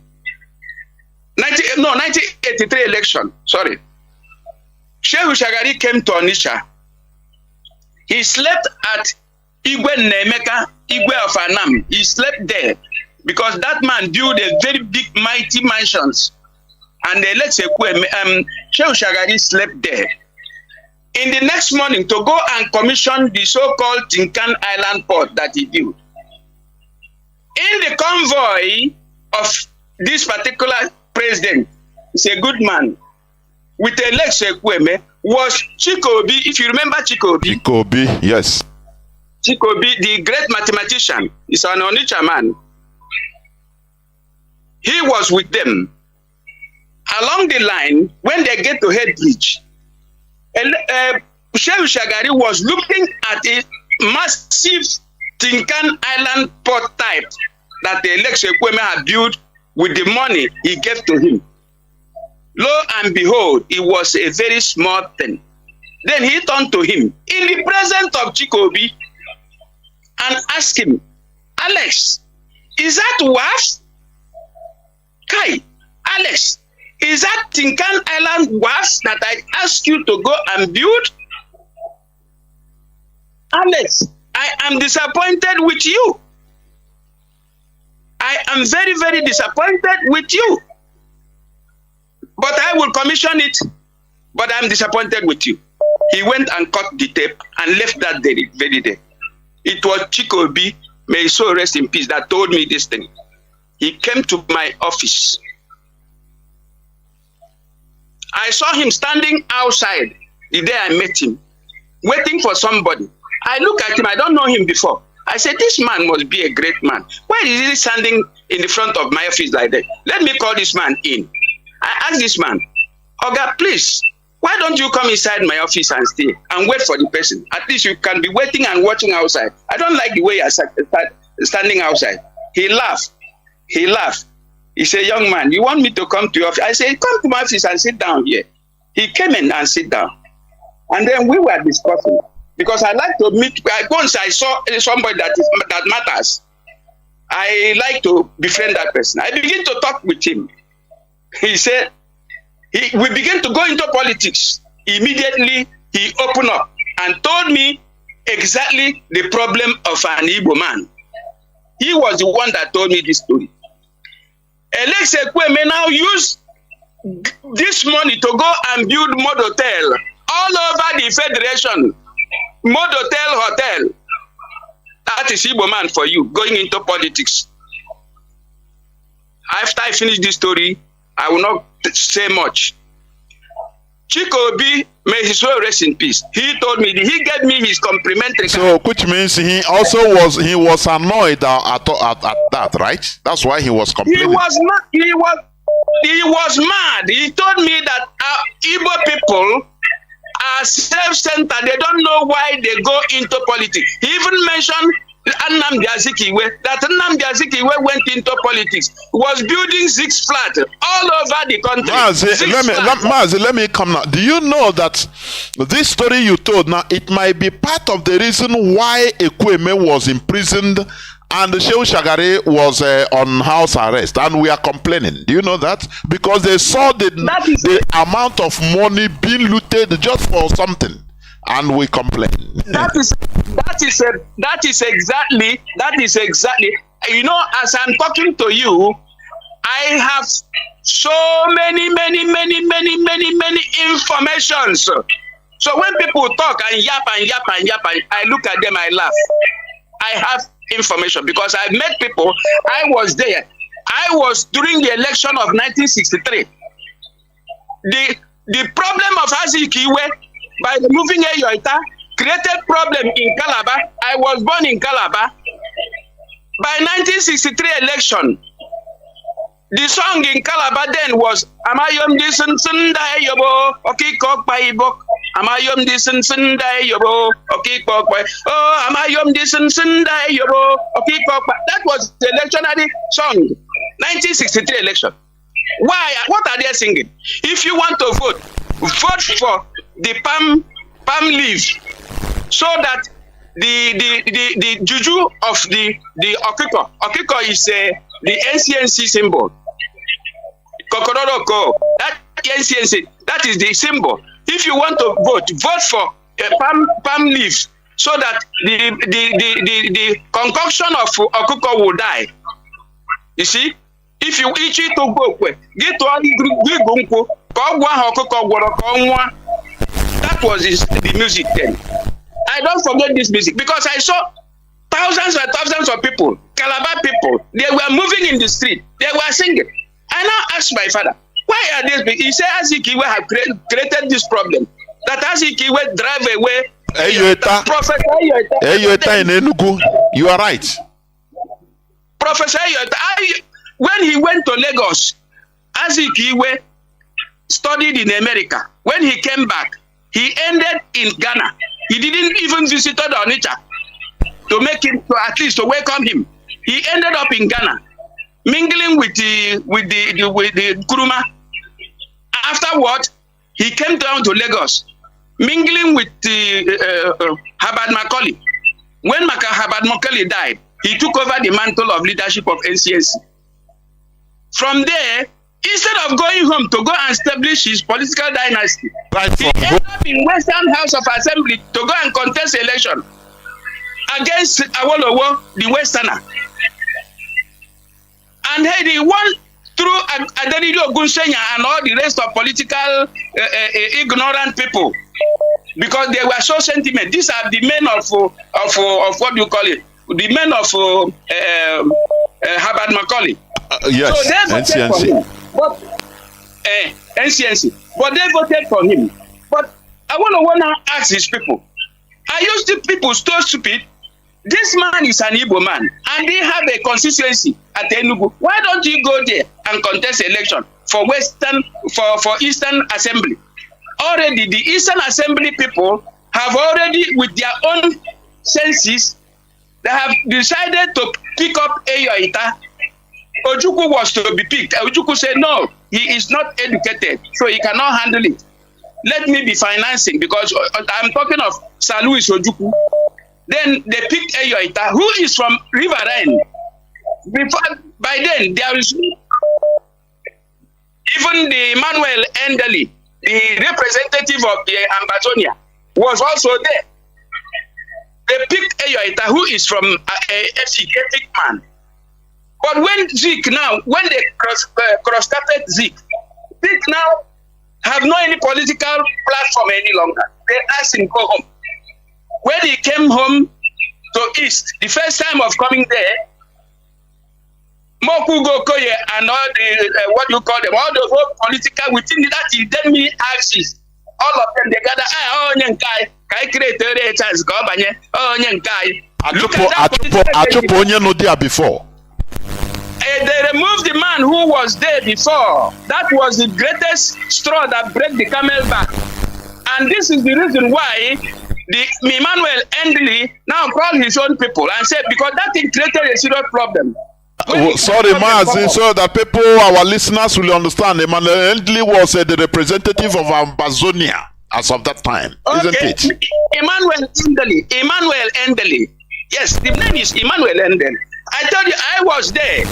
1983 election, sorry. Shehu Shagari came to Onitsha. He slept at Igwe Nemeka, Igwe of Anam. He slept there because that man built a very big, mighty mansions. And Shehu Shagari slept there. In the next morning, to go and commission the so-called Tinkan Island Port that he built. In the convoy of this particular president, he's a good man, with Alex Ekweme, was Chikobi. If you remember Chikobi. Chikobi, yes. Chikobi, the great mathematician, is an Onitsha man. He was with them. Along the line, when they get to Head Bridge, Shehu Shagari was looking at a massive Tinkan Island port type that the Alex Ekweme had built with the money he gave to him. Lo and behold, it was a very small thing. Then he turned to him in the presence of Chikobi and asked him, Alex, is that WAF? Kai, Alex, is that Tinkan Island WAF that I asked you to go and build? Alex, I am disappointed with you. I am very, very disappointed with you. But I will commission it, but I'm disappointed with you. He went and cut the tape and left that day, very day. It was Chikobi, may his soul rest in peace, that told me this thing. He came to my office. I saw him standing outside the day I met him, waiting for somebody. I look at him, I don't know him before. I said, this man must be a great man. Why is he standing in the front of my office like that? Let me call this man in. I asked this man, Oga, please, why don't you come inside my office and stay and wait for the person? At least you can be waiting and watching outside. I don't like the way you're standing outside. He laughed. He said, young man, you want me to come to your office? I said, come to my office and sit down here. He came in and sit down. And then we were discussing. Because I like to meet, once I saw somebody that matters, I like to befriend that person. I begin to talk with him. He said, we began to go into politics. Immediately, he opened up and told me exactly the problem of an Igbo man. He was the one that told me this story. Alex Ekweme now use this money to go and build mod hotel all over the federation. Mod hotel. That is Igbo man for you, going into politics. After I finish this story, I will not say much. Chikobi, may his soul rest in peace. He told me, he gave me his complimentary. So, which means he also was annoyed at that, right? That's why he was complaining. He was mad. He told me that Igbo people are self-centered. They don't know why they go into politics. He even mentioned Nnamdi that Nnamdi Azikiwe went into politics, was building 6 flats all over the country. Mazi, let me come now. Do you know that this story you told now, it might be part of the reason why Ekweme was imprisoned and Shehu Shagari was on house arrest, and we are complaining. Do you know that? Because they saw the amount of money being looted just for something, and we complain. That is exactly. You know, as I'm talking to you, I have so many informations. So when people talk and yap, I look at them, I laugh. I have information because I met people. I was there. I was during the election of 1963. The problem of Azikiwe by removing Eyoita created problem in Calabar. I was born in Calabar. By 1963 election, the song in Calabar then was Amayom Disen Sunda Yobo Okikok Paibok. Amayom Disen Sunda Yobo Okikok Pai. Oh, Amayom Disen Sunda Yobo Okikok. That was the electionary song. 1963 election. Why? What are they singing? If you want to vote for the palm leaf, so that the juju of the okiko is the NCNC symbol. Kokororoko, that NCNC, that is the symbol. If you want to vote for a palm leaf, so that the concoction of okiko will die. You see, if you eat it to go, get to that was the music then. I don't forget this music because I saw thousands and thousands of people, Calabar people, they were moving in the street, they were singing. I now asked my father, why are these? He said Azikiwe have created this problem. That Azikiwe drive away Professor Eyoita in Enugu. You are right. Professor Eyoita, when he went to Lagos, Azikiwe studied in America. When he came back, he ended in Ghana. He didn't even visit Onitsha to make him, at least to welcome him. He ended up in Ghana, mingling with the Kuruma. Afterward, he came down to Lagos, mingling with the Herbert Macaulay. When Herbert Macaulay died, he took over the mantle of leadership of NCNC. From there, instead of going home to go and establish his political dynasty, he ended up in Western House of Assembly to go and contest election against Awolowo, the Westerner. And he won through Adeniyi Ogunsanya and all the rest of political ignorant people, because they were so sentiment. These are the men of what do you call it? The men of Herbert Macaulay. Yes, so they voted for him. But NCNC, but they voted for him. But I want to ask these people: are you people so stupid? This man is an Igbo man, and they have a constituency at Enugu. Why don't you go there and contest election for Eastern Assembly. Already the Eastern Assembly people have already, with their own senses, they have decided to pick up Eyoita. Ojukwu was to be picked. Ojukwu said, no, he is not educated, so he cannot handle it. Let me be financing, because I'm talking of Sir Louis Ojukwu. Then they picked Eyoita, who is from Riverine. By then, there is even the Emmanuel Endeli, the representative of the Amazonia, was also there. They picked Eyoita, who is from a Efik man. But when Zeke now, when they cross-started Zeke now have no any political platform any longer. They asked him to go home. When he came home to East, the first time of coming there, Moku Gokoye and all the, what you call them, all the whole political, within that, he then me axis. All of them, they gather, oh, Nyankai, Kai create a chance, go, oh, Nyankai. Achupo onye no there before. They removed the man who was there before. That was the greatest straw that broke the camel back. And this is the reason why the Emmanuel Endley now called his own people and said, because that thing created a serious problem. Sorry, Mazi, so that people, our listeners will understand, Emmanuel Endley was the representative of Amazonia as of that time, isn't it? Emmanuel Endley. Yes, the name is Emmanuel Endley. I told you, I was there.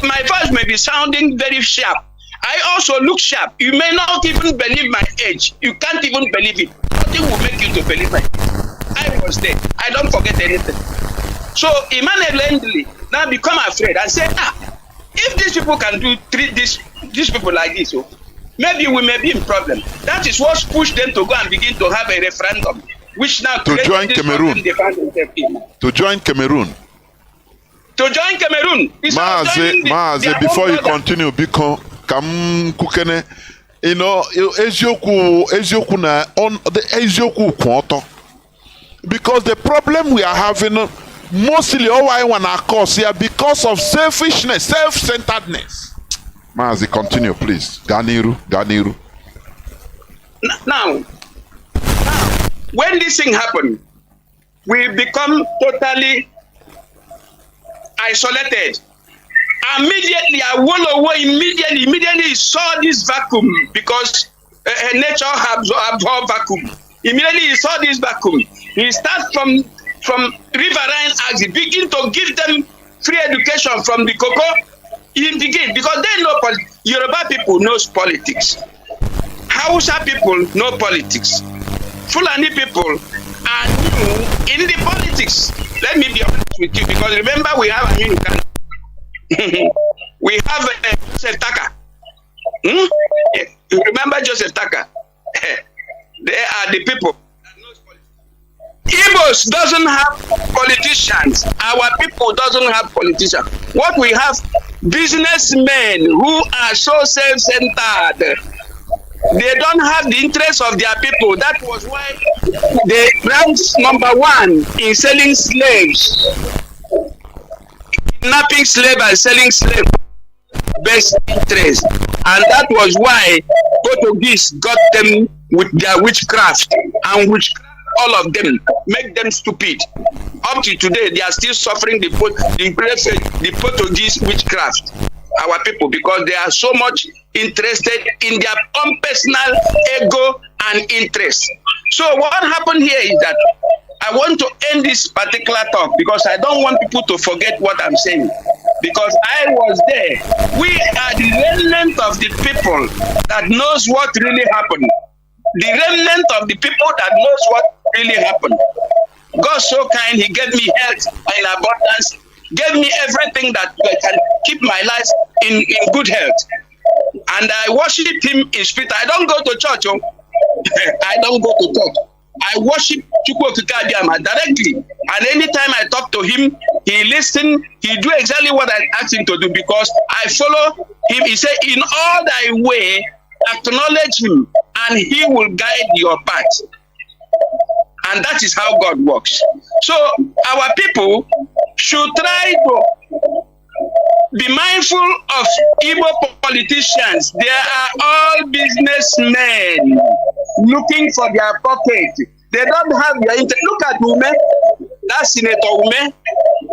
My voice may be sounding very sharp. I also look sharp. You may not even believe my age. You can't even believe it. Nothing will make you to believe it. I was there. I don't forget anything. So Emmanuel Endley now become afraid and say, if these people can treat these people like this, maybe we may be in problem. That is what pushed them to go and begin to have a referendum, which now to join Cameroon. To join Cameroon. Mazi, before you continue, because kukene, you know, ezioku na on the ezioku kwoto. Because the problem we are having mostly all I want to cause here because of selfishness, self-centeredness. Mazi, continue, please. Ganiru. Now, when this thing happened, we become totally isolated. Immediately, immediately saw this vacuum because nature absorbed vacuum. Immediately he saw this vacuum. He starts from riverine axis, begin to give them free education from the cocoa. He begin because they know Yoruba people knows politics. Hausa people know politics. Fulani people are new in the politics. Let me be honest with you, because remember we have a new Kanu. We have Joseph Taka. You remember Joseph Taka? They are the people. Igbos doesn't have politicians. Our people doesn't have politicians. What we have, businessmen who are so self-centered. They don't have the interest of their people. That was why they ranked #1 in selling slaves. Kidnapping slaves and selling slaves. Best interest. And that was why Portuguese got them with their witchcraft. And all of them make them stupid. Up to today, they are still suffering the Portuguese witchcraft. Our people, because they are so much interested in their own personal ego and interest. So what happened here is that I want to end this particular talk because I don't want people to forget what I'm saying. Because I was there. We are the remnant of the people that knows what really happened. The remnant of the people that knows what really happened. God so kind, he gave me health in abundance, gave me everything that I can keep my life in good health. And I worship him in spirit. I don't go to church. I don't go to church. I worship Chukwokika directly. And anytime I talk to him, he listens, he do exactly what I asked him to do because I follow him. He said, in all thy way, acknowledge him and he will guide your path. And that is how God works. So our people should try to be mindful of Igbo politicians. They are all businessmen looking for their pocket. They don't have their interest. Look at Ume, that Senator Ume.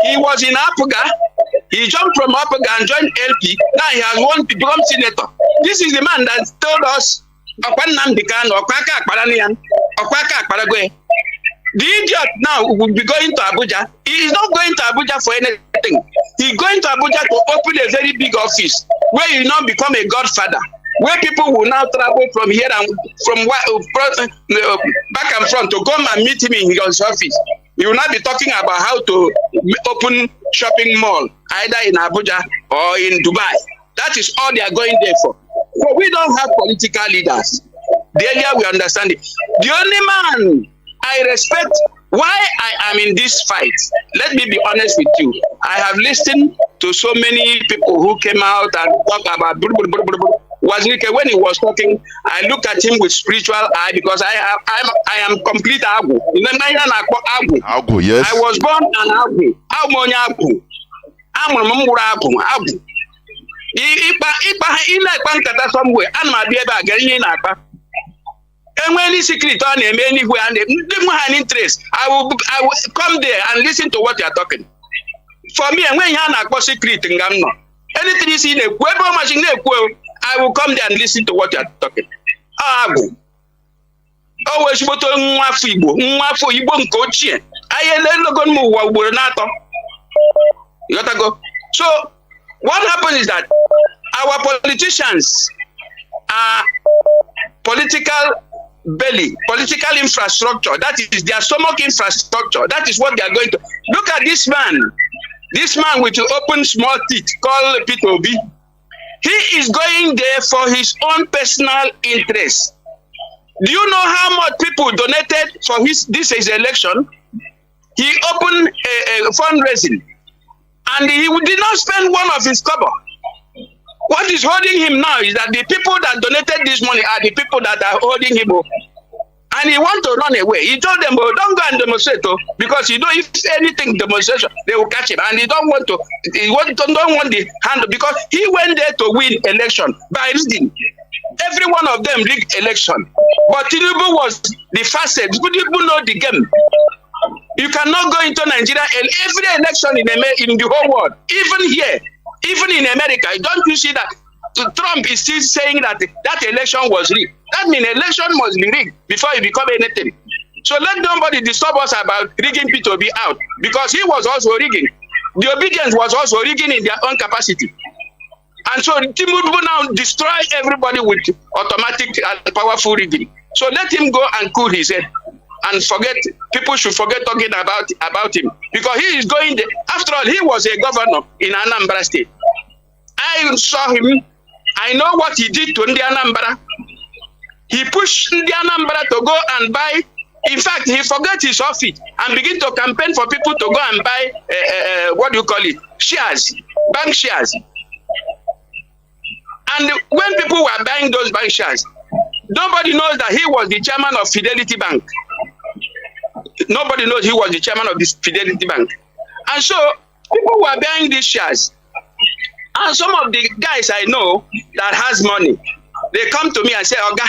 He was in Apuga. He jumped from Apuga and joined LP. Now he has won to become senator. This is the man that told us, Nnamdi Kanu, the idiot now will be going to Abuja. He is not going to Abuja for anything. He is going to Abuja to open a very big office where he will now become a godfather, where people will now travel from here and from back and front to come and meet him in his office. He will not be talking about how to open shopping mall either in Abuja or in Dubai. That is all they are going there for. So we don't have political leaders. The earlier we understand it. The only man I respect, why I am in this fight, let me be honest with you. I have listened to so many people who came out and talk about Wazirike. When he was talking, I look at him with spiritual eye because I am complete Agu. Agu, yes. I was born an Agu. Agu. Agu. Somewhere, and my baby getting and when this secret on him anywhere and an interest, I will come there and listen to what you are talking. For me, and when you are not secret in Ghana, anything you see in a web machine, I will come there and listen to what you are talking. Agu. Always put on Mwafibo, Mwafo, you won't go cheer. I ain't not going to move with NATO. You got to go. So, what happens is that our politicians are political belly, political infrastructure. That is their stomach infrastructure. That is what they are going to. Look at this man with open small teeth called Peter Obi. He is going there for his own personal interest. Do you know how much people donated for this election? He opened a fundraising and he did not spend one of his cover. What is holding him now is that the people that donated this money are the people that are holding him up. And he wants to run away. He told them, oh, don't go and demonstrate, because you know if anything demonstration, they will catch him. And he don't want the hand, because he went there to win election by rigging. Every one of them rigged election. But Chinedu was the fastest. People know the game. You cannot go into Nigeria and every election in the whole world, even here, even in America, don't you see that Trump is still saying that that election was rigged? That means election must be rigged before you become anything. So let nobody disturb us about rigging P2B out, because he was also rigging. The obedience was also rigging in their own capacity. And so Chinedu now destroy everybody with automatic and powerful rigging. So let him go and cool his head and forget. People should forget talking about him, because he is going there. After all, he was a governor in Anambra State. I saw him. I know what he did to Anambra. He pushed Anambra to go and buy. In fact, he forgot his office and begin to campaign for people to go and buy what do you call it? Shares, bank shares. And when people were buying those bank shares, nobody knows that he was the chairman of Fidelity Bank. Nobody knows he was the chairman of this Fidelity Bank. And so people were buying these shares. And some of the guys I know that has money, they come to me and say, Oga,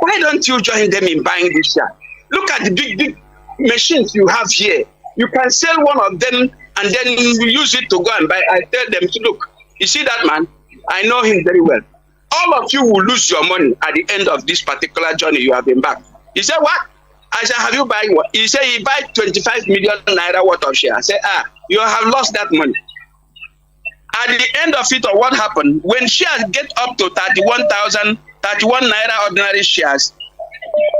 why don't you join them in buying this share? Look at the big machines you have here. You can sell one of them and then use it to go and buy. I tell them, look, you see that man? I know him very well. All of you will lose your money at the end of this particular journey you have been back. He said, what? I said, have you buying what? He said, he buy 25 million naira worth of share. I said, you have lost that money. At the end of it, or what happened, when shares get up to 31 naira ordinary shares,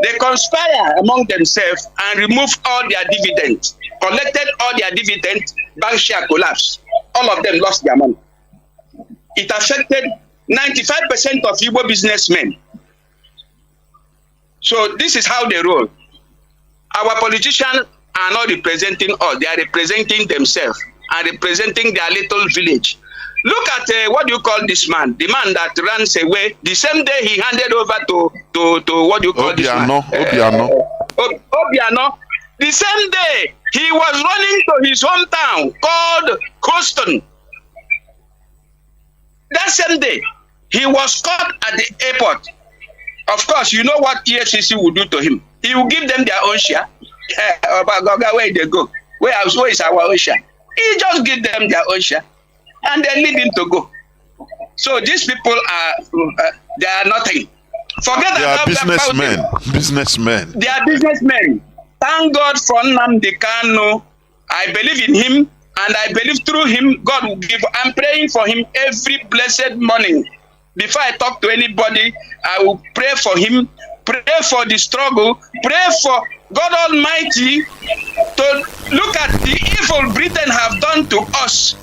they conspire among themselves and remove all their dividends, collected all their dividends, bank share collapsed. All of them lost their money. It affected 95% of Igbo businessmen. So this is how they roll. Our politicians are not representing us. They are representing themselves and representing their little village. Look at what you call this man, the man that runs away. The same day he handed over to what you call Obiano, this man? Obiano. The same day he was running to his hometown called Houston. That same day, he was caught at the airport. Of course, you know what EFCC will do to him. He will give them their own share. Where they go? Where is our own share? He just give them their own share, and they leave him to go. So these people are they are nothing. Forget about businessmen. Businessmen. They are businessmen. Thank God for Nnamdi Kanu. I believe in him, and I believe through him, God will give. I'm praying for him every blessed morning. Before I talk to anybody, I will pray for him, pray for the struggle, pray for God Almighty to look at the evil Britain have done to us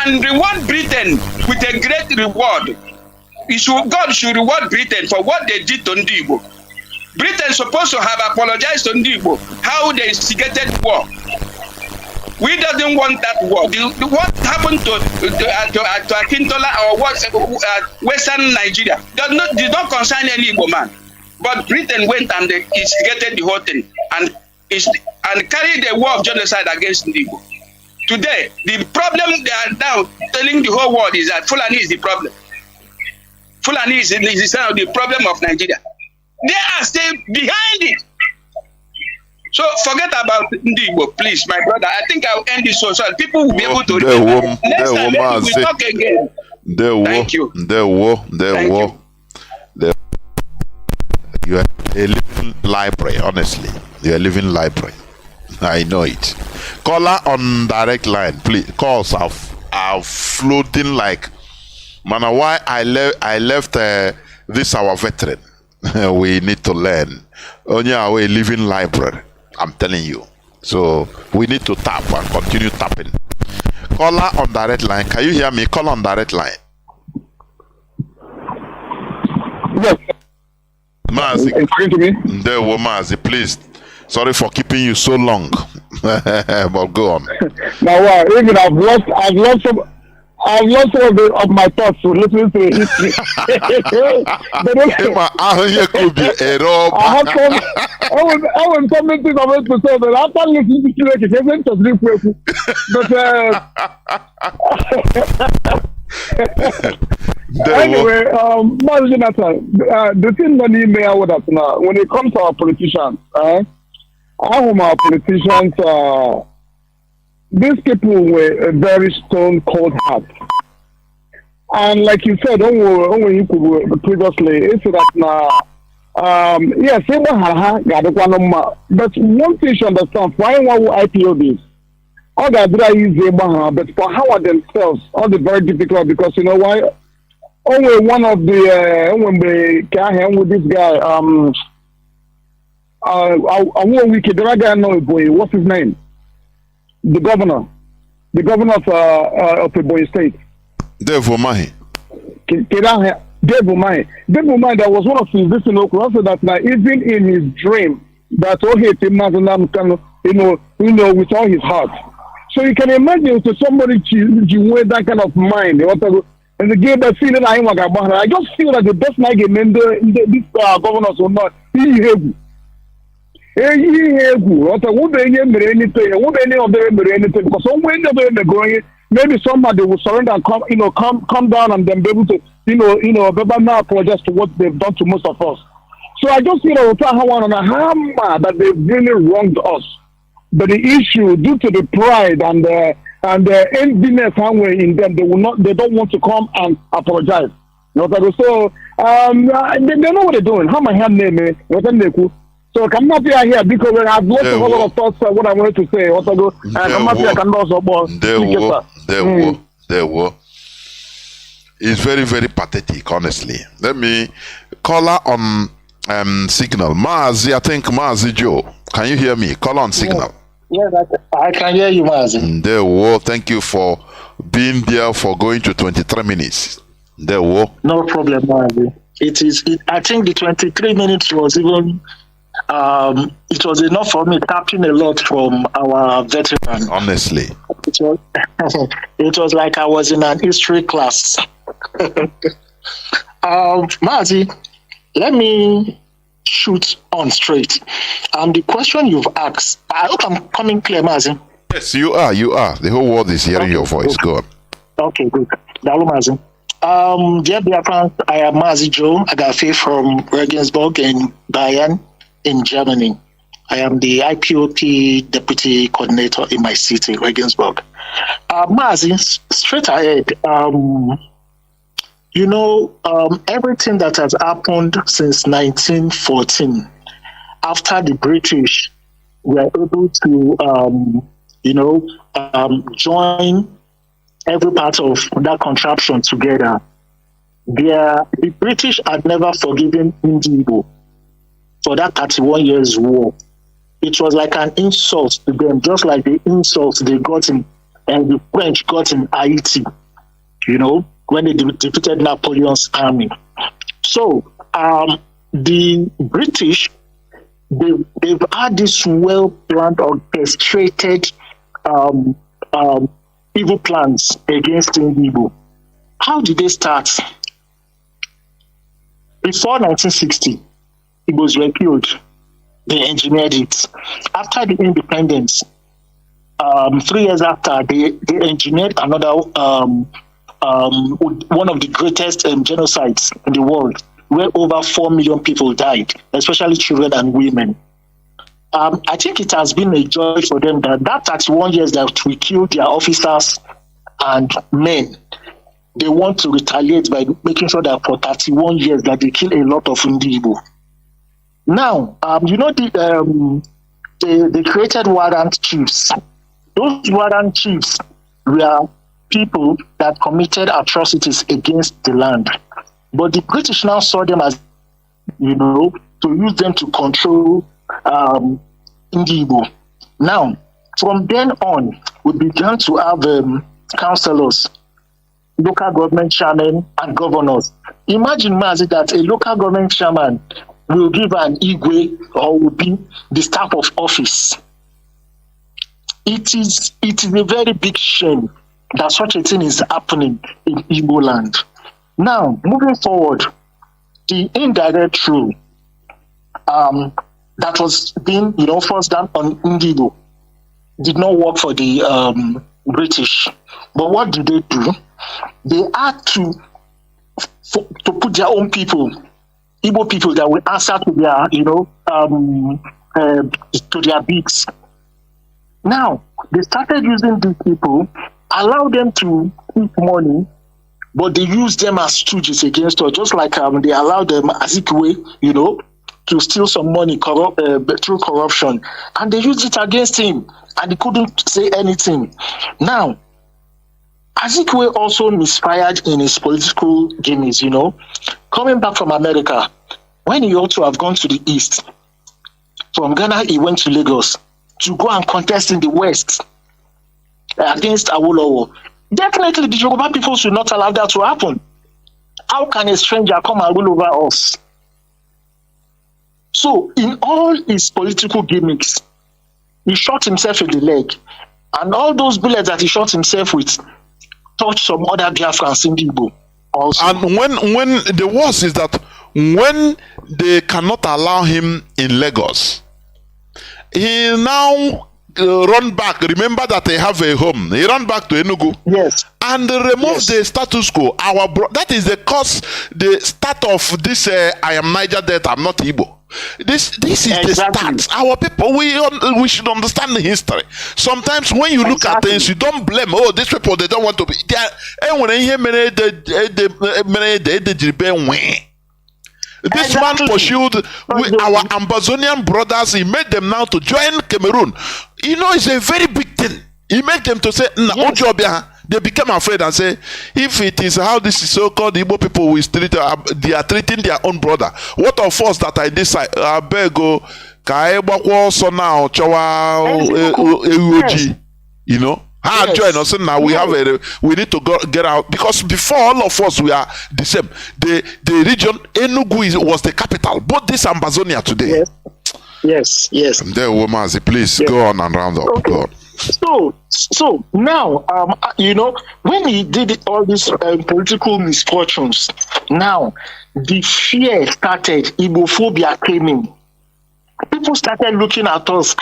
and reward Britain with a great reward. God should reward Britain for what they did to Ndibo. Britain is supposed to have apologized to Ndibo, how they instigated war. We doesn't want that war. What happened to Akintola or what Western Nigeria did not concern any Igbo man. But Britain went and they instigated the whole thing and carried a war of genocide against Igbo. Today, the problem they are now telling the whole world is that Fulani is the problem. Fulani is the problem of Nigeria. They are still behind it. So forget about Ndibo, please, my brother. I think I'll end this so people will be able to remember. Next time we talk again. Thank you. You are a living library, honestly. You are a living library. I know it. Caller on direct line, please. Calls are floating like man. Why I left this our veteran. We need to learn. Only our living library. I'm telling you. So we need to tap and continue tapping. Caller on direct line. Can you hear me? Call on direct line. Yes. Mazi. Talking to me? There were Mazi, please. Sorry for keeping you so long. But go on. Now, even I've lost some of my thoughts to listening to history. I was commenting on it to say that after listening to it, they went to sleep with me. But anyway, Jonathan, the thing that you may with us now, when it comes to our politicians, our politicians, these people were a very stone cold heart. And like you said, only you could previously, it's that now, yes, but one thing you should understand, why will IPO this? All that is but for how are themselves, all the very difficult, because you know why? Only one of the, when they came with this guy, what's his name? The governor of Ebonyi State. Dave Umahi. Dave Umahi, that was one of his listeners who said that now, even in his dream, that with all his heart. So you can imagine to somebody with that kind of mind, and the game that feeling I just feel that the best night game these governors will not because maybe somebody will surrender and come down and then be able to now apologize to what they've done to most of us. So I just that they've really wronged us. But the issue, due to the pride and the enviness in them, they don't want to come and apologize. So they know what they're doing. How my hand name is? So come up here because I have lots of a lot of thoughts what I wanted to say. Come up here, I can also there were. It's very, very pathetic, honestly. Let me call her on signal. Mazi, I think Mazi Joe. Can you hear me? Call on signal. Yes, I can hear you, Mazi. There were. Thank you for being there, for going to 23 minutes. There were. No problem, Mazi. I think the 23 minutes was even it was enough for me tapping a lot from our veteran. Honestly. It was like I was in an history class. Mazi, let me shoot on straight. The question you've asked, I hope I'm coming clear, Mazi. Yes, you are. The whole world is hearing your voice. Go on. Okay, good. Mazi. Dear Biafra, I am Mazi Agafe from Regensburg in Bayern in Germany. I am the IPOP deputy coordinator in my city, Regensburg. Mazi, straight ahead, everything that has happened since 1914, after the British were able to, join every part of that contraption together. The British had never forgiven Igbo for that 31 years war. It was like an insult to them, just like the insult they got in, and the French got in Haiti, when they defeated Napoleon's army. So the British, they've had this well-planned, orchestrated evil plans against Igbo. How did they start? Before 1960, it was repealed. They engineered it. After the independence, 3 years after, they engineered another one of the greatest genocides in the world, where over 4 million people died, especially children and women. I think it has been a joy for them that 31 years that we killed their officers and men, they want to retaliate by making sure that for 31 years that they kill a lot of Igbo. Now, they created warrant chiefs. Those warrant chiefs were people that committed atrocities against the land. But the British now saw them as, to use them to control Igbo. Now, from then on, we began to have councillors, local government chairmen, and governors. Imagine, Mazi, that a local government chairman will give an Igwe or will be the staff of office. It is a very big shame that such a thing is happening in Igbo land. Now, moving forward, the indirect rule that was being, forced down on Igbo did not work for the British. But what did they do? They had to put their own people, Igbo people, that will answer to their, to their bids. Now, they started using these people, allow them to keep money, but they use them as stooges against us, just like they allowed them, Azikwe, to steal some money through corruption. And they used it against him, and he couldn't say anything. Now, Azikwe also misfired in his political gimmicks, Coming back from America, when he ought to have gone to the East, from Ghana, he went to Lagos to go and contest in the West against Awolowo. Definitely, the Yoruba people should not allow that to happen. How can a stranger come and rule over us? So, in all his political gimmicks, he shot himself in the leg. And all those bullets that he shot himself with touched some other Biafrans in Igbo also. And when the worst is that when they cannot allow him in Lagos, he now run back. Remember that they have a home. He run back to Enugu. Yes. And remove the status quo. That is the cause, the start of this I am Niger Delta, I'm not Igbo. This is the start. Our people, we should understand the history. Sometimes when you look at things, you don't blame, these people, they don't want to be. This man pursued our Amazonian brothers. He made them now to join Cameroon. It's a very big thing. He made them to say, they became afraid and say, if it is how this is so-called Igbo people will treat, they are treating their own brother. What of us that I decide, I beg go, so now, join us now. We have we need to get out, because before all of us we are the same. The region Enugu was the capital, but this Amazonia today. Yes. And there, Mazi, please go on and round up. Okay. Go on. So now, when he did all these political misfortunes, now the fear started. Ibophobia came in. People started looking at us.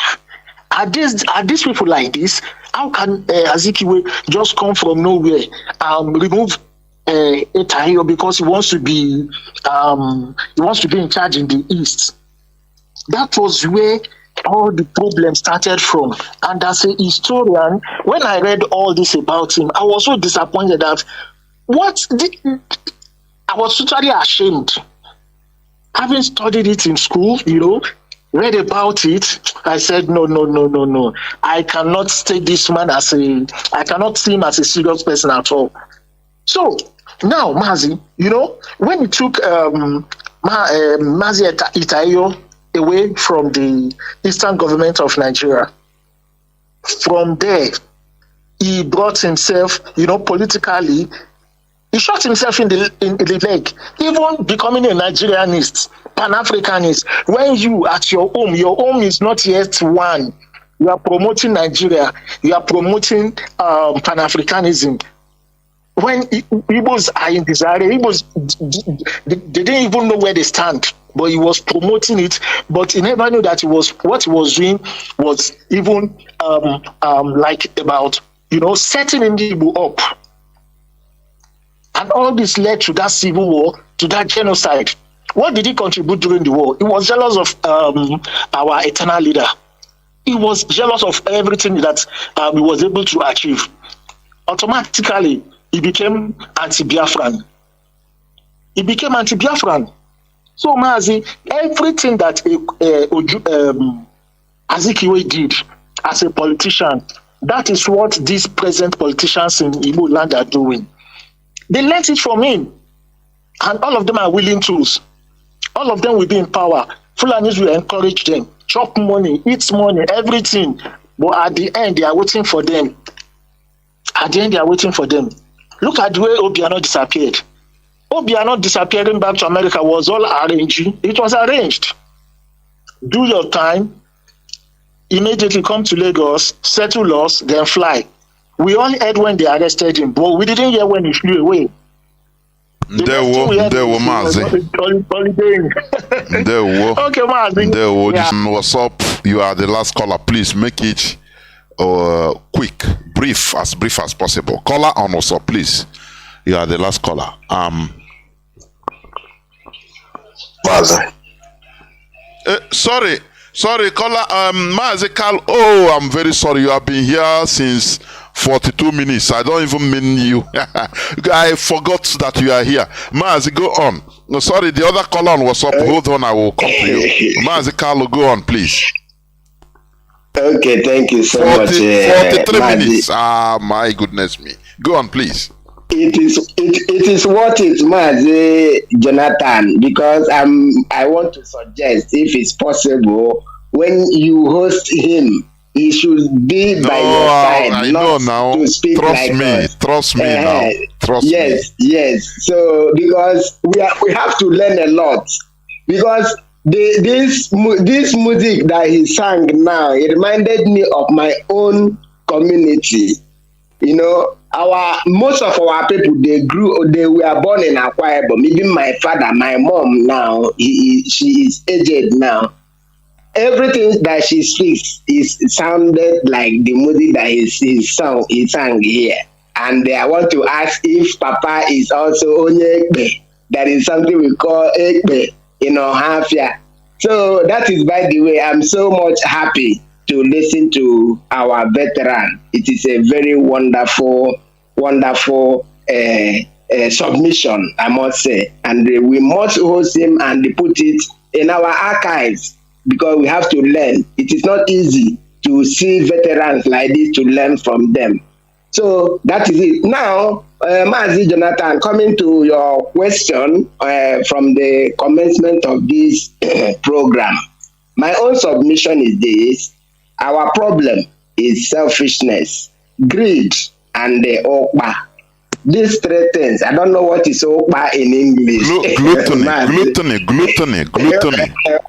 Are these people like this? How can Azikiwe just come from nowhere, remove Etayo because he wants to be in charge in the East. That was where all the problems started from. And as a historian, when I read all this about him, I was so disappointed that I was totally ashamed. Having studied it in school, read about it, I said, no. I cannot take this man I cannot see him as a serious person at all. So now, Mazi, when he took Mazi Itayo away from the Eastern government of Nigeria, from there, he brought himself, politically, he shot himself in the leg, even becoming a Nigerianist, Pan-Africanist. When you at your home is not yet one. You are promoting Nigeria. You are promoting Pan-Africanism. When Igbos are in this area, Igbos, they didn't even know where they stand, but he was promoting it. But he never knew that what he was doing was even about setting Igbo up. And all this led to that civil war, to that genocide. What did he contribute during the war? He was jealous of our eternal leader. He was jealous of everything that he was able to achieve. Automatically, he became anti-Biafran. So, Mazi, everything that Azikiwe did as a politician, that is what these present politicians in Igbo land are doing. They learned it from him. And all of them are willing tools. All of them will be in power. Fulanis will encourage them. Chop money, eat money, everything. But at the end, they are waiting for them. Look at the way Obiano disappeared. Obiano disappearing back to America was all arranged. It was arranged. Do your time. Immediately come to Lagos, settle loss, then fly. We only heard when they arrested him, but we didn't hear when he flew away. There were Mazi. Okay, Mazi. What's up? You are the last caller. Please make it quick, brief as possible. Caller on WhatsApp, please. You are the last caller. Mazi. Sorry, caller. Mazi Kal. Oh, I'm very sorry. You have been here since 42 minutes. I don't even mean you. I forgot that you are here. Mazi, go on. No, sorry, the other caller on WhatsApp. Hold on, I will come to you. Mazi Kal, go on, please. Okay, thank you so 43 much. 43 minutes. My goodness me. Go on, please. It is what it Mazi Jonathan, because I want to suggest, if it's possible, when you host him, he should be by your side. I know now. To speak Trust me now. Yes. So because we have to learn a lot, because this music that he sang now, it reminded me of my own community. Most of our people, they were born in Akwa Ibom. Even my father, my mom now, she is aged now. Everything that she speaks sounded like the music that he sang here. And I want to ask if Papa is also Onye Ekpe. That is something we call Ekpe in Ohafia. So that is, by the way, I'm so much happy to listen to our veteran. It is a very wonderful submission, I must say. And we must host him and put it in our archives, because we have to learn. It is not easy to see veterans like this, to learn from them. So that is it. Now, Mazi Jonathan, coming to your question from the commencement of this program, my own submission is this: our problem is selfishness, greed, and the okpa. These three things, I don't know what is okpa in English. Gluttony.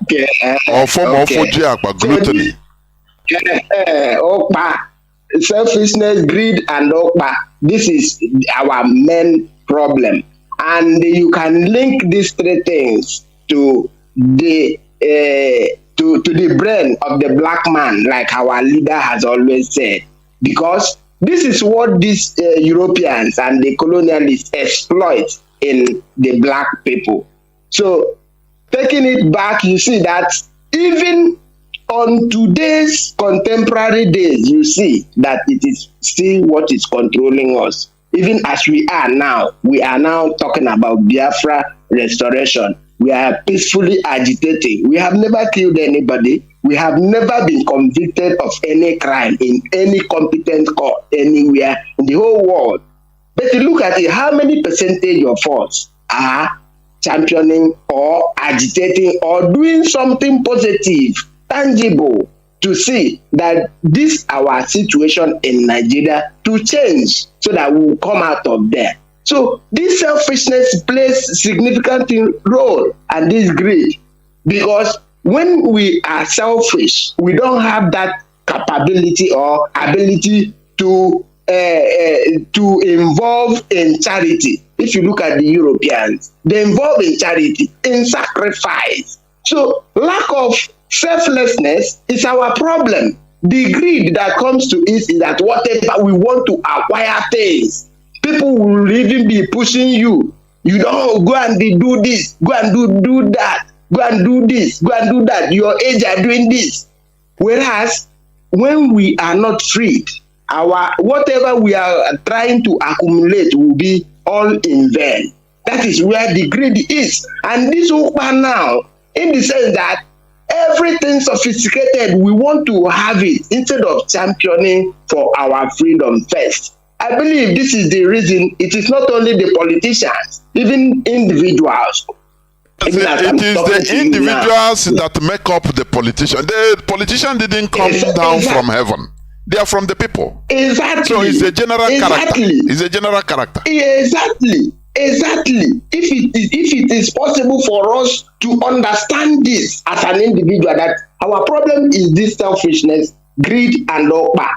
Okay. Gluttony. Okpa, selfishness, greed, and okpa. This is our main problem, and you can link these three things to the brain of the black man, like our leader has always said, because This is what these Europeans and the colonialists exploit in the black people. So, taking it back, you see that even on today's contemporary days, you see that it is still what is controlling us. Even as we are now talking about Biafra restoration. We are peacefully agitating. We have never killed anybody. We have never been convicted of any crime in any competent court anywhere in the whole world. But you look at it, how many percentage of us are championing or agitating or doing something positive, tangible, to see that this our situation in Nigeria to change so that we will come out of there. So this selfishness plays significant role, and this greed, because when we are selfish, we don't have that capability or ability to involve in charity. If you look at the Europeans, they involve in charity, in sacrifice. So lack of selflessness is our problem. The greed that comes to it is that whatever we want to acquire things, people will even be pushing you. You don't go and do this, go and do that, go and do this, go and do that. Your age are doing this. Whereas when we are not freed, our whatever we are trying to accumulate will be all in vain. That is where the greed is. And this woman now, in the sense that everything sophisticated, we want to have it instead of championing for our freedom first. I believe this is the reason. It is not only the politicians, even individuals. It is the individuals that make up the politician. The politician didn't come down from heaven. They are from the people. Exactly. So it's a general character. It's a general character. Exactly. Exactly. If it is possible for us to understand this as an individual, that our problem is this selfishness, greed, and okpa.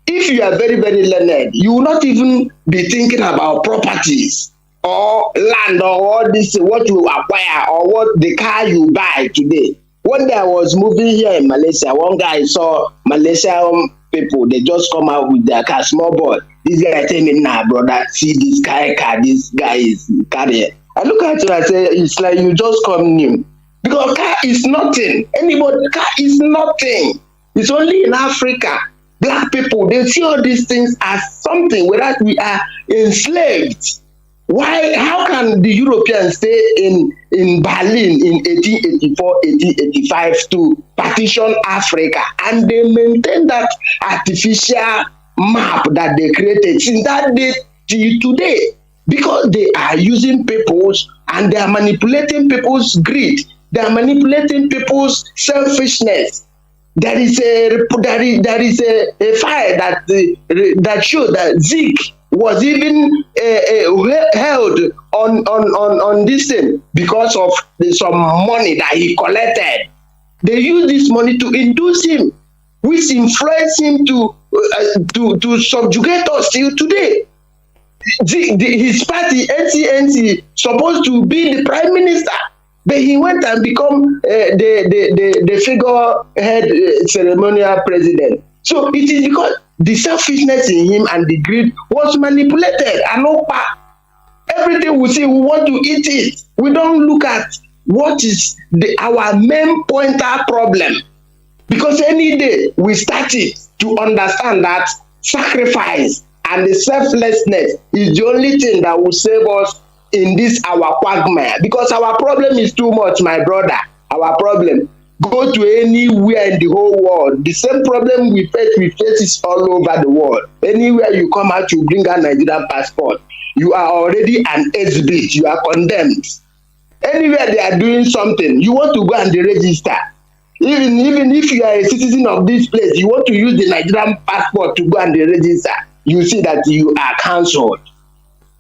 If you are very, very learned, you will not even be thinking about properties or land or all this, what you acquire or what the car you buy today. One day I was moving here in Malaysia, one guy saw Malaysian people, they just come out with their car, small boy. This guy tell me, nah, brother, see this car, this guy is carrier. I look at you and say, it's like you just come new. Because car is nothing. Car is nothing. It's only in Africa. Black people, they see all these things as something, whereas we are enslaved. Why? How can the Europeans stay in Berlin in 1884, 1885 to partition Africa, and they maintain that artificial map that they created since that day till today? Because they are using people's, and they are manipulating people's greed. They are manipulating people's selfishness. There is a file that showed that Zeke was even held on this thing because of some money that he collected. They used this money to induce him, which influenced him to subjugate us till today. His party, NCNC, supposed to be the prime minister, but he went and become the figurehead ceremonial president. So it is because the selfishness in him and the greed was manipulated. And everything we see, we want to eat it. We don't look at what is our main pointer problem. Because any day we start it to understand that sacrifice and the selflessness is the only thing that will save us in this our quagmire. Because our problem is too much, my brother. Our problem. Go to anywhere in the whole world. The same problem we face it all over the world. Anywhere you come out, you bring a Nigerian passport. You are already an exhibit. You are condemned. Anywhere they are doing something, you want to go and register. Even if you are a citizen of this place, you want to use the Nigerian passport to go and register. You see that you are cancelled.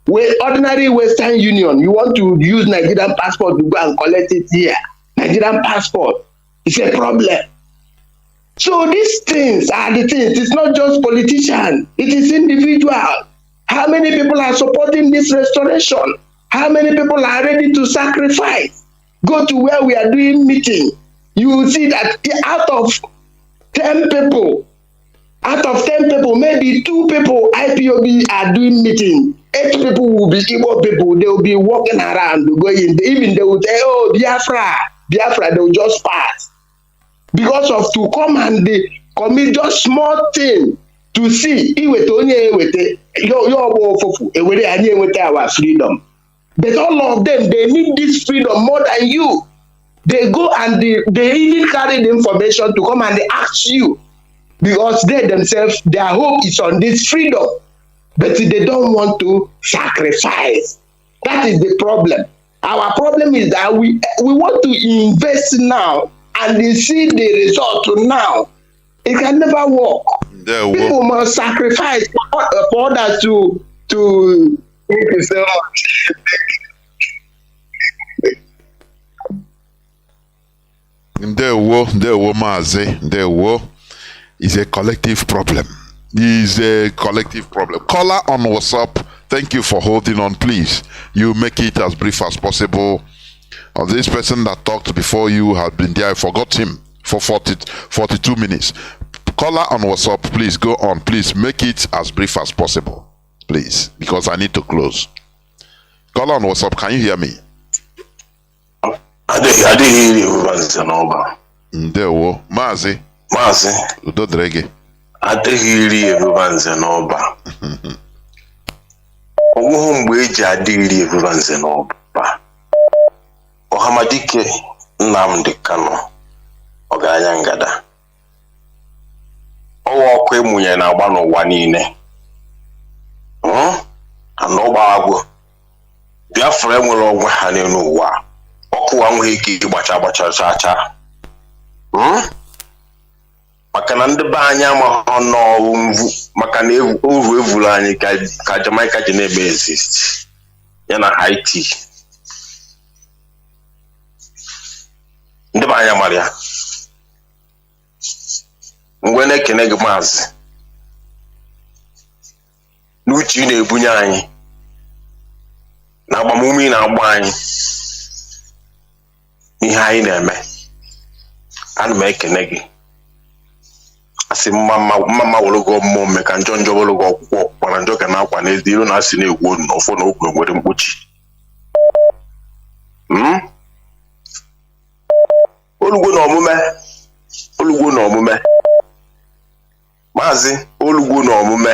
With ordinary Western Union, you want to use Nigerian passport to go and collect it here. Nigerian passport. It's a problem. So these things are the things. It's not just politicians. It is individual. How many people are supporting this restoration? How many people are ready to sacrifice? Go to where we are doing meeting. You will see that out of 10 people, Out of 10 people, maybe 2 people IPOB are doing meeting. 8 people will be Igbo people. They will be walking around, going. Even they will say, "Oh, Biafra, Biafra." They will just pass because of to come and they commit just small thing to see. Our freedom. But all of them, they need this freedom more than you. They go and they even carry the information to come and they ask you. Because they themselves, their hope is on this freedom. But they don't want to sacrifice. That is the problem. Our problem is that we want to invest now and they see the result now. It can never work. People must sacrifice for others to thank you so much. Ndewo Mazi, Ndewo. Is a collective problem. Is a collective problem. Caller on WhatsApp, thank you for holding on, please. You make it as brief as possible. This person that talked before you had been there, I forgot him for 42 minutes. Caller on WhatsApp, please go on. Please make it as brief as possible. Please, because I need to close. Caller on WhatsApp, can you hear me? I didn't hear you, Ndewo. Mazi. Mazi. Udo drege. Adịghị iri ebuba nze n'ọba. Onweghị mgbe eji adịghị iri ebuba nze n'ọba. Ọhamadike Nnamdi Kanu ọgaranya ngada. Ọwa ọkụ emunye na-agba n'ụwa niile. Ana ọgba agwụ. Biafra enwere onwe ha n'elu ụwa. Ọkụ anweghị ike ịgbacha cha. Maka na ndị be anyị amaghị n'ọrụ maka na oru evuru anyị ka Jamaica ji na-eme exist ya na Haiti. Ndị be anyị amara ya. Mgbe na-ekene gị Maazị n'uche ị na-ebunye anyị na agbamume ị na-agba anyị n'ihe anyị na-eme. Ana m ekene gị. Asị mma wologo mmụọ mme ka njọ wologo ọkwụkwọ na njọ ka na-akwa n'ezi iru na asị na-egwu onu n'ọfọ na okwu nwere mkpochi. Olugbo na omume Maazị olugbo na omume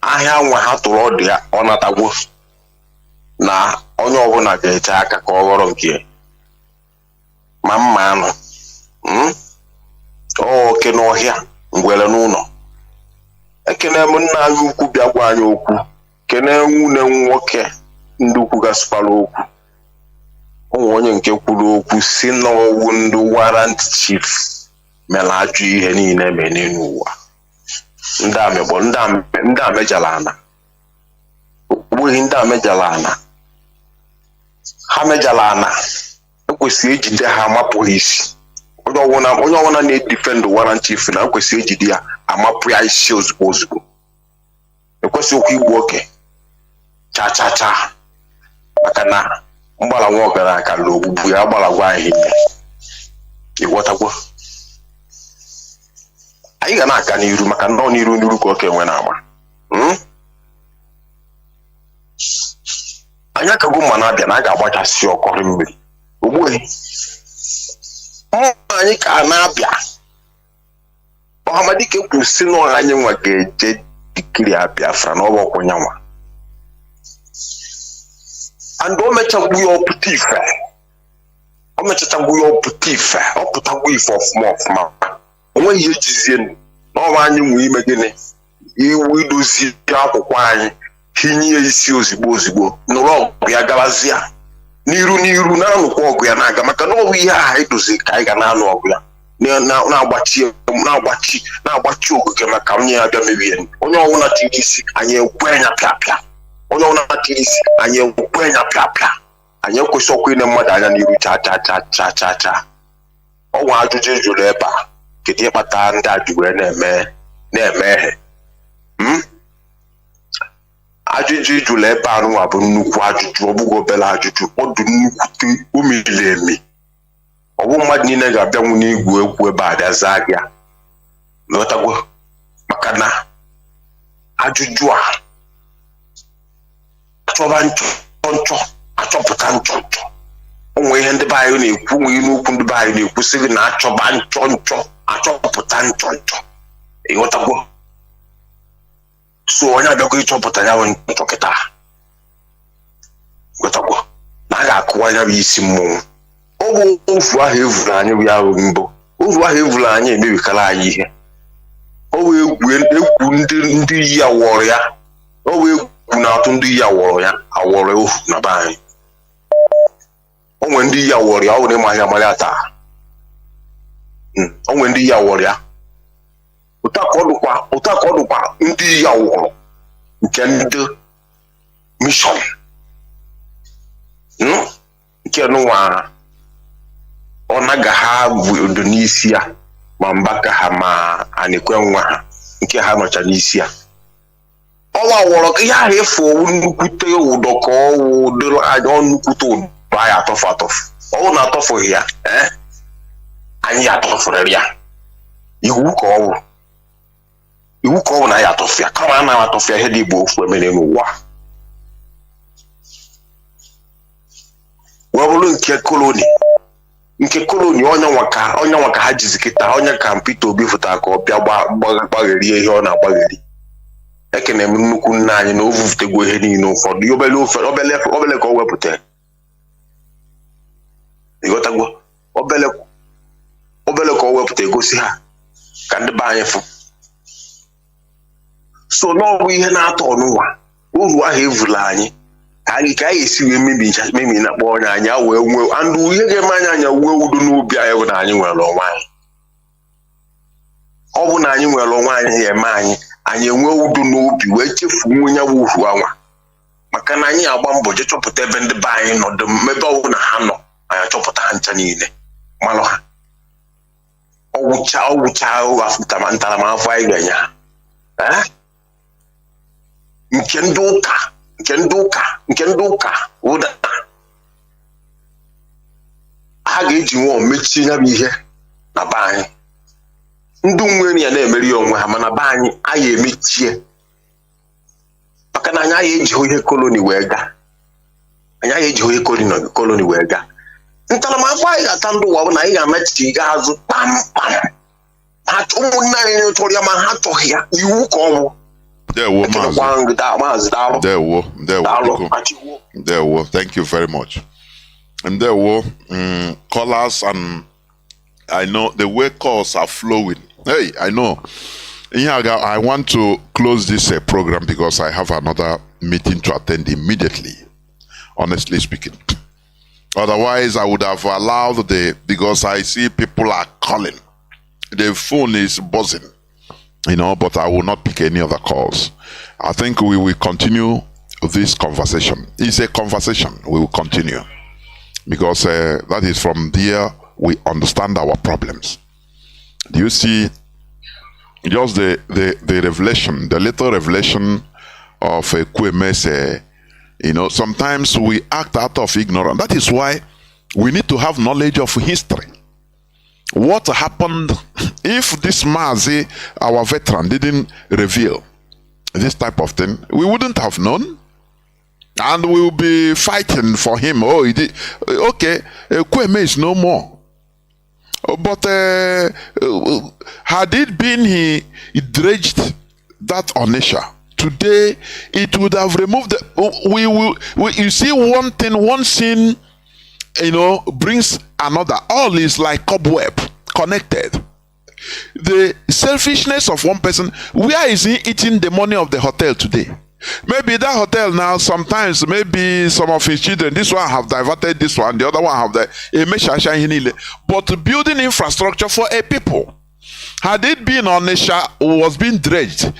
ahịa nwa ha tụrụ ọdị ya ọ natagwo na onye ọbụla ga-eche aka ka ọ ghọrọ nke ma mma anụ oke n'ọhịa ngwere n'ụlọ. Ekene m nna anyị ukwu bịa gwa anyị okwu. Kene nwunye nwoke ndị ukwu gasịkwara okwu. Onwe onye nke kwuru okwu si n'ọwụ ndị warrant chief mere ajụ ihe niile eme n'elu ụwa. Ndị amejala ana. Ogbughị ndị amejala ana. Ha mejala ana. Ekwesịrị ejide ha amapụ isi. Onye ọwụna na-edefend warrant chief na ekwesịrị ejide ya amapụ ya isi ozugbo. Ekwesịrị okwu igbu oke. Cha. Maka na mgbala nwa ọgara aka n'ogbugbu ya agbalagwa anyị ihe. Ịghọtagwo? Anyị ga na-aga n'iru maka nọ n'iru ka oke nwe na-agba. Anyị akago mma na-abịa na a ga-agbachasị ọkọrị mmiri. Ogbughị. Anyị ka na-abịa. Ọhamadike kwuru si na anyị nwa ga-eje dikiri Biafra na ọgbọ kwụnyanwa. And o mechagbu ya ọpụta ife. O mechachagbu ya ọpụta ife. Ọ pụtagbu ife ọfụma. Onweghị ihe jizie n'ọnwa anyị nwe ime gịnị? Iwu idozi akwụkwọ anyị. Hinye isi ozigbo. Nụrụ ọgụ ya galazia. N'iru na-anụkwa ọgụ ya na-aga maka na ọgụ ihe a idozi ka anyị ga na-anụ ọgụ ya. Na-agbachi ogige maka onye ya bịa mebie. Onye ọwụna tiri isi anyị ekwe anya pịapịa. Onye ọwụna tiri isi anyị ekwe anya pịapịa. Anyị ekwesị ọkụ ine mmadụ anya n'iru cha. Ọnwa ajụjụ jụrụ ebe a. Kedu ịkpata ndị ajụjụ na-eme ajụjụ jụrụ ebe a nwa bụ nnukwu ajụjụ. Ọ bụghị obere ajụjụ. Ọ dị nnukwute omiri emi. Ọ bụ mmadụ niile ga-abịanwu n'igwu egwu ebe a bịaza gị. Ịghọtago maka na ajụjụ a achọba nchọ achọpụta nchọ onwe ihe ndị be anyị na-ekwu nwe n'okwu ndị be anyị na-ekwusị gị na achọba nchọ achọpụta nchọ ịghọtago so onye abịago ịchọpụta ya nwe nchọ kịta ịghọtago na a ga-akụwa ya bụ isi mmụọ ọ bụ ofu ahụ evuru anyị bụ ya bụ mbụ ofu ahụ evuru anyị emebikala anyị ihe ọ bụ egwu ndị yi awọrọ ya ọ bụ egwu na-atụ ndị yi awọrọ ya awọrọ ofu na be anyị o nwere ndị yi awọrọ ya ọ nwere ịma ahịa mara taa o nwere ndị yi awọrọ ya ụta ka ọ dụkwa ndị yi awọrọ nke ndị mishọn nke nụnwa ọ naga ha bụ odo n'isi ya ma mba ka ha ma a na-ekwe nwa ha nke ha nọcha n'isi ya ọwa wọrọ ka ihe ahụ efu owu nnukwute ụdọ ka ọwụ dịrị anya ọnnukwute ụdọ anyị atọfụ ọwụ na-atọfụghị ya anyị atọfụrịrị ya iwu ka ọwụ na anyị atọfụ ya kama a na-atọfụ ya ihe dị igbo ofu emere n'ụwa wee bụrụ nke koloni onye nwa ka ha jizi kịta onye ka Peter Obi fụtara ka ọ bịa gbagherie ihe ọ na-agbagheri ekene m nnukwu nna anyị na o vuvutego ihe niile ụfọdụ obele ka o wepụtara ịghọtago obele ka o wepụta egosi ha ka ndị be anyị fụ so n'ọbụ ihe na-atọ ọnụnwa uru ahụ evula anyị ka anyị esi wee mebi na kpọ onye anya wee nwee andụ ihe ga-eme anya wee udo n'obi anyị bụ na anyị nwere onwe anyị ọ bụ na anyị nwere onwe anyị eme anyị enwee udo n'obi wee chefuo onye uru anwa maka na anyị agba mbọ je chọpụta ebe ndị be anyị nọdụ ebe ọwụ na ha nọ anyị achọpụta ha ncha niile malụ ha ọgwụcha ntaramahụhụ anyị ga-enye ha nke ndị ụka ụda ha ga-eji nwa mechie ya bụ ihe na be anyị ndị nwere ya na-emeri onwe ha mana be anyị emechie maka na anyị ejighị ihe koloni wee gaa ntaramahụhụ anyị ga-ata ndị ụwa bụ na anyị ga-amachi ga azụ kpamkpam ha ụmụnne anyị chọrọ ya ma ha chọghị ya iwu ka ọ bụ Ndewo. Thank you very much. Ndewo, callers, and I know the way calls are flowing. Hey, I know. I want to close this program because I have another meeting to attend immediately, honestly speaking. Otherwise, I would have allowed because I see people are calling. The phone is buzzing. But I will not pick any other calls. I think we will continue this conversation. It's a conversation. We will continue because that is from there we understand our problems. Do you see just the revelation, the little revelation of Kwemese? Sometimes we act out of ignorance. That is why we need to have knowledge of history. What happened if this Mazi, our veteran, didn't reveal this type of thing? We wouldn't have known, and we will be fighting for him. Oh, he did. Okay, Kweme is no more. But had it been he dredged that Onisha, today it would have removed. You see, one thing, one sin, brings another. All is like cobweb, connected. The selfishness of one person. Where is he eating the money of the hotel today? Maybe that hotel now, sometimes maybe some of his children, this one have diverted this one, the other one have but building infrastructure for a people. Had it been on was being dredged,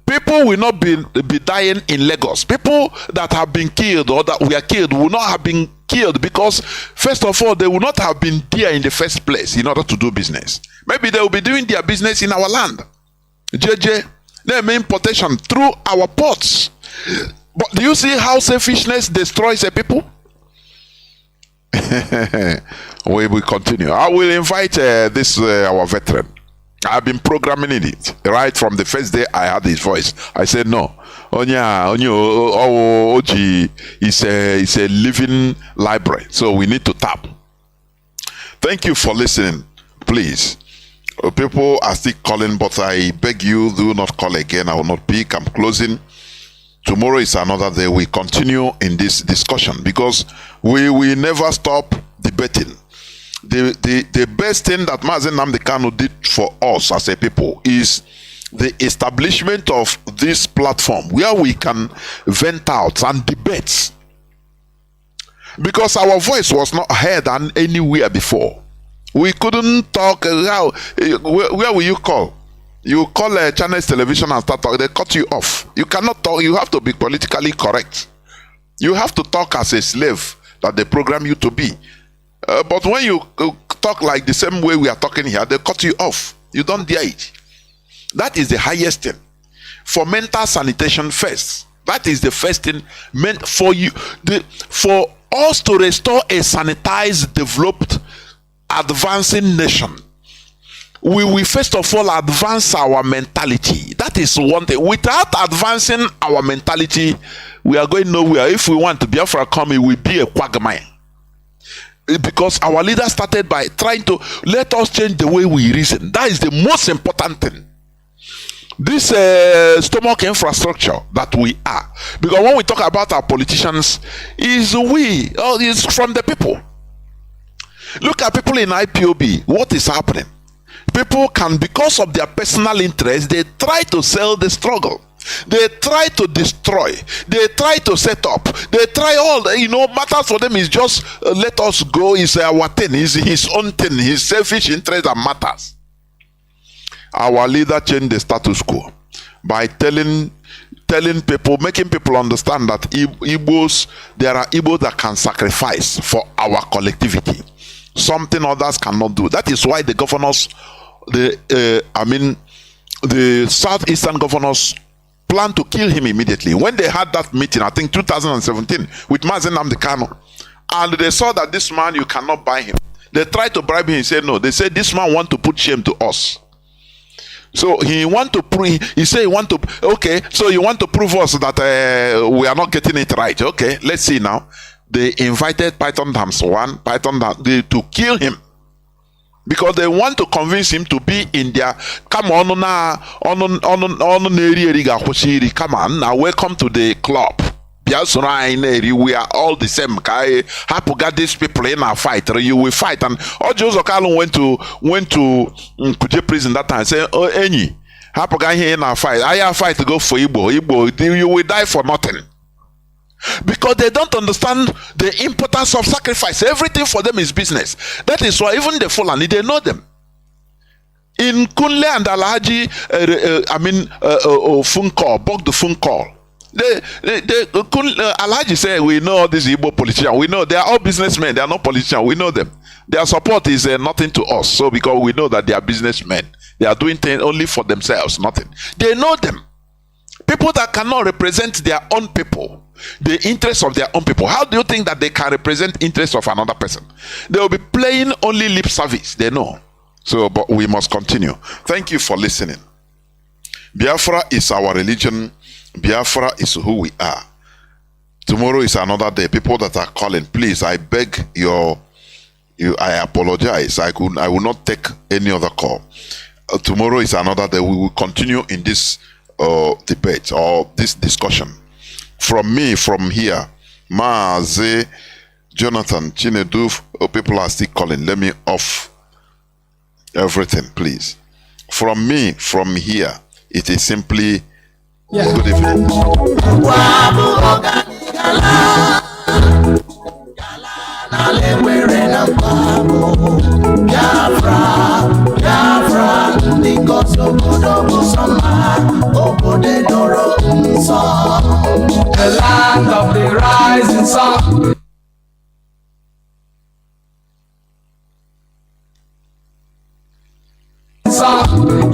people will not be dying in Lagos. People that have been killed or that were killed will not have been killed because, first of all, they will not have been there in the first place in order to do business. Maybe they will be doing their business in our land. They mean importation through our ports. But do you see how selfishness destroys a people? We will continue. I will invite our veteran I've been programming it right from the first day I heard his voice. I said no. Oji is a living library, so we need to tap. Thank you for listening. Please, people are still calling, but I beg you, do not call again. I will not pick. I'm closing. Tomorrow is another day. We continue in this discussion because we will never stop debating. The best thing that Mazi Nnamdi Kanu did for us as a people is the establishment of this platform where we can vent out and debate, because our voice was not heard anywhere before. We couldn't talk. Where will you call? You call a Chinese television and start talking, they cut you off. You cannot talk. You have to be politically correct. You have to talk as a slave that they program you to be. But when you talk like the same way we are talking here, they cut you off. You don't dare it. That is the highest thing. For mental sanitation first. That is the first thing meant for you. For us to restore a sanitized, developed, advancing nation, we will first of all advance our mentality. That is one thing. Without advancing our mentality, we are going nowhere. If we want to Biafra come, it will be a quagmire. Because our leaders started by trying to let us change the way we reason. That is the most important thing. This stomach infrastructure that we are. Because when we talk about our politicians, is from the people. Look at people in IPOB. What is happening? People can, because of their personal interest, they try to sell the struggle. They try to destroy. They try to set up. They try all, matters for them is just let us go, is our thing, is his own thing, his selfish interest that matters. Our leader changed the status quo by telling people, making people understand that there are Igbos that can sacrifice for our collectivity. Something others cannot do. That is why the governors, the southeastern governors plan to kill him immediately. When they had that meeting, I think 2017, with Mazi Nnamdi Kanu, and they saw that this man, you cannot buy him. They tried to bribe him. He said no. They said this man want to put shame to us. So he want to prove. He said he want to. Okay, so you want to prove us that we are not getting it right. Okay, let's see now. They invited Python Dams 1, to kill him. Because they want to convince him to be in their come on now, come on now, welcome to the club. We are all the same. Hapu got these people in a fight. You will fight. And Ojo Zokalo went to Kuje prison that time and said, oh Enyi, Hapu got here in a fight. I have fight to go for Igbo. You will die for nothing. Because they don't understand the importance of sacrifice. Everything for them is business. That is why even the Fulani, they know them. In Kunle and Alhaji, Bog the phone call. Alhaji say, we know all these Igbo politicians. We know they are all businessmen. They are not politicians. We know them. Their support is nothing to us. So because we know that they are businessmen. They are doing things only for themselves, nothing. They know them. People that cannot represent their own people. The interests of their own people. How do you think that they can represent interests of another person? They will be playing only lip service. They know. So, but we must continue. Thank you for listening. Biafra is our religion. Biafra is who we are. Tomorrow is another day. People that are calling, please, I beg I apologize. I will not take any other call. Tomorrow is another day. We will continue in this debate or this discussion. From here, Mazi, Jonathan, Chinedu, people are still calling. Let me off everything, please. From here, it is simply good evening. The land of the rising sun.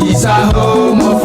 Is a home of